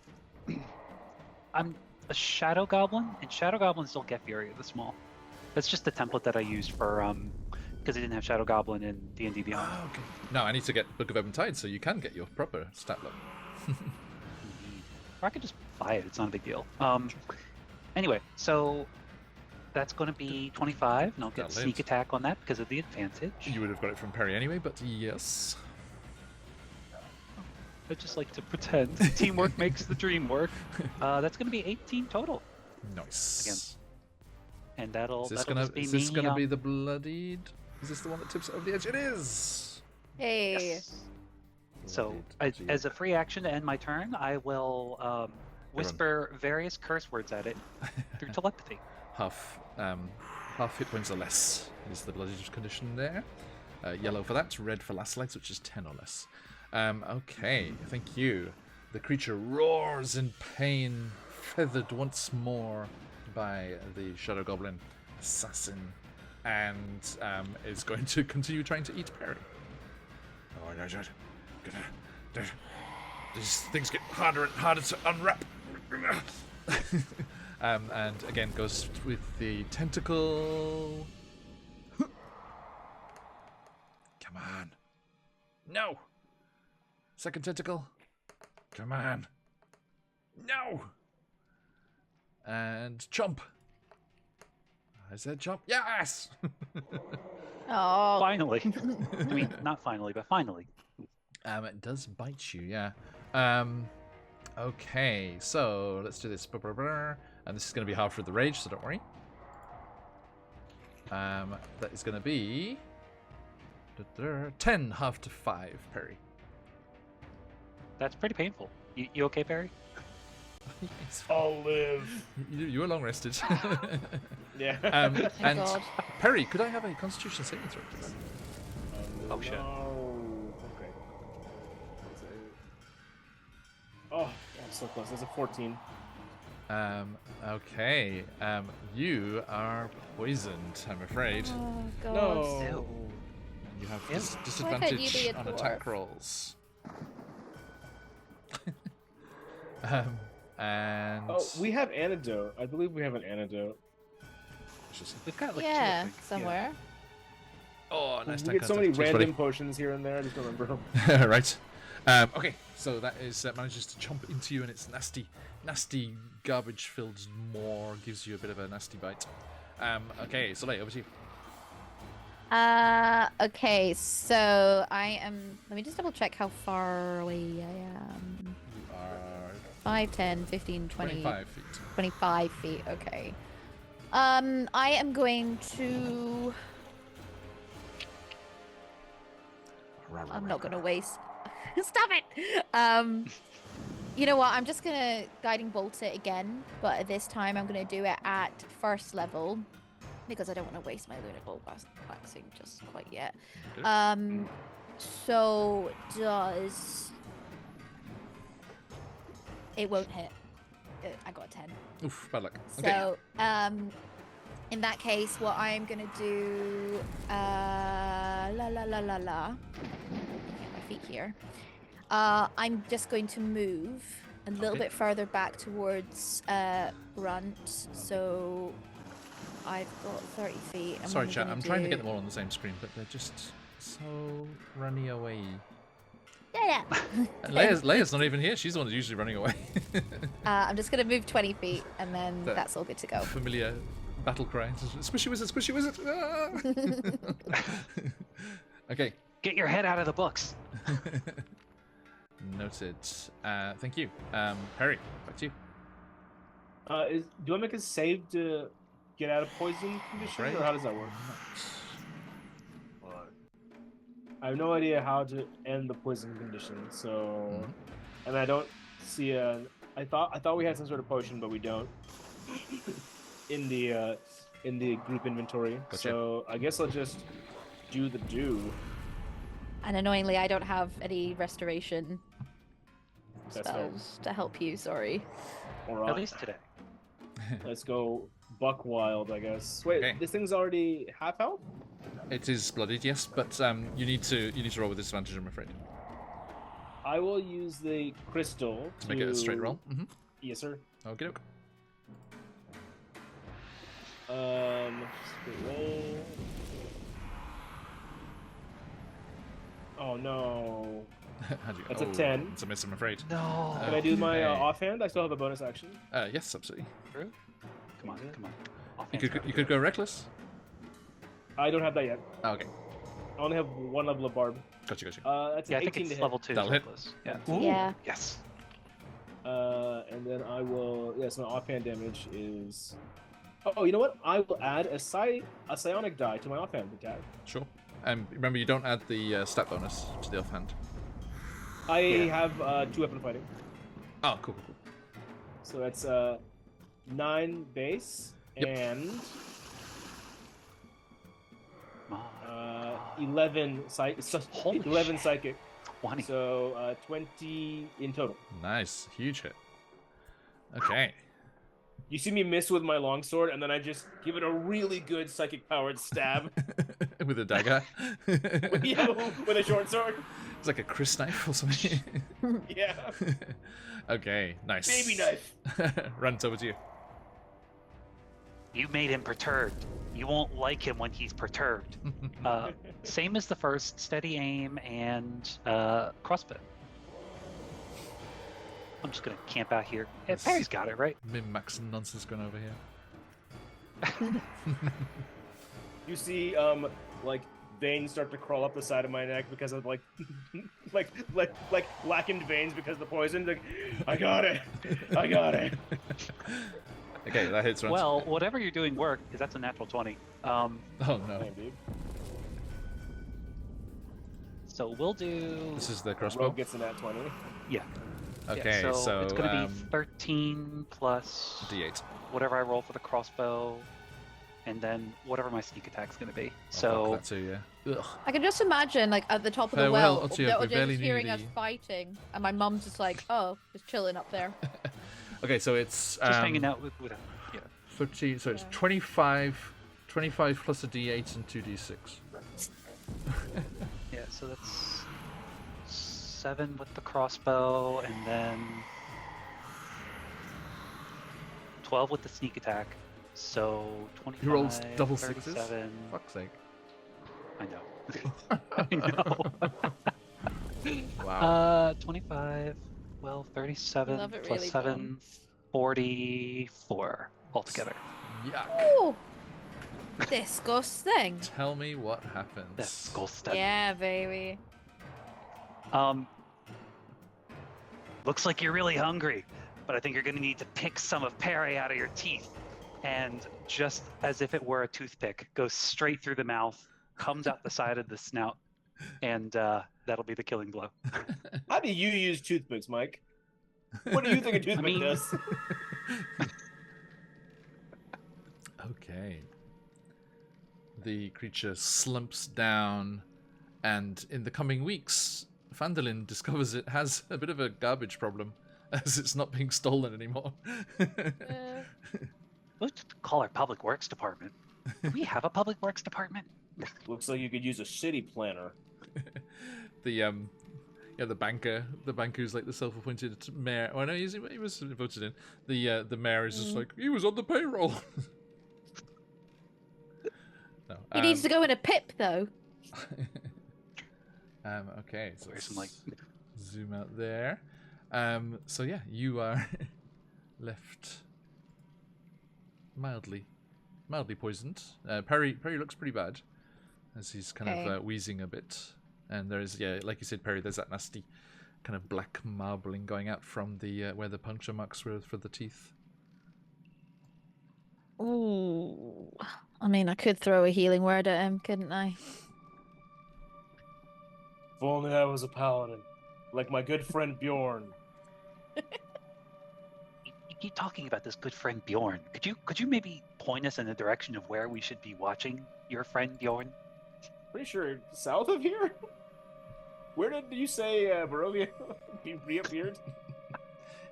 I'm a Shadow Goblin, and Shadow Goblins don't get Fury of the Small. That's just the template that I used for because I didn't have Shadow Goblin in D&D Beyond. Oh, okay. No, I need to get Book of Open Tide so you can get your proper stat level. Or I could just buy it. It's not a big deal. Anyway, so that's going to be 25, and I'll get That sneak lives. attack on that because of the advantage. You would have got it from Perry anyway, but yes. I just like to pretend. Teamwork makes the dream work. That's going to be 18 total, Nice. and that'll Is this that'll gonna just be is this me, gonna be the bloodied? Is this the one that tips it over the edge? It is. Hey. yes. So, Bloodied. as a free action to end my turn, I will whisper various curse words at it through telepathy. half hit points or less is the bloodied condition there. Yellow for that, red for last legs, which is 10 or less. Okay, thank you. The creature roars in pain, feathered once more by the Shadow Goblin assassin, and is going to continue trying to eat Perry. Oh no, these things get harder and harder to unwrap. And again goes with the tentacle. Come on. No. Second tentacle. Come on. No. And chomp. I said chomp. Yes. Oh. Finally. I mean, not finally, but finally. It does bite you, yeah. Okay, so let's do this. And this is going to be hard for the rage, so don't worry. That is going to be 10 half to 5, Perry. That's pretty painful. You okay, Barry? I'll live. You were long rested. Yeah. And God. Perry, could I have a Constitution saving throw, please? Oh, shit. No. Okay. Oh, I'm so close. That's a 14. Okay. You are poisoned, I'm afraid. Oh God. No. Ew. You have Ew. Why can't you disadvantage be a on attack dwarf? rolls. And Oh, we have antidote. I believe we have an antidote. We've got like two, I Yeah, think. somewhere. Oh, nice. We get so many random potions here and there. I just don't remember them. Right. Okay, so that is manages to chomp into you, and it's nasty garbage-filled maw gives you a bit of a nasty bite. Okay, Soleil, over to you. Okay, so I am. Let me just double check how far away I am. You are 5, 10, 15, 20. 25 feet. 25 feet, okay. I am going to. I'm not gonna waste. Stop it! You know what? I'm just gonna guiding bolt it again, but this time I'm gonna do it at first level because I don't want to waste my lunar bolt waxing just quite yet. Okay. So does it won't hit? I got a 10. Oof, bad luck. Okay. So, in that case, what I'm gonna do, Get my feet here. I'm just going to move a little Okay. bit further back towards Runt. So I've got 30 feet. And Sorry, what chat. I'm I'm gonna trying to get do- them all on the same screen, but they're just so runny away. Yeah. And Leia's not even here. She's the one who's usually running away. I'm just gonna move 20 feet, and then There. that's all good to go. Familiar battle cry. Squishy wizard, squishy wizard. Ah! Okay. Get your head out of the books. Noted. Thank you. Perry, back to you. Do I make a save to get out of poison condition, or how does that work? I have no idea how to end the poison condition, so and I don't see a. I thought we had some sort of potion, but we don't in the group inventory. Gotcha. So I guess I'll just do the do. And annoyingly, I don't have any restoration That's fair. spells to help you. Sorry. All right. At least today. Let's go buck wild, I guess. Wait, Okay. this thing's already half health? It is bloodied, yes, but you need to roll with disadvantage, I'm afraid, I will use the crystal to make it a straight roll. Mm-hmm. Yes, sir. Okay. Straight roll. Oh no. How'd you go? That's a 10. It's a miss, I'm afraid. No. Can I do my Okay. offhand? I still have a bonus action. Yes, absolutely. True. Come on. You could go reckless. I don't have that yet. Oh, okay. I only have one level of barb. Gotcha. That's Yeah, an I think 18 it's to hit. level 2. That'll hit. Reckless. Yeah. Yeah. Yes. And then I will. Yes, my offhand damage is. Oh, you know what? I will add a psionic die to my offhand attack. Sure. Remember, you don't add the stat bonus to the offhand. I have 2 weapon fighting, Oh, cool. so that's 9 base Yep. and My 11 Holy 11 shit. psychic. 20. So 20 in total. Nice. Huge hit. Okay. You see me miss with my longsword, and then I just give it a really good psychic powered stab. With a dagger. Yeah, with a short sword. It's like a Chris knife or something. Yeah, Okay, nice. baby knife. Runs over to you. You made him perturbed. You won't like him when he's perturbed. Same as the first, steady aim and crossbow. I'm just gonna camp out here. Yeah, Perry's got it, right? Min-max nonsense going over here. You see, like veins start to crawl up the side of my neck because of like blackened veins because of the poison. Like, I got it. Okay, that hits. Runs. Well, whatever you're doing work, because that's a natural 20. Oh no. Damn, dude. So we'll do. This is the crossbow. Rogue gets in that 20. Yeah. Okay, yeah, so it's gonna be 13 plus D8. whatever I roll for the crossbow, and then whatever my sneak attack's gonna be. Oh, So fuck that too, yeah. Ugh. I can just imagine, like, at the top of the Farewell, well, Otto, we just barely knew hearing us thee. fighting, and my mum's just like, oh, just chilling up there. Okay, so it's just hanging out with a, yeah. 13. So it's Yeah. 25 plus a D8 and 2D6. Yeah, so that's 7 with the crossbow, and then 12 with the sneak attack. So 25. He rolls double sixes. 37. Fuck's sake. I know. I know. Wow. 25. Well, 37 Love it plus really 7, 44 altogether. Yuck. Ooh, disgusting. Tell me what happens. That's gold stud. Yeah, baby. Looks like you're really hungry, but I think you're going to need to pick some of Perry out of your teeth. And just as if it were a toothpick, goes straight through the mouth, comes out the side of the snout, and that'll be the killing blow. How do you use toothpicks, Mike? What do you think a toothpick mean- does? Okay. The creature slumps down, and in the coming weeks, Phandelver discovers it has a bit of a garbage problem, as it's not being stolen anymore. Let's call our public works department. Do we have a public works department? Looks like you could use a city planner. The banker who's like the self-appointed mayor. Oh no, he was voted in. The mayor is just like, he was on the payroll. No, He needs to go in a pip, though. Okay, so Where's some, let's zoom out there. So yeah, you are left mildly poisoned. Perry looks pretty bad, as he's kind of Okay. wheezing a bit. And there's, yeah, like you said, Perry, there's that nasty kind of black marbling going out from the where the puncture marks were for the teeth. Ooh. I mean, I could throw a healing word at him, couldn't I? If only I was a paladin, like my good friend Bjorn. You keep talking about this good friend Bjorn. Could you maybe point us in the direction of where we should be watching your friend Bjorn? Pretty sure south of here. Where did you say Barovia reappeared?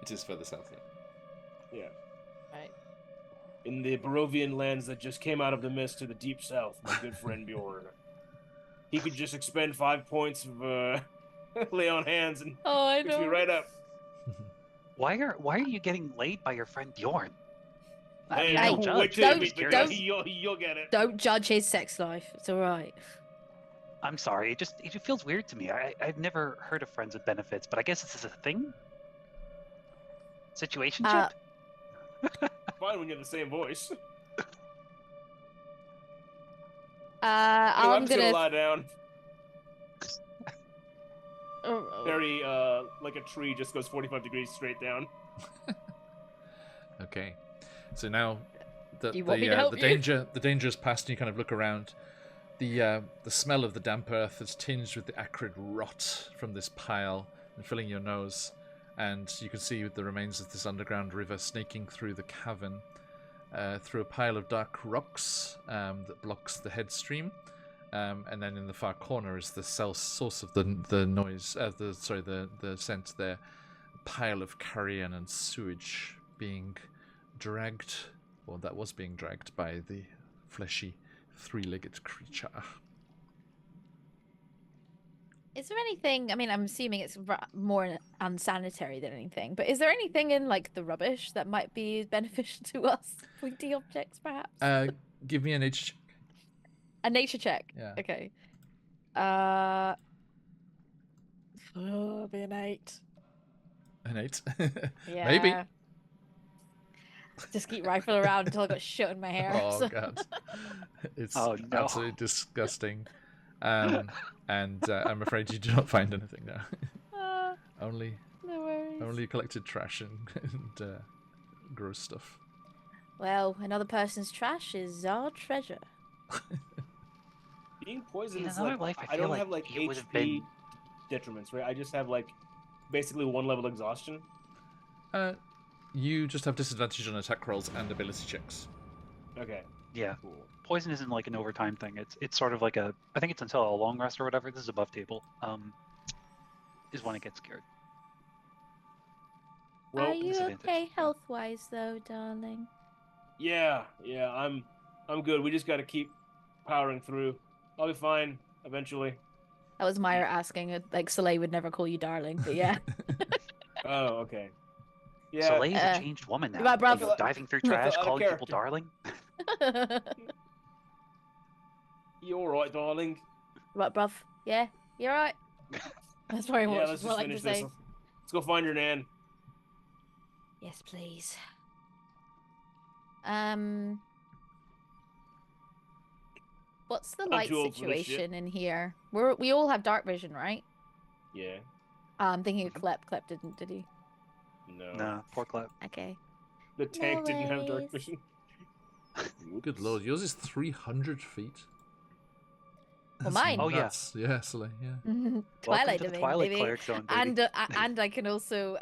It is further south, yeah. Yeah. Right. In the Barovian lands that just came out of the mist to the deep south, my good friend Bjorn. He could just expend 5 points of lay on hands and Oh, I push me know. right up. Why are you getting laid by your friend Bjorn? I Hey, mean, I don't wait judge. till I'm you just meet the curious. guy. You'll get it. Don't judge his sex life. It's all right. I'm sorry. It just feels weird to me. I've never heard of friends with benefits, but I guess this is a thing. Situationship. Fine when you have the same voice. I'm just gonna gonna. lie down. Oh, Very like a tree just goes 45 degrees straight down. Okay, so now Do you want me to help you? the danger is past, and you kind of look around. The smell of the damp earth is tinged with the acrid rot from this pile and filling your nose, and you can see the remains of this underground river snaking through the cavern, through a pile of dark rocks that blocks the headstream, and then in the far corner is the source of the noise, the scent there, a pile of carrion and sewage being dragged, or that was being dragged by the fleshy three-legged creature. Is there anything? I mean, I'm assuming it's more unsanitary than anything, but is there anything in like the rubbish that might be beneficial to us? Pointy objects, perhaps. Give me a nature check. A nature check. Yeah. Okay. Be an 8. An 8. Yeah. Maybe. Just keep rifling around until I got shit in my hair. Oh so- god, it's Oh, no. absolutely disgusting. And I'm afraid you do not find anything now. only no worries. only collected trash and gross stuff. Well, another person's trash is our treasure. Being poisoned In is another like life, I I feel don't like have like you would have HP been. detriments, right? I just have like basically 1 level exhaustion. You just have disadvantage on attack rolls and ability checks. Okay, Yeah, cool. poison isn't like an overtime thing. It's sort of like a. I think it's until a long rest or whatever. This is above table. Is when it gets scared. Well, Are you disadvantage, okay yeah. health-wise, though, darling? yeah, I'm good. We just got to keep powering through. I'll be fine eventually. That was Myra asking. Like, Soleil would never call you darling, but yeah. Oh, okay. Yeah. Soleil's a changed woman now. right, bruv. You know, diving through I feel trash, out of calling people character. darling. You all right, darling? Right, bruv. Yeah, you're right. That's very Yeah, much let's what just I like to finish this. say. Let's go find your nan. Yes, please. What's the I'm light too old for this shit. situation in here? We all have dark vision, right? Yeah. I'm thinking of Clep. Clep didn't, did he? No. Nah, poor Clap. Okay. The tank didn't have dark worries. vision. Good lord, yours is 300 feet. Well, That's mine. Oh, yeah. nuts. Yeah, Soleil, yeah. Welcome Twilight to the domain, Twilight baby. Cleric Zone, baby. And I can also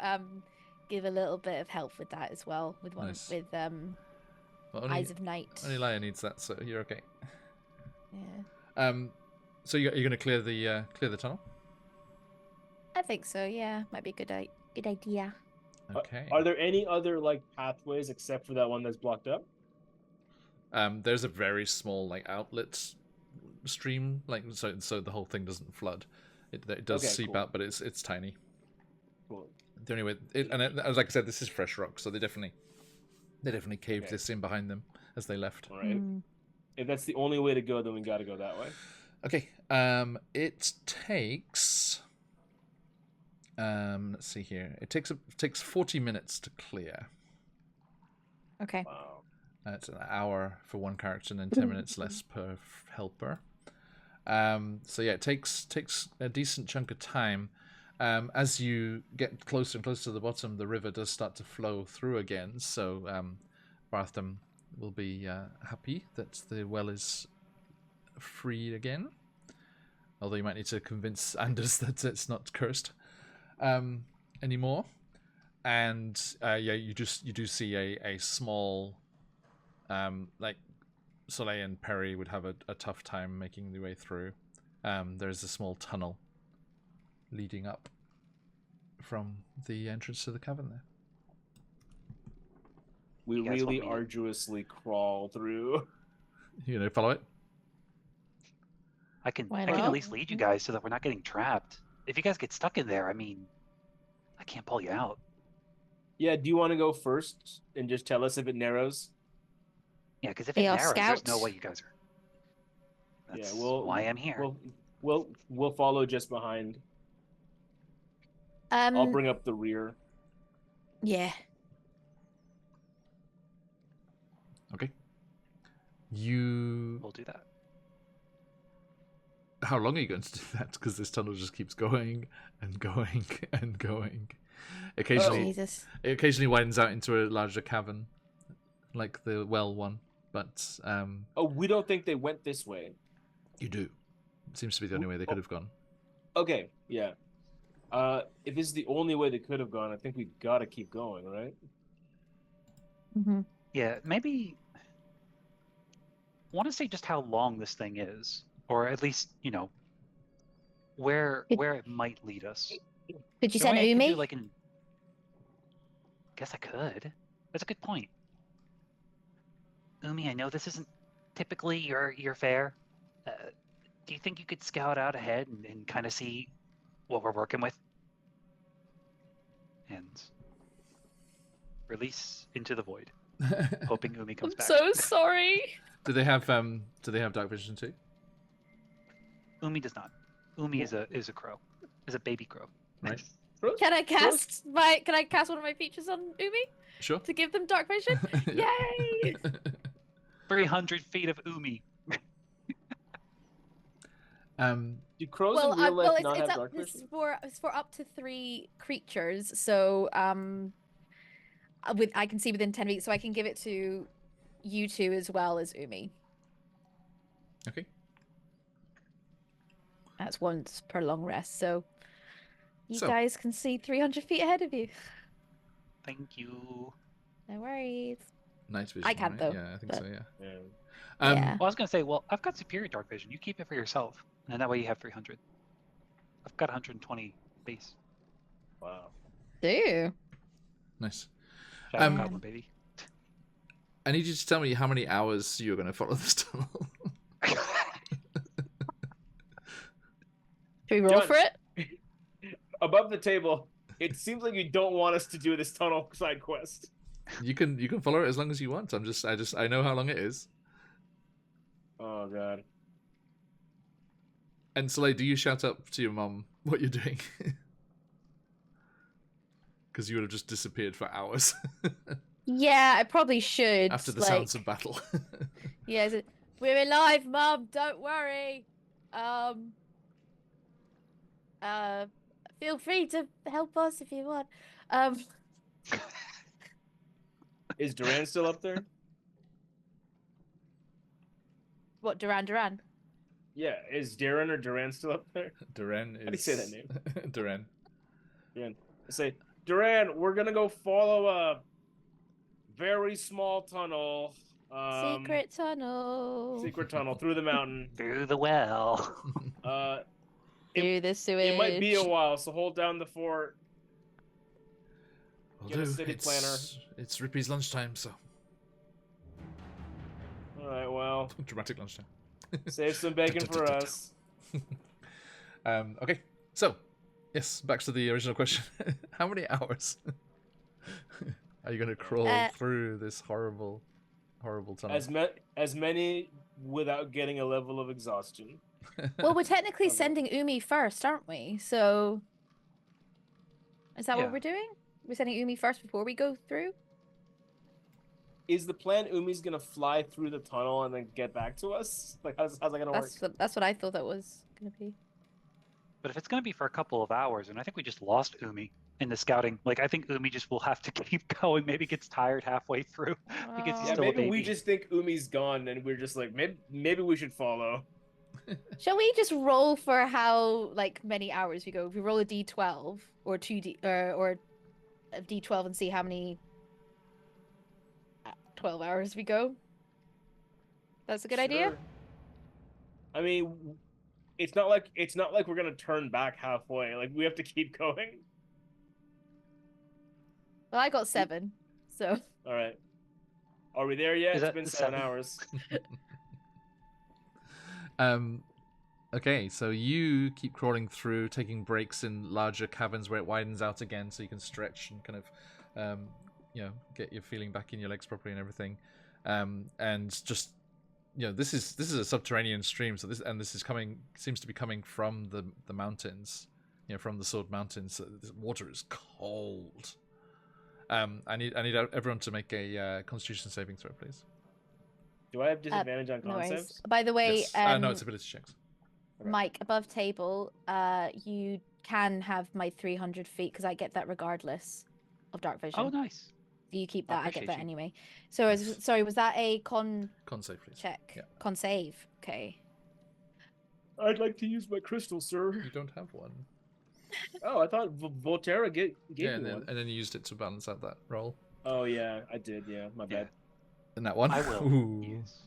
give a little bit of help with that as well with Nice. with Well, Eyes of Night. Only Laia needs that, so you're okay. Yeah. So you're going to clear the tunnel? I think so. Yeah, might be a good idea. Okay. Are there any other like pathways except for that one that's blocked up? There's a very small like outlet stream, like so the whole thing doesn't flood. It does Okay, seep cool. out, but it's tiny. Cool. The only way, like I said, this is fresh rock, so they definitely caved Okay. this in behind them as they left. All right. If that's the only way to go, then we got to go that way. Okay. It takes. Let's see here. It takes 40 minutes to clear. Okay. Wow. It's an hour for one character and then 10 minutes less per helper. So yeah, it takes a decent chunk of time. As you get closer and closer to the bottom, the river does start to flow through again. So Bartham will be happy that the well is free again. Although you might need to convince Anders that it's not cursed anymore. And yeah, you do see a small, like Soleil and Perry would have a tough time making the way through. There's a small tunnel leading up from the entrance to the cavern there. We You guys want really me to- arduously crawl through. You know, follow it? I can Why at not? least lead you guys so that we're not getting trapped. If you guys get stuck in there, I mean, I can't pull you out. Yeah, do you want to go first and just tell us if it narrows? Yeah, because if it Yeah, narrows, there's no scout. way you guys are. That's Yeah, we'll why I'm here. we'll follow just behind. I'll bring up the rear. Yeah. Okay. You. We'll do that. How long are you going to do that? Because this tunnel just keeps going and going and going. Occasionally, Jesus. it occasionally widens out into a larger cavern, like the well one. But Oh, we don't think they went this way. you do. It seems to be the only way they could have gone. Okay, yeah. If this is the only way they could have gone, I think we gotta keep going, right? Mm-hmm. Yeah, maybe. I want to say just how long this thing is, or at least where it might lead us. Could you The way send I could Umi? do, like an. Guess I could. That's a good point. Umi, I know this isn't typically your fare. Do you think you could scout out ahead and kind of see what we're working with? And release into the void, hoping Umi comes back. So sorry. Do they have dark vision too? Umi does not. Umi is a crow. Is a baby crow. Right. Can I cast one of my features on Umi Sure. to give them dark vision? Yeah. Yay! 300 feet of Umi. Do crows in real life not have dark it's vision? it's for up to 3 creatures. So I can see within 10 feet, so I can give it to you two as well as Umi. Okay. That's once per long rest, so you So- guys can see 300 feet ahead of you. Thank you. No worries. Night vision. I can't, right? though, Yeah, I think but- so. Yeah. Yeah. Yeah. Well, I was gonna say, well, I've got superior dark vision. You keep it for yourself, and that way you have 300. I've got 120 base. Wow. Do. Nice. Shadow Um, Goblin, baby. I need you to tell me how many hours you're going to follow this tunnel. Should we roll John. for it? Above the table, it seems like you don't want us to do this tunnel side quest. You can follow it as long as you want. I know how long it is. Oh god. And Soleil, do you shout up to your mom what you're doing? Because you would have just disappeared for hours Yeah, I probably should. after the like, sounds of battle. Yeah, we're alive, Mum. Don't worry. Feel free to help us if you want. Is Duran still up there? What, Duran? Yeah, is Darren or Duran still up there? Duran is... How do you say that name? Duran. Duran. I say, Duran, we're gonna go follow a very small tunnel. Secret tunnel. Secret tunnel through the mountain. Through the well. Through the sewage. It might be a while, so hold down the fort. Get a Although city planner. It's Rippy's lunchtime, so... All right, well, Dramatic lunchtime. save some bacon for us. Okay, so, yes, back to the original question. How many hours are you going to crawl through this horrible tunnel? As many without getting a level of exhaustion. Well, we're technically sending Umi first, aren't we? So, is that Yeah. what we're doing? We're sending Umi first before we go through? is the plan Umi's gonna fly through the tunnel and then get back to us? Like, how's that gonna work? That's what I thought that was gonna be. But if it's going to be for a couple of hours, and I think we just lost Umi in the scouting, like I think Umi just will have to keep going. Maybe gets tired halfway through because he's Yeah, still a maybe baby. we just think Umi's gone and we're just like, maybe we should follow. Shall we just roll for how many hours we go? If we roll a d12 or 2d or a d12 and see how many 12 hours we go. That's a good idea. Sure. I mean, it's not like we're gonna turn back halfway. Like, we have to keep going. Well, I got 7, so. All right. Are we there yet? Is It's that been the 7 7? hours. Okay, so you keep crawling through, taking breaks in larger caverns where it widens out again, so you can stretch and kind of, get your feeling back in your legs properly and everything. And just, this is a subterranean stream, so this is seems to be coming from the mountains, from the Sword Mountains. So the water is cold. I need everyone to make a Constitution saving throw, please. Do I have disadvantage on No con worries. saves? By the way, Yes. No, it's ability checks. Mike, above table, you can have my 300 feet because I get that regardless of dark vision. Oh, nice. You keep I that, I get appreciate that you. anyway. So, Nice. sorry, was that a con Con save, please. check? Yeah. Con save. Okay. I'd like to use my crystal, sir. You don't have one. Oh, I thought Volterra gave and me then, one. and then you used it to balance out that roll. Oh yeah, I did. Yeah, my bad. And that one. I will Ooh. use.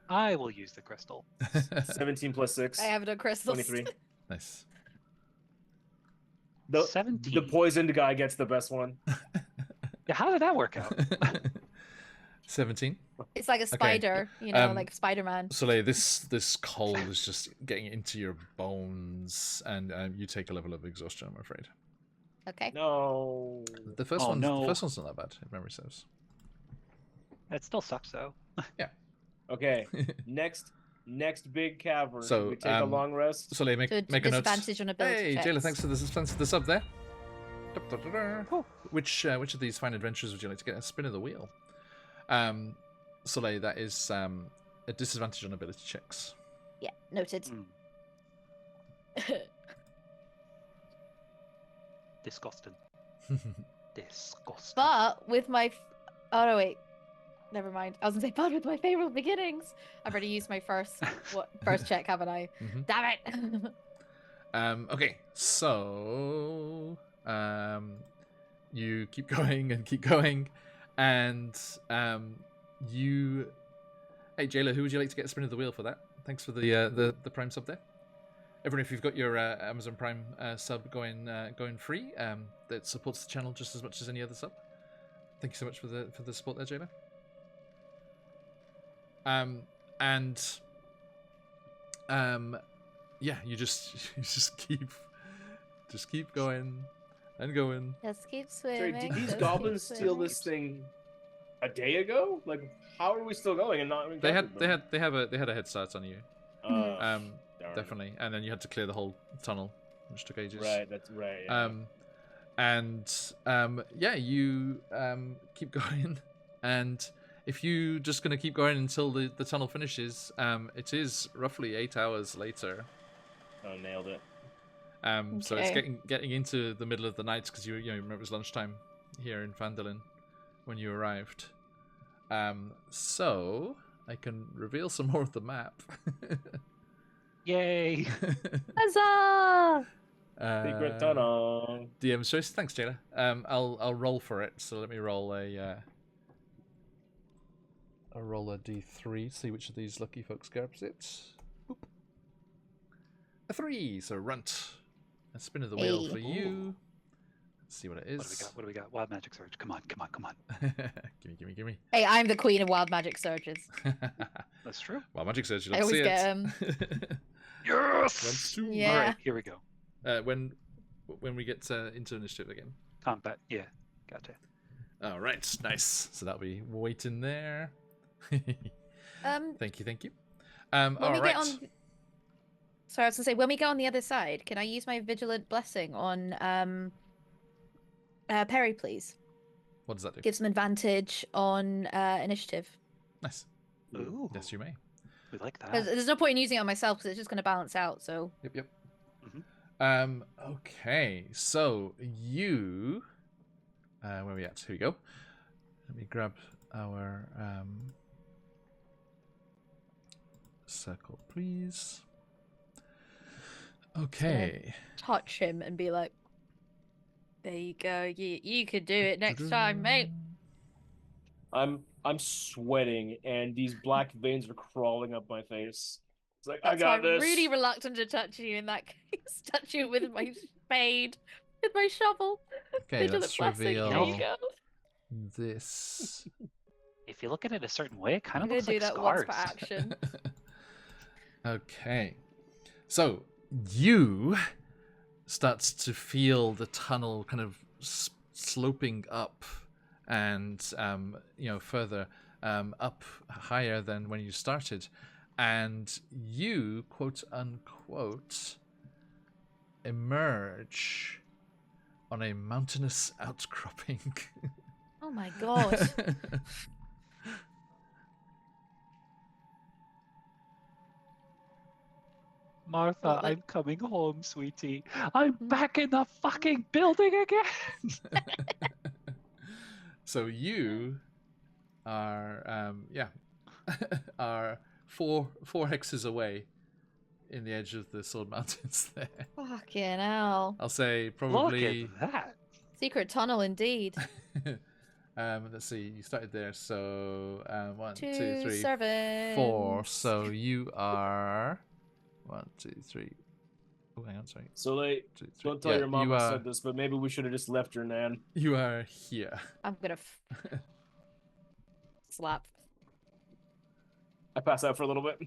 I will use the crystal. 17 plus 6. I have no crystals. 23. Nice. The 17. poisoned guy gets the best one. Yeah, how did that work out? 17. It's like a spider, like Spider-Man. Soleil, this cold is just getting into your bones, and you take a level of exhaustion, I'm afraid. Okay. No. The first Oh, one's no. the first one's not that bad, if memory serves. It still sucks though. Okay. Next big cavern. So, Should we take a long rest? Soleil, So make a note. disadvantage on ability Hey, checks. Jayla, thanks for the sub there. Which of these fine adventures would you like to get a spin of the wheel? Soleil, that is a disadvantage on ability checks. Yeah, noted. Disgusting. Disgusting. But with my... Oh, no, wait. Never mind. I was going to say, but with my favorable beginnings. I've already used my first check, haven't I? Mhm. Damn it! Okay, so you keep going and keep going, and you. Hey, Jayla, who would you like to get a spin of the wheel for that? Thanks for the Prime sub there. Everyone, if you've got your Amazon Prime sub going free, that supports the channel just as much as any other sub. Thank you so much for the support there, Jayla. Yeah, you just keep going and going. Just keep Sorry, swimming. did these just goblins keep steal swimming. this thing a day ago? Like, how are we still going and not? They had a head start on you. Darn. Definitely, and then you had to clear the whole tunnel, which took ages. Right, that's right. Yeah. You keep going, and if you just gonna keep going until the tunnel finishes, it is roughly 8 hours later. Oh, nailed it. So it's Okay. getting into the middle of the night because you remember it was lunchtime here in Phandelver when you arrived. So I can reveal some more of the map. Yay! Huzzah! Secret tunnel. DM's choice. Thanks, Jayla. I'll roll for it. So let me roll a d3. See which of these lucky folks grabs it. Boop. A 3. So runt. A spin of the wheel Hey. for you. Let's see what it is. What do we got? Wild Magic Surge. Come on. gimme. Hey, I'm the queen of wild magic surges. That's true. Well, magic says you I don't see always it. get Yes! Runs two. Yeah. All right, here we go. When we get into initiative again. Combat. Yeah, gotcha. All right, nice. So that'll be waiting there. Thank you. When All we right. get on... Sorry, I was gonna say, when we go on the other side, can I use my vigilant blessing on Perry, please? What does that do? Gives them advantage on initiative. Nice. Ooh, Yes, you may. we like that. There's no point in using it on myself because it's just going to balance out. So. Yep. Mhm. Okay, so you... where are we at? Here we go. Let me grab our circle, please. Okay. Touch him and be like, there you go. You could do it next time, mate. I'm sweating, and these black veins are crawling up my face. It's like, I That's why got I'm this. really reluctant to touch you in that case. Touch you with my spade, with my shovel. Okay, Into the let's plastic. reveal There you go. this. If you look at it a certain way, it kind I'm of gonna looks do like that scars. once per action. Okay. So, you start to feel the tunnel kind of sloping up and, further up higher than when you started. And you, quote unquote, emerge on a mountainous outcropping. Oh my god. Martha, Well, I'm coming home, sweetie. I'm back in the fucking building again. So you are, are four hexes away in the edge of the Sword Mountains there. Fucking hell. I'll say Look probably... at that. Secret tunnel indeed. Let's see, you started there, so 1, 2, 2 3, servants. 4. So you are 1, 2, 3. Oh, hang on, sorry. So, like, 2, 3. don't tell Yeah, your mom you I are, said this, but maybe we should have just left her, Nan. You are here. I'm gonna slap. I pass out for a little bit.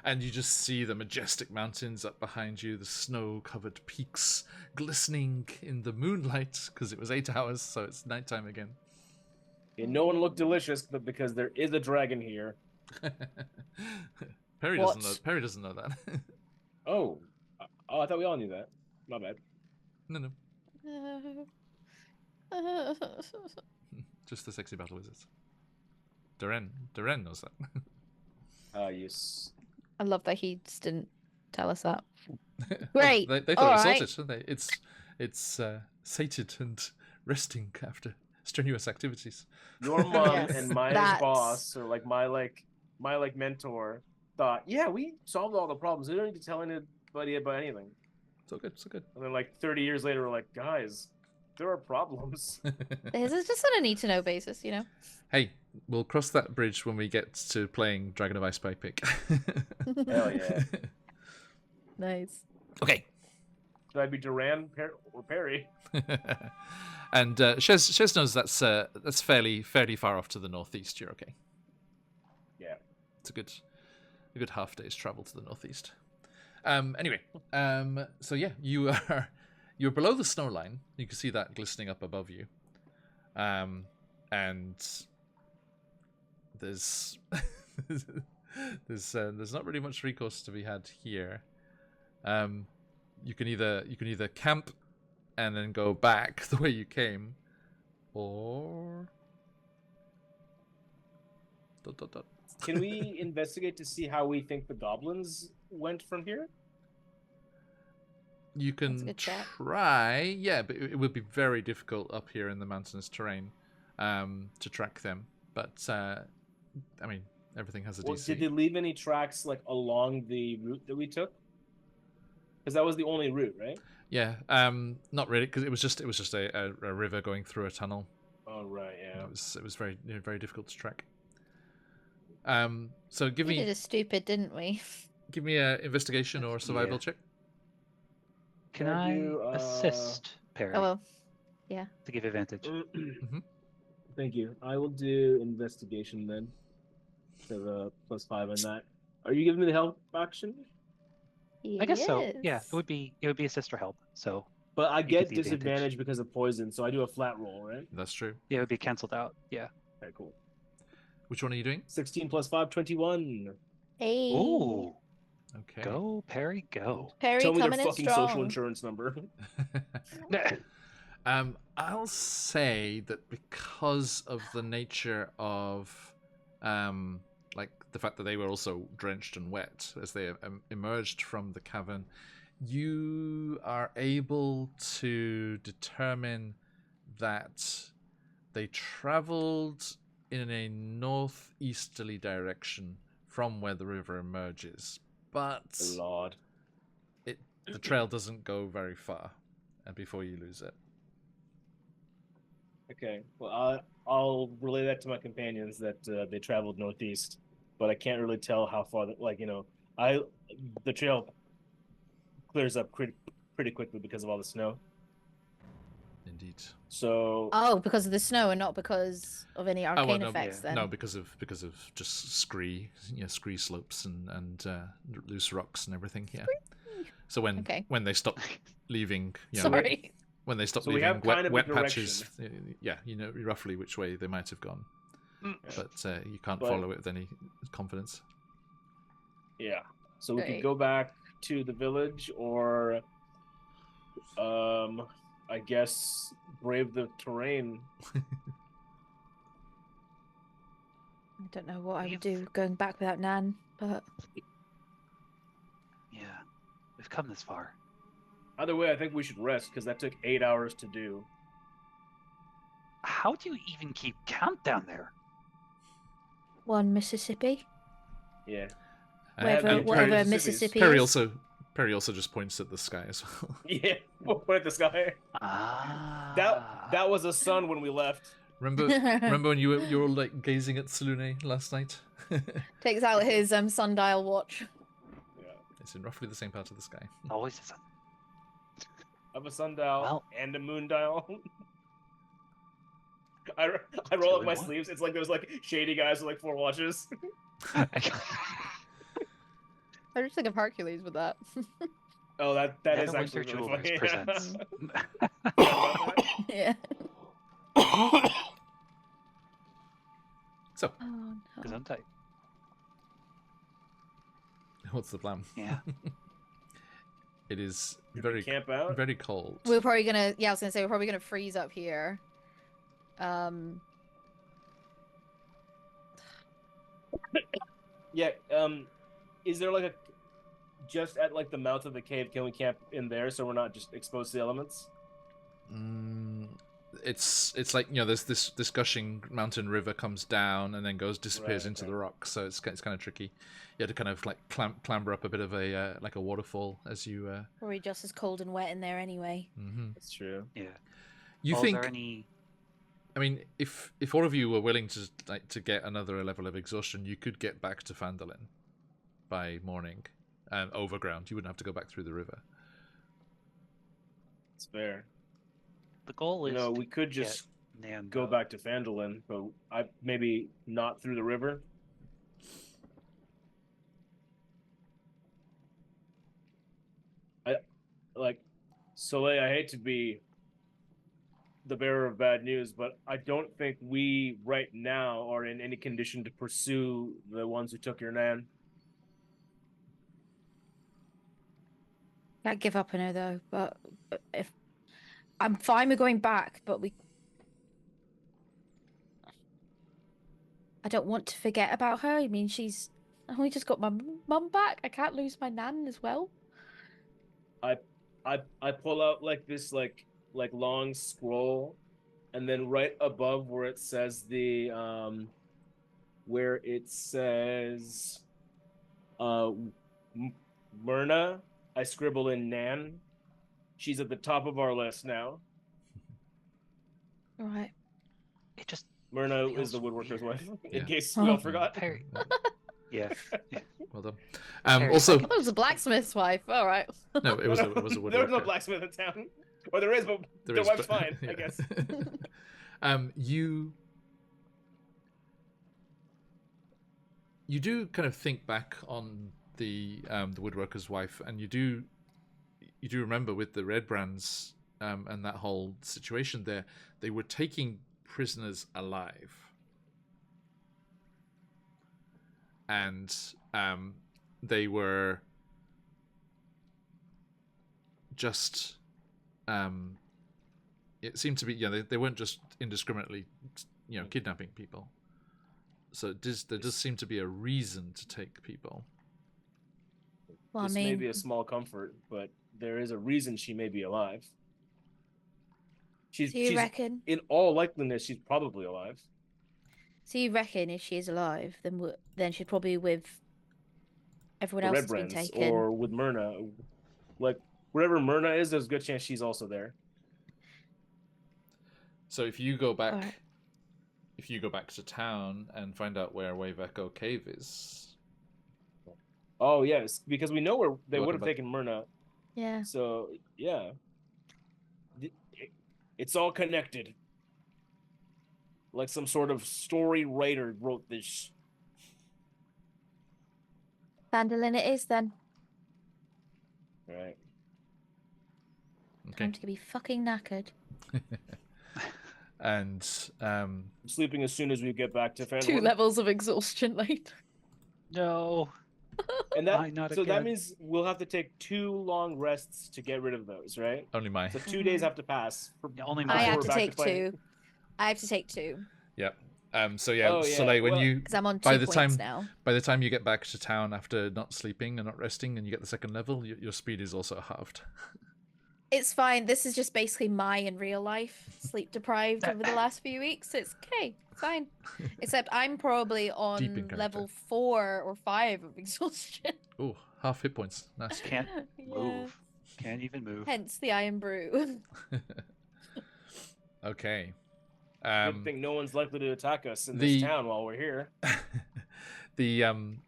And you just see the majestic mountains up behind you, the snow-covered peaks glistening in the moonlight, because it was 8 hours, so it's nighttime again. And no one looked delicious, but because there is a dragon here. Perry What? doesn't know that. Oh, I thought we all knew that. My bad. No. Just the sexy battle wizards. Duren knows that. Yes. I love that he just didn't tell us that. Well, Great. they thought All it was right. sorted, didn't they? It's sated and resting after strenuous activities. Your mom Yes, and my that's- boss, or like my mentor, thought, yeah, we solved all the problems. We don't need to tell anybody about anything. So good. And then like 30 years later, we're like, guys, there are problems. This is just on a need to know basis, you know? Hey, we'll cross that bridge when we get to playing Dragon of Ice by Pick. Hell yeah. Nice. Okay. Should I be Duran or Perry? And Shez knows that's fairly far off to the northeast. You're okay. Yeah. It's a good half day's travel to the northeast. Anyway, so yeah, you're below the snow line. You can see that glistening up above you. And there's there's not really much recourse to be had here. You can either camp and then go back the way you came, or Can we investigate to see how we think the goblins went from here? You That's a can good chat. try, yeah, but it would be very difficult up here in the mountainous terrain to track them. But I mean, everything has a Well, DC. did they leave any tracks like along the route that we took? Because that was the only route, right? Yeah, not really, because it was just a river going through a tunnel. Oh right, yeah. It was very very difficult to track. So give We did me a stupid, didn't we? a investigation or survival Yeah. check. Can Can I I do, assist Perry Oh well. to give advantage? Thank you. I will do investigation then. So +5 on that. Are you giving me the help action? I guess so. Yeah, Yes. it would be assist or help. So But I You get get the advantage. disadvantage because of poison, so I do a flat roll, right? That's true. yeah, it would be canceled out. Yeah. Okay, cool. Which one are you doing? 16 + 5, 21. Hey. Ooh, Okay. go Perry, go. Perry Tell me their coming in fucking strong. social insurance number. I'll say that because of the nature of, like the fact that they were also drenched and wet as they emerged from the cavern, you are able to determine that they traveled in a northeasterly direction from where the river emerges, but Lord. the trail doesn't go very far, and before you lose it. Okay. Well, I'll relay that to my companions that they traveled northeast, but I can't really tell how far. The trail clears up pretty quickly because of all the snow. Indeed. So. Oh, because of the snow and not because of any arcane no, effects. Then no, because of just scree slopes and loose rocks and everything. Yeah. So when they stop leaving, sorry. When they stop So we leaving have kind of a wet direction. patches, yeah, you know roughly which way they might have gone, but you can't But- follow it with any confidence. Yeah. So we could Great. go back to the village, or, I guess brave the terrain. I don't know what I would We've- do going back without Nan, but Yeah, we've come this far. Either way, I think we should rest because that took 8 hours to do. How do you even keep count down there? one Mississippi, Yeah. whatever Mississippi Perry is. also just points at the sky as well. Yeah. Point at the sky. Ah. That was a sun when we left. Remember when you were all like gazing at Salune last night? Takes out his sundial watch. Yeah. It's in roughly the same part of the sky. Always a sun. I have a sundial Well- and a moon dial. I roll Two up in my one. sleeves. It's like those like shady guys with like 4 watches. I just think of Hercules with that. Oh, that is Neverwinter actually really Jewelers funny. presents. Yeah. So, Oh, no. Gesundheit. what's the plan? Yeah. It is Did we camp out? very cold. We're probably gonna. Yeah, I was gonna say we're probably gonna freeze up here. Yeah. Is there like a just at like the mouth of the cave? Can we camp in there so we're not just exposed to the elements? It's like, there's this gushing mountain river comes down and then disappears Right, into okay. the rocks, so it's kind of tricky. You had to kind of like clamber up a bit of a like a waterfall as you. Probably just as cold and wet in there anyway. That's true. Yeah. You Well, think? Is there any... I mean, if all of you were willing to get another level of exhaustion, you could get back to Phandelver by morning, overground. You wouldn't have to go back through the river. It's fair. The goal is We could just Nan go back to Phandelver, but maybe not through the river. Soleil, I hate to be the bearer of bad news, but I don't think we right now are in any condition to pursue the ones who took your Nan. Can't give up on her though. But if I'm fine with going back, but I don't want to forget about her. I mean, I only just got my mum back. I can't lose my Nan as well. I pull out like this like long scroll, and then right above where it says Myrna, I scribble in Nan. She's at the top of our list now. All right. It just... Myrna Feels is the woodworker's weird. wife, Yeah. in case we all forgot. Perry. Yeah. Well done. Very Also, I was a blacksmith's wife. All right. no, it was a There was no woodworker. blacksmith in town. Or there is, but There their is, wife's but- fine, I yeah. guess. You do kind of think back on the woodworker's wife, and you do remember with the Red Brands and that whole situation there, they were taking prisoners alive, and they were it seemed to be, they weren't just indiscriminately, kidnapping people. So there does seem to be a reason to take people. Well, This may be a small comfort, but there is a reason she may be alive. So you reckon? In all likeliness, she's probably alive. So you reckon if she is alive, then she's probably with everyone else that's been taken, or with Myrna. Like wherever Myrna is, there's a good chance she's also there. So if you go back, Alright. to town and find out where Wave Echo Cave is. Oh yes, because we know where they Welcome would have back. taken Myrna. Yeah. So yeah, it's all connected. Like some sort of story writer wrote this. Phandelver it is then. Right. Okay. Time to be fucking knackered. And I'm sleeping as soon as we get back to Phandelver. 2 levels of exhaustion later. No. And Not that again. means we'll have to take 2 long rests to get rid of those, right? only my. So 2 days have to pass. Only I mine. have we're to back to take playing. 2. I have to take 2 Yep. So yeah, Oh, yeah. Soleil, when Well, you because I'm on 2 by the points time now. by the time you get back to town after not sleeping and not resting, and you get the 2nd level, your speed is also halved. It's fine. This is just basically my in real life sleep deprived over the last few weeks. So it's okay. It's fine. Except I'm probably Deep in on character. level 4 or 5 of exhaustion. Oh, half hit points. Nice. Can't Yeah. move. Can't even move. Hence the Iron Brew. Okay. Good thing no one's likely to attack us in this town while we're here. the Don't.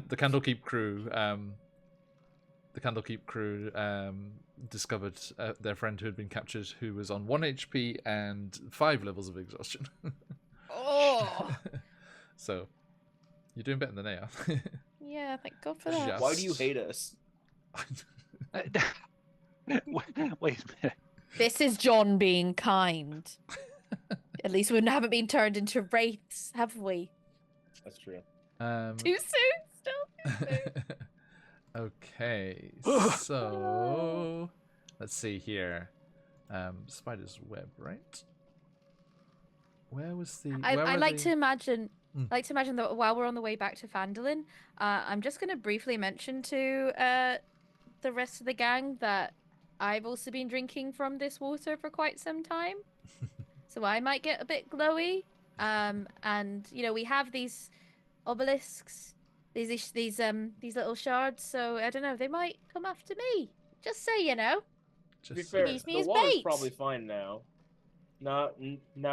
Candlekeep crew. The Candlekeep crew discovered their friend who had been captured, who was on 1 HP and 5 levels of exhaustion. Oh. So, you're doing better than they are. Yeah, thank God for that. Yes. Why do you hate us? Wait a minute. This is John being kind. At least we haven't been turned into wraiths, have we? That's true. Too soon? Still too soon? Okay, so let's see here. Spider's web, right? Where was the? I like to imagine. I like to imagine that while we're on the way back to Phandelver, I'm just going to briefly mention to the rest of the gang that I've also been drinking from this water for quite some time, so I might get a bit glowy. And we have these obelisks, these little shards. So I don't know, they might come after me. Just say, To be Just fair, use me the as water's bait. probably fine now. Now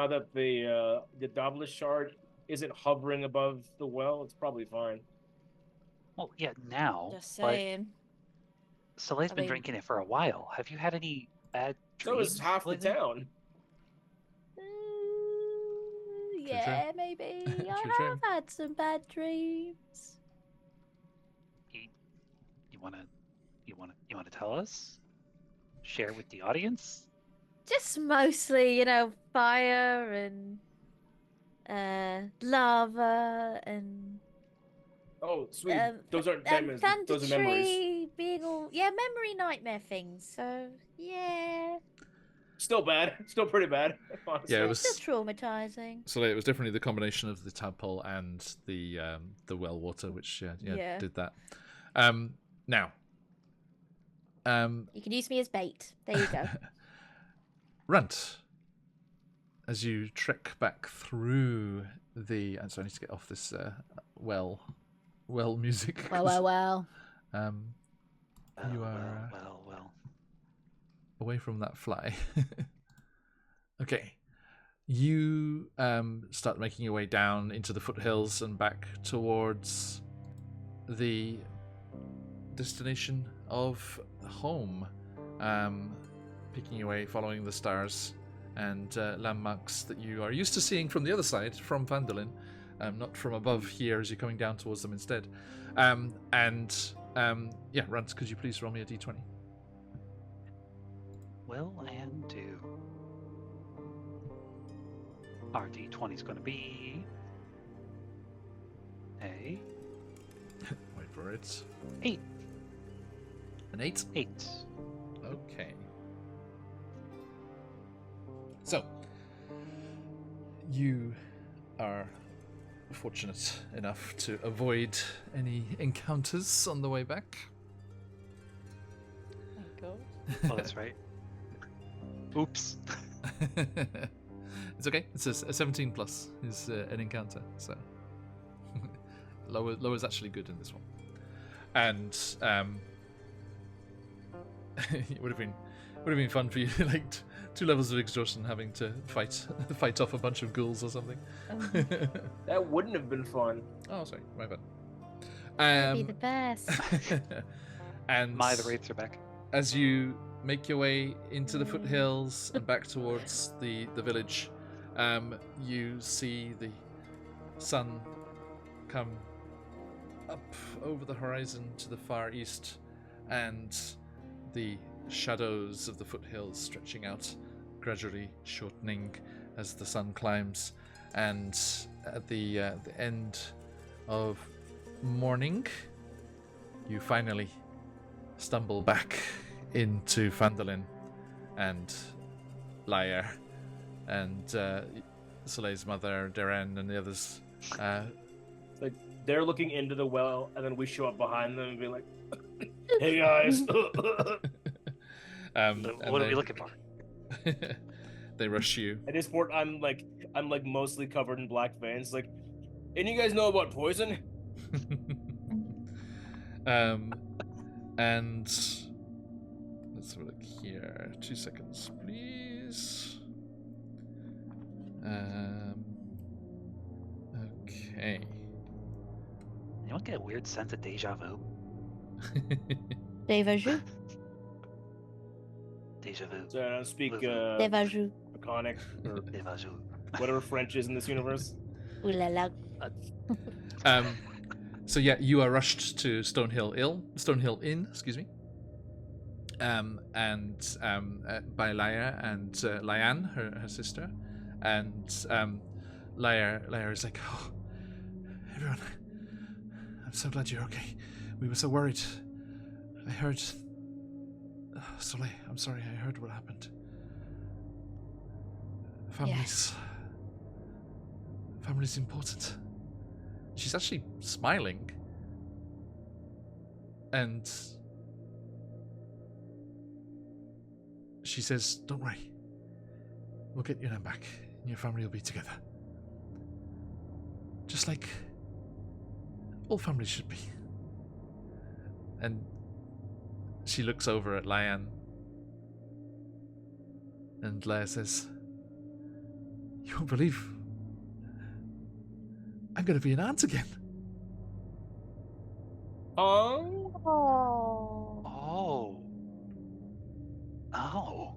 that the Obelisk shard isn't hovering above the well, it's probably fine. Well, yeah, now. just But saying. Soleil's I been mean- drinking it for a while. Have you had any bad So dreams? is half the lately? town. Yeah, maybe. True, I true. have had some bad dreams. You wanna tell us? Share with the audience? Just mostly, fire and lava and Oh, sweet. Those aren't and nightmares. Thunder Those are memories. Tree being all memory nightmare things. So yeah, Still bad. Still pretty bad. Honestly. Yeah, it still was. traumatizing. So it was definitely the combination of the tadpole and the well water, which Yeah. did that. Now, You can use me as bait. There you go. Runt, as you trek back through the, and so I need to get off this well music. well. You are Well. away from that fly. Okay, you start making your way down into the foothills and back towards the destination of home, picking your way, following the stars and landmarks that you are used to seeing from the other side, from Phandelver, not from above here as you're coming down towards them instead. Runt, could you please roll me a d20? Will and do. Our D20 is going to be a Wait for it. 8. An 8? 8. Okay. You are fortunate enough to avoid any encounters on the way back. Thank God. Oh, that's right. Oops. It's okay. It's a 17 plus is an encounter, so lower's actually good in this one. And it would have been fun for you, like 2 levels of exhaustion, having to fight off a bunch of ghouls or something. That wouldn't have been fun. Oh, sorry, my bad. Be the best. And The wraiths are back. as you make your way into the foothills and back towards the village, you see the sun come up over the horizon to the far east, and the shadows of the foothills stretching out, gradually shortening as the sun climbs. And at the end of morning, you finally stumble back into Phandelver and Lyre and Soleil's mother, Darren, and the others. Like they're looking into the well, and then we show up behind them and be like, "Hey guys." What are we looking for? They rush you. At this point, I'm like mostly covered in black veins. Like, any you guys know about poison? And let's have a look here. 2 seconds, please. Okay. Anyone get a weird sense of deja vu? Deja vu. Deja vu. So I don't speak Deja vu. Draconic or Deja vu. whatever French is in this universe. Ooh la la. So yeah, you are rushed to Stonehill Inn, excuse me. By Lyre and Lyanne, her sister, and Lyre is like, "Oh, everyone, I'm so glad you're okay. We were so worried. I heard. Soleil, I'm sorry. I heard what happened. Family's important." She's actually smiling, and she says, "Don't worry. We'll get your nan back, and your family will be together. Just like all families should be." And she looks over at Lyanne, and Lyre says, "You won't believe I'm going to be an aunt again." Oh. Oh. Oh.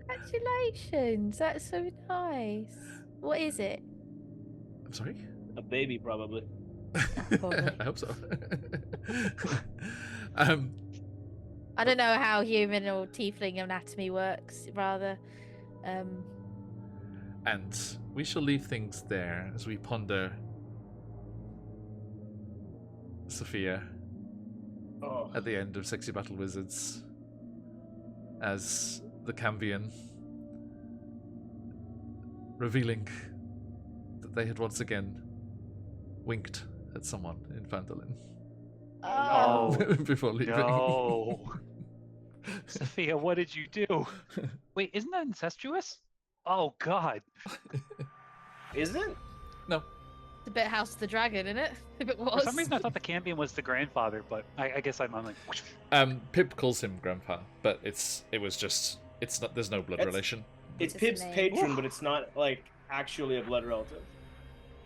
Congratulations. That's so nice. What is it? I'm sorry? A baby, probably. Probably. I hope so. I don't know how human or tiefling anatomy works, rather. And we shall leave things there as we ponder Sophia at the end of Sexy Battle Wizards, as the Cambion, revealing that they had once again winked at someone in Phandelver Oh, before leaving. no. Sophia, what did you do? Wait, isn't that incestuous? Oh, God. Is it? No. It's a bit House of the Dragon, isn't it? If it was. For some reason, I thought the Cambion was the grandfather, but I guess I'm like... Pip calls him Grandpa, but it's not. There's no blood relation. It's Just Pip's a name. patron, but it's not like actually a blood relative.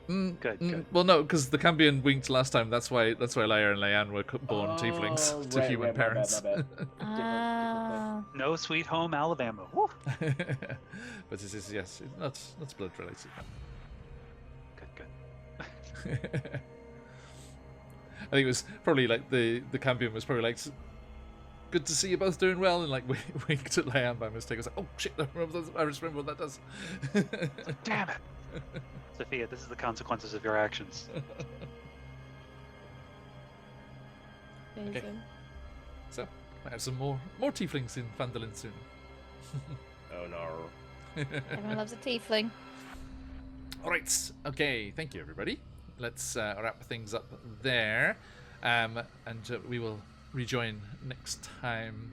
Good. Well, no, because the Cambion winked last time. That's why Lyre and Lyanne were born tieflings to human parents. My bad. No Sweet Home Alabama. Woo. But it is, yes, it's not blood related. Good. I think it was probably like the Cambion was probably like, "Good to see you both doing well," and like winked at Lyanne by mistake. I was like, "Oh shit, I just remember what that does." Damn it. Sophia, this is the consequences of your actions. Okay. So, I have some more tieflings in Phandelver soon. Oh no. Everyone loves a tiefling. All right. Okay. Thank you, everybody. Let's wrap things up there, and we will rejoin next time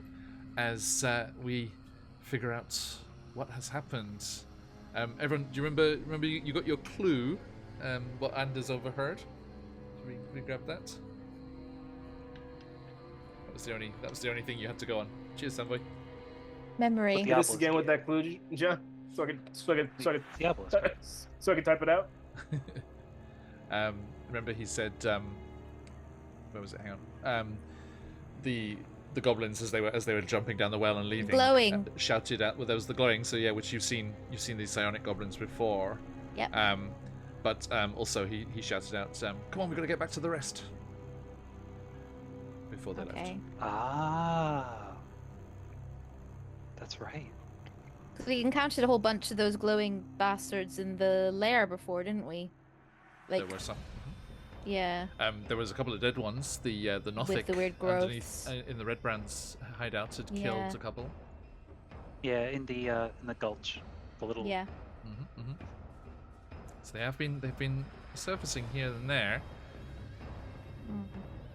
as we figure out what has happened. Everyone, do you remember you got your clue? What Anders overheard? Should we grab that? That was the only thing you had to go on. Cheers, Samboy. Memory. Hit us again with that clue, John, so I can type it out. Remember he said, where was it? Hang on. The goblins as they were jumping down the well and leaving, glowing, shouted out. Well, there was the glowing. So yeah, which you've seen these psionic goblins before. Yep. But also he shouted out, "Come on, we've got to get back to the rest." Before they left. Ah, that's right. We encountered a whole bunch of those glowing bastards in the lair before, didn't we? There were some. Yeah. There was a couple of dead ones. The Nothic with the weird growths underneath in the Red Brand's hideout had killed a couple. Yeah, in the gulch, the little. Yeah. So they've been surfacing here and there.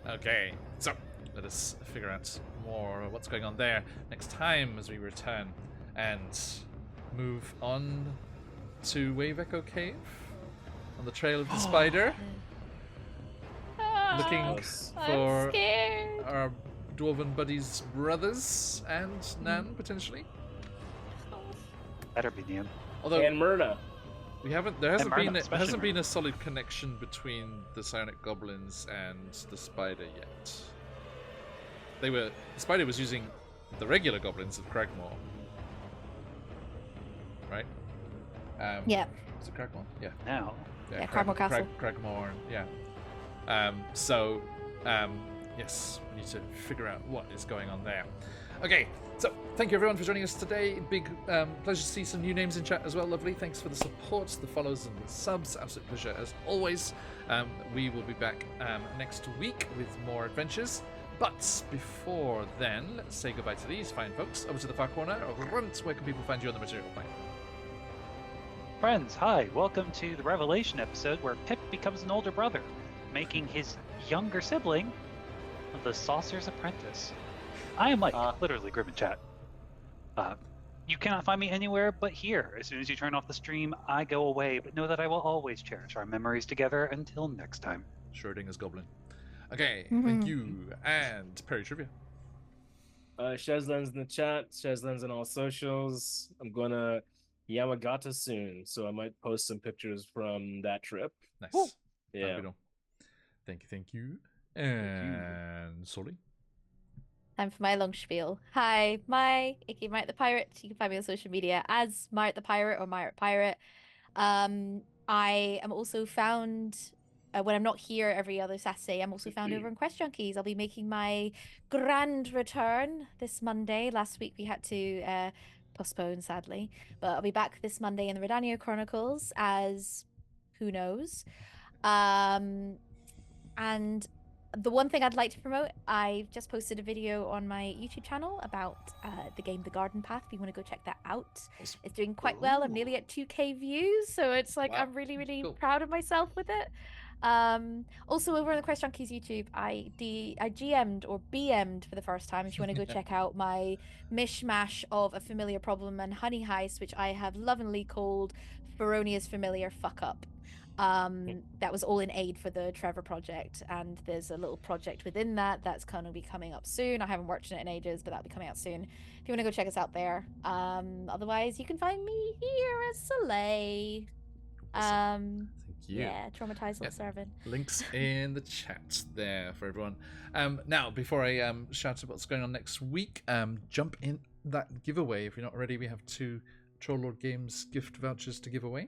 Okay, so let us figure out more what's going on there next time as we return and move on to Wave Echo Cave on the trail of the spider. Looking for our dwarven buddies' brothers and Nan potentially. Better be Nan. Although and Myrna. There hasn't been a solid connection between the psionic goblins and the spider yet. The spider was using the regular goblins of Cragmore, right? Yeah. Is it Cragmore? Yeah. Now. Yeah, Cragmore Castle. Cragmore, yeah. Yes, we need to figure out what is going on there. Okay, so thank you everyone for joining us today. Big pleasure to see some new names in chat as well. Lovely. Thanks for the support, the follows, and the subs. Absolute pleasure as always. We will be back next week with more adventures. But before then, let's say goodbye to these fine folks. Over to the far corner. Runt, where can people find you on the material plane? Friends, hi. Welcome to the Revelation episode where Pip becomes an older brother, making his younger sibling the Saucer's Apprentice. I am Mike, literally Grim in chat. You cannot find me anywhere but here. As soon as you turn off the stream, I go away, but know that I will always cherish our memories together until next time. Schrodinger's Goblin. Okay, thank you. And Perry Trivia. Shezlan's in the chat. Shezlan's on all socials. I'm going Yamagata soon, so I might post some pictures from that trip. Nice. Woo. Yeah. Thank you. And Soli. Time for my long spiel. Hi, aka Mart the Pirate. You can find me on social media as Mart the Pirate or Mart Pirate. I am also found when I'm not here every other Saturday. I'm also found over on Quest Junkies. I'll be making my grand return this Monday. Last week we had to postpone, sadly, but I'll be back this Monday in the Redania Chronicles as who knows. And the one thing I'd like to promote, I've just posted a video on my YouTube channel about the game The Garden Path. If you want to go check that out, it's doing quite well. I'm nearly at 2K views, so it's like I'm really, really proud of myself with it. Also over on the Quest Junkies YouTube, I GM'd or BM'd for the first time. If you want to go check out my mishmash of A Familiar Problem and Honey Heist, which I have lovingly called Feronia's Familiar Fuck Up. That was all in aid for the Trevor project, and there's a little project within that's going to be coming up soon. I haven't worked on it in ages, but that'll be coming out soon. If you want to go check us out there. Otherwise, you can find me here as Soleil. Thank you. Yeah, traumatized little servant. Links in the chat there for everyone. Now, before I shout about what's going on next week, jump in that giveaway. If you're not already, we have 2 Troll Games gift vouchers to give away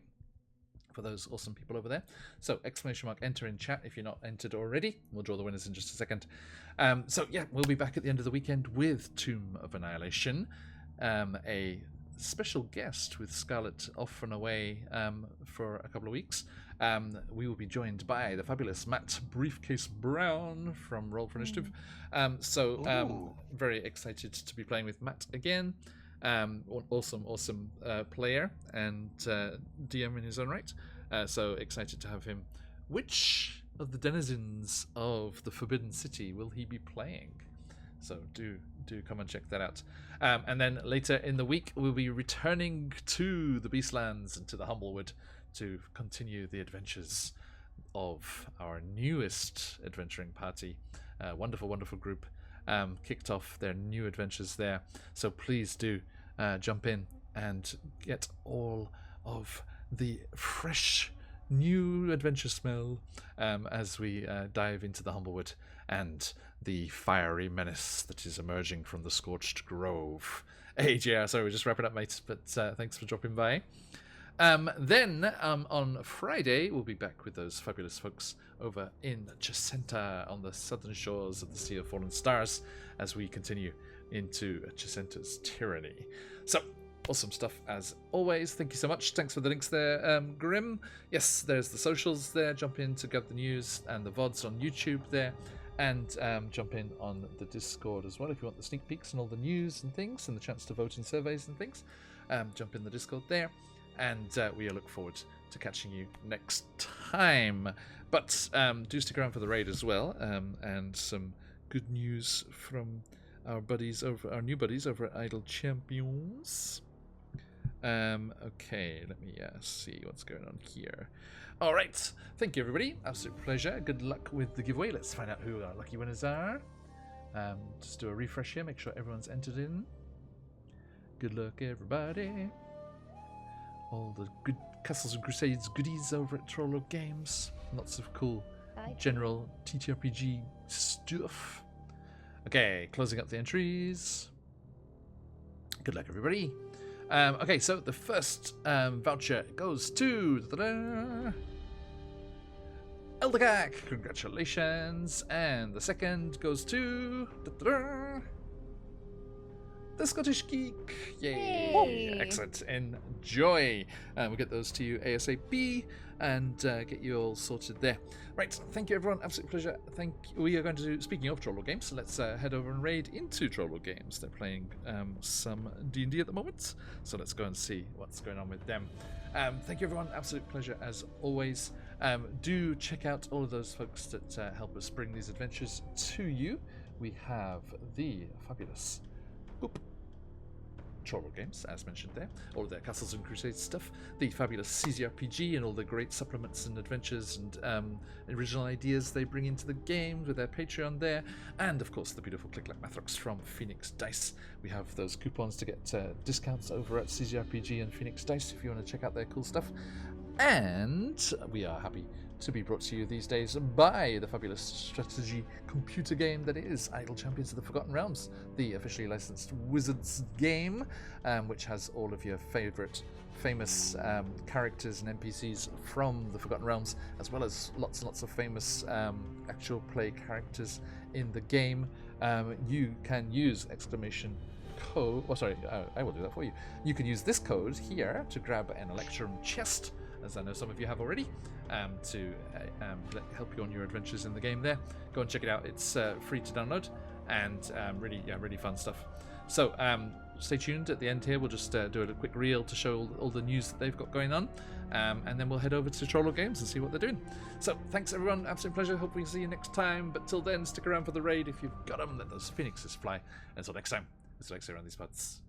for those awesome people over there. So !enter in chat if you're not entered already. We'll draw the winners in just a second. So yeah, we'll be back at the end of the weekend with Tomb of Annihilation, a special guest with Scarlet off and away for a couple of weeks. We will be joined by the fabulous Matt Briefcase Brown from Roll for Initiative. Very excited to be playing with Matt again. Awesome player and DM in his own right. So excited to have him. Which of the denizens of the Forbidden City will he be playing? So do come and check that out. And then later in the week, we'll be returning to the Beastlands and to the Humblewood to continue the adventures of our newest adventuring party. Wonderful group. Kicked off their new adventures there. So please do jump in and get all of the fresh new adventure smell as we dive into the Humblewood and the fiery menace that is emerging from the Scorched Grove. Hey, JR, sorry, we're just wrapping up, mate, but thanks for dropping by. Then on Friday, we'll be back with those fabulous folks over in Chesenta on the southern shores of the Sea of Fallen Stars as we continue into Chesenta's tyranny. So, awesome stuff as always. Thank you so much. Thanks for the links there, Grim. Yes, there's the socials there. Jump in to get the news and the VODs on YouTube there. And jump in on the Discord as well if you want the sneak peeks and all the news and things and the chance to vote in surveys and things. Jump in the Discord there. And we look forward to catching you next time. But do stick around for the raid as well. And some good news from our new buddies over at Idle Champions. Okay, let me see what's going on here. All right, thank you everybody. Absolute pleasure. Good luck with the giveaway. Let's find out who our lucky winners are. Just do a refresh here. Make sure everyone's entered in. Good luck, everybody. All the good Castles and Crusades goodies over at Trollo Games. Lots of cool general TTRPG stuff. Okay, closing up the entries. Good luck, everybody. Okay, so the first voucher goes to Eldagak. Congratulations. And the second goes to the Scottish Geek. Yay! Excellent. Enjoy. We'll get those to you ASAP and get you all sorted there. Right. Thank you, everyone. Absolute pleasure. We are going to do, speaking of Trollo Games, let's head over and raid into Trollo Games. They're playing some D&D at the moment, so let's go and see what's going on with them. Thank you, everyone. Absolute pleasure as always. Do check out all of those folks that help us bring these adventures to you. We have the fabulous Trollo Games, as mentioned there, all of their Castles and Crusades stuff, the fabulous CZRPG and all the great supplements and adventures and original ideas they bring into the game with their Patreon there, and of course the beautiful Click-Clack Mathrox from Phoenix Dice. We have those coupons to get discounts over at CZRPG and Phoenix Dice if you want to check out their cool stuff. And we are happy to be brought to you these days by the fabulous strategy computer game that is Idle Champions of the Forgotten Realms, the officially licensed Wizards game, which has all of your famous characters and NPCs from the Forgotten Realms, as well as lots and lots of famous actual play characters in the game. You can use exclamation code, I will do that for you. You can use this code here to grab an Electrum chest, as I know some of you have already, to help you on your adventures in the game there. Go and check it out. It's free to download and really fun stuff. So stay tuned. At the end here, we'll just do a quick reel to show all the news that they've got going on, and then we'll head over to Trollo Games and see what they're doing. So thanks, everyone. Absolute pleasure. Hope we see you next time. But till then, stick around for the raid. If you've got them, let those phoenixes fly. And until next time, it's Alexei around these parts.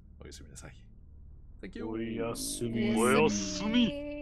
Thank you. Oyasumi. Oyasumi.